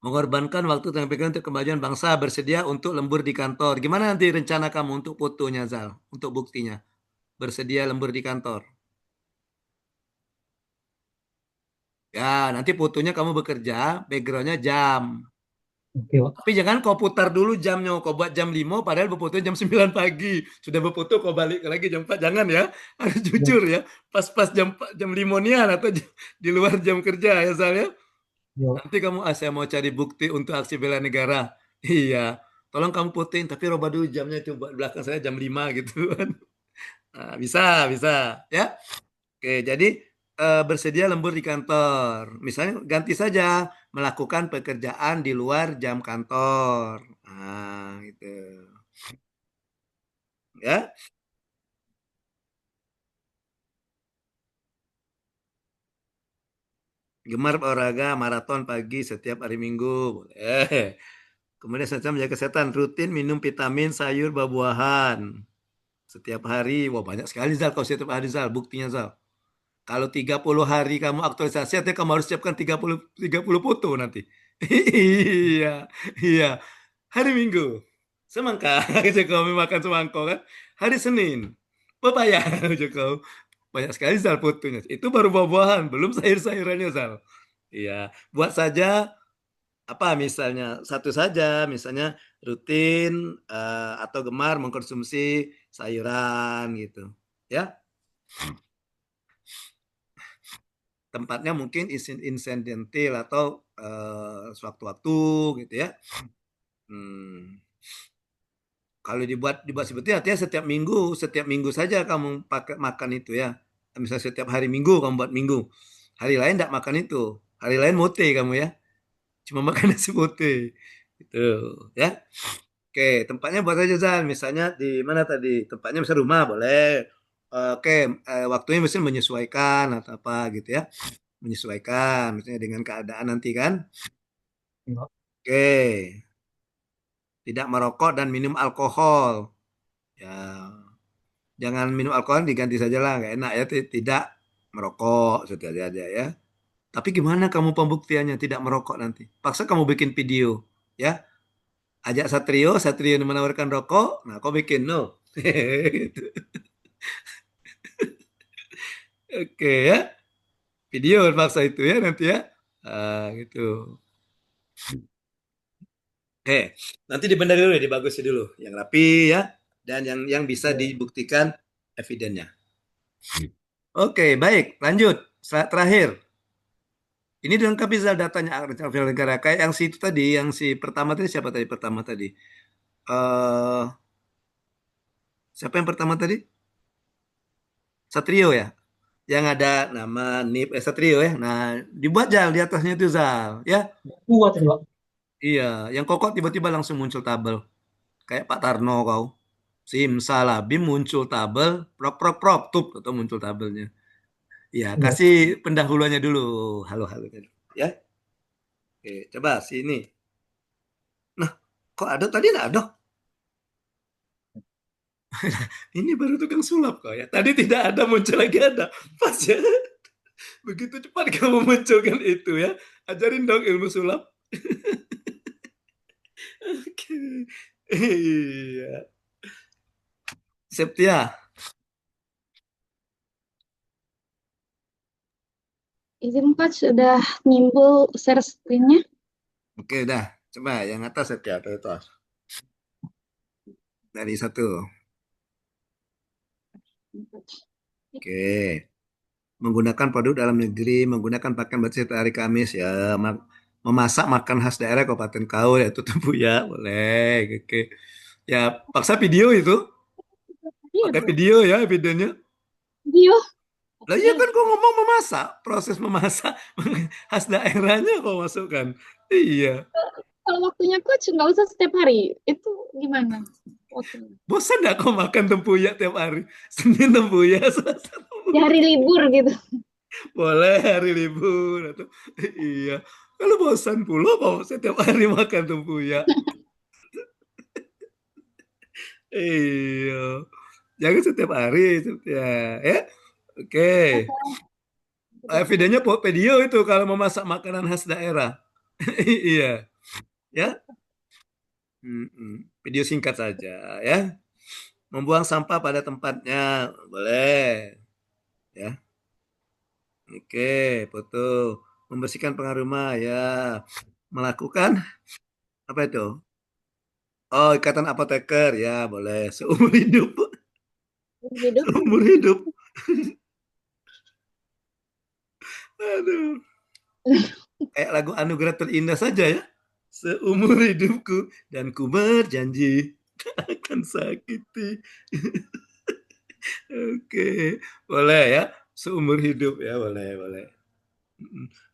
Mengorbankan waktu dan pikiran untuk kemajuan bangsa, bersedia untuk lembur di kantor. Gimana nanti rencana kamu untuk fotonya, Zal? Untuk buktinya. Bersedia lembur di kantor. Ya, nanti fotonya kamu bekerja, backgroundnya jam. Oke, Pak. Tapi jangan kau putar dulu jamnya, kau buat jam 5, padahal berfoto jam 9 pagi. Sudah berfoto kau balik lagi jam 4, jangan ya. Harus Ya, jujur ya. Pas-pas jam 5 nian atau di luar jam kerja ya, Sal ya. ya, Nanti kamu, saya mau cari bukti untuk aksi bela negara. Iya. Tolong kamu fotoin, tapi rubah dulu jamnya itu belakang saya jam 5 gitu kan. Nah, bisa, bisa. Ya. Oke, jadi bersedia lembur di kantor. Misalnya ganti saja melakukan pekerjaan di luar jam kantor. Nah, gitu. Ya, gemar olahraga maraton pagi setiap hari Minggu. Boleh. Kemudian saya menjaga kesehatan, rutin minum vitamin, sayur, buah-buahan setiap hari. Wah, banyak sekali Zal kalau setiap hari Zal, buktinya Zal. Kalau 30 hari kamu aktualisasi, artinya kamu harus siapkan 30 foto nanti. Iya, iya. Hari Minggu, semangka, Jokowi makan semangka kan. Hari Senin, pepaya, Jokowi. Banyak sekali Zal fotonya. Itu baru buah-buahan, belum sayur-sayurannya Zal. Iya, buat saja apa misalnya satu saja, misalnya rutin atau gemar mengkonsumsi sayuran gitu. Ya, tempatnya mungkin insidentil atau sewaktu-waktu gitu ya. Hmm. Kalau dibuat seperti itu, artinya setiap minggu saja kamu pakai makan itu ya. Misalnya setiap hari Minggu kamu buat Minggu. Hari lain tidak makan itu. Hari lain mote kamu ya. Cuma makan nasi mote. Gitu ya. Oke, tempatnya buat aja Zan. Misalnya di mana tadi? Tempatnya bisa rumah boleh. Oke, waktunya misalnya menyesuaikan atau apa gitu ya. Menyesuaikan misalnya dengan keadaan nanti kan. ya. Oke, tidak merokok dan minum alkohol. Ya, jangan minum alkohol diganti saja lah, nggak enak ya. Tidak merokok, sudah aja ya. Tapi gimana kamu pembuktiannya tidak merokok nanti? Paksa kamu bikin video, ya. Ajak Satrio menawarkan rokok, nah kau bikin no. Gitu. Oke ya, video paksa itu ya nanti ya. Gitu. Oke, nanti dibenar dulu, dibagusin dulu, yang rapi ya, dan yang bisa Ya. dibuktikan evidennya. Oke, baik, lanjut. Terakhir. Ini dilengkapi Zal datanya Arif negara. Kayak yang si itu tadi, yang si pertama tadi siapa tadi? Pertama tadi. eh Siapa yang pertama tadi? Satrio ya. Yang ada nama NIP Satrio ya. Nah, dibuat Zal di atasnya itu Zal, ya. Kuat ya, Pak. Iya, yang kokok tiba-tiba langsung muncul tabel. Kayak Pak Tarno kau. Simsalabim muncul tabel, prok prok prok tup atau muncul tabelnya. Iya, Ya. kasih pendahuluannya dulu. Halo-halo dulu, ya. Oke, coba sini. Nah, kok ada tadi enggak ada? Ini baru tukang sulap kok ya. Tadi tidak ada, muncul lagi ada. Pas ya. Begitu cepat kamu munculkan itu ya. Ajarin dong ilmu sulap. Oke. Iya. Septia. Izin Pak, sudah nimbul share screen-nya. Oke, dah. Coba yang atas Septia. Dari atas. Dari satu. Oke. Menggunakan produk dalam negeri, menggunakan pakaian batik hari Kamis ya. Memasak makan khas daerah Kabupaten Kau yaitu tempuyak. Boleh. Oke. Ya, paksa video itu. Iya, Pakai Pak. video ya, videonya. Video. Lah iya Oke. kan kau ngomong memasak, proses memasak khas daerahnya kau masukkan. Iya. Kalau waktunya coach nggak usah setiap hari. Itu gimana waktunya? Bosan nggak kau makan tempuyak tiap hari? Senin tempuyak, Selasa Di hari tempuyak. libur gitu. Boleh hari libur atau iya. Kalau bosan pula kau setiap hari makan tempuyak. Iya. Jangan setiap hari, ya. Ya. Oke. Videonya video itu kalau memasak makanan khas daerah. Iya. Ya. Video singkat saja ya. Membuang sampah pada tempatnya boleh ya. Oke, foto. Membersihkan penghar rumah, ya. Melakukan apa itu? Oh, ikatan apoteker, ya boleh. Seumur hidup, Hidup. seumur hidup. Aduh, kayak lagu anugerah terindah saja ya. Seumur hidupku dan ku berjanji tak akan sakiti. Oke, boleh ya. Seumur hidup ya, boleh, boleh.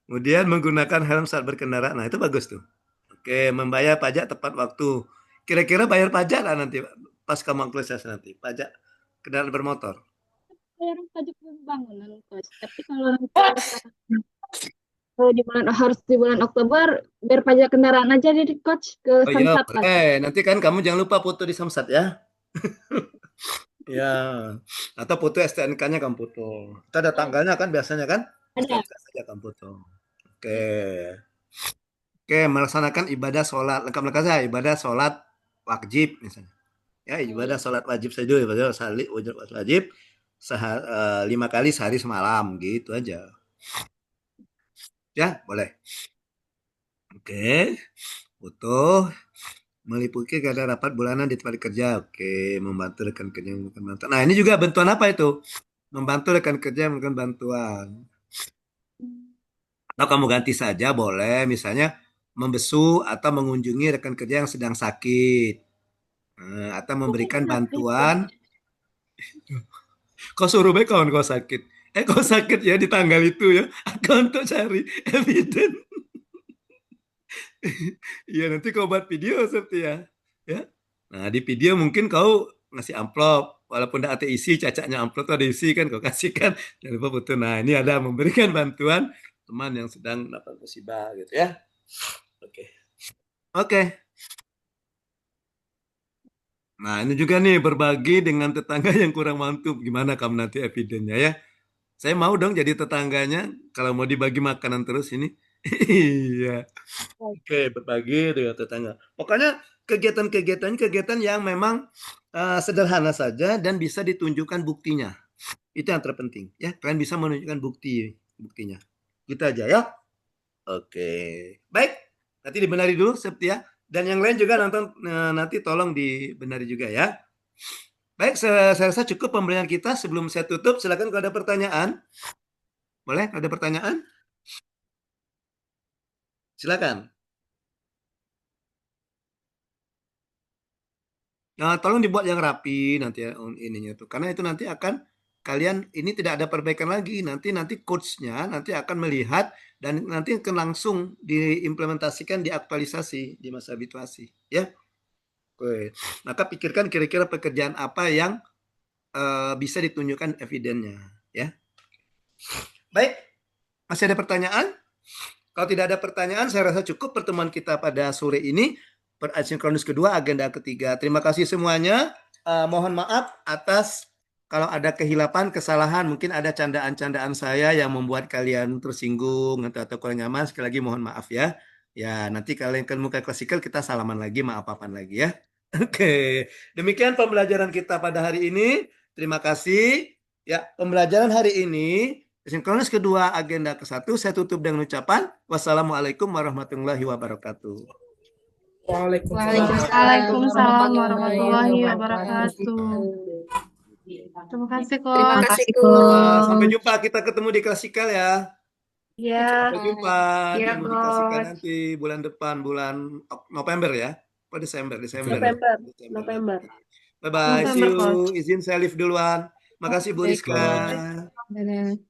Kemudian menggunakan helm saat berkendara. Nah, itu bagus tuh. Oke, membayar pajak tepat waktu. Kira-kira bayar pajak lah nanti pas kamu aktualisasi nanti. Pajak kendaraan bermotor. Bayar pajak bangunan, Coach. Tapi kalau nanti harus di bulan Oktober, bayar pajak kendaraan aja deh, Coach, ke Oh iya, Samsat lah. boleh. Nanti kan kamu jangan lupa foto di Samsat ya. Ya, atau foto STNK-nya kamu foto. Kita ada tanggalnya kan biasanya kan? Ada. STNK saja kamu foto. Oke. Oke, melaksanakan ibadah sholat. Lengkap-lengkap saja, ibadah sholat wajib misalnya. Ya, ibadah sholat wajib saja, ibadah sholat wajib 5 kali sehari semalam, gitu aja. Ya, boleh. Oke, foto. Meliputi keadaan rapat bulanan di tempat kerja. Oke, membantu rekan kerja memberikan bantuan. Nah, ini juga bantuan apa itu? Membantu rekan kerja memberikan bantuan. Atau kamu ganti saja boleh, misalnya membesu atau mengunjungi rekan kerja yang sedang sakit. Atau memberikan bantuan. Kau suruh baik kawan kau sakit. Kau sakit ya di tanggal itu ya. Aku untuk cari evidence. Iya, nanti kau buat video seperti ya. Ya. Nah, di video mungkin kau ngasih amplop, walaupun tidak ada isi, cacatnya amplop itu ada isi kan, kau kasihkan. Jangan lupa foto. Nah, ini ada memberikan bantuan teman yang sedang dapat musibah gitu ya. Oke. Oke. Nah, ini juga nih berbagi dengan tetangga yang kurang mampu. Gimana kamu nanti evidennya ya? Saya mau dong jadi tetangganya kalau mau dibagi makanan terus ini. Iya. Oke, berbagi dengan tetangga. Pokoknya kegiatan yang memang sederhana saja dan bisa ditunjukkan buktinya. Itu yang terpenting ya. Kalian bisa menunjukkan buktinya. Gitu aja ya. Oke. Baik. Nanti dibenari dulu seperti ya. Dan yang lain juga nonton nanti tolong dibenari juga ya. Baik, saya rasa cukup pemberian kita. Sebelum saya tutup, silakan kalau ada pertanyaan. Boleh? Ada pertanyaan? Silakan. Nah, tolong dibuat yang rapi nanti ya ininya tuh. Karena itu nanti akan kalian ini tidak ada perbaikan lagi. Nanti coach-nya nanti akan melihat dan nanti akan langsung diimplementasikan, diaktualisasi di masa habituasi, ya. Oke. Maka pikirkan kira-kira pekerjaan apa yang bisa ditunjukkan evidennya, ya. Baik. Masih ada pertanyaan? Kalau tidak ada pertanyaan, saya rasa cukup pertemuan kita pada sore ini. Asinkronus kedua, agenda ketiga. Terima kasih semuanya. Mohon maaf atas kalau ada kehilapan, kesalahan, mungkin ada candaan-candaan saya yang membuat kalian tersinggung atau kurang nyaman. Sekali lagi mohon maaf ya. Ya, nanti kalian kan muka klasikal kita salaman lagi, maaf-maafan lagi ya. Oke, demikian pembelajaran kita pada hari ini. Terima kasih. Ya, pembelajaran hari ini sinkronus kedua agenda ke-1 saya tutup dengan ucapan wassalamualaikum warahmatullahi wabarakatuh. Waalaikumsalam warahmatullahi wabarakatuh. Terima kasih, Coach. Terima kasih, Coach. Sampai jumpa, kita ketemu di klasikal ya. Ya. Sampai jumpa di Ya, klasikal Coach. nanti bulan depan, bulan November ya. Apa Desember? November. Bye-bye, see November, you. Izin saya live duluan. Makasih Bu Baik, Rizka. Coach. Dadah.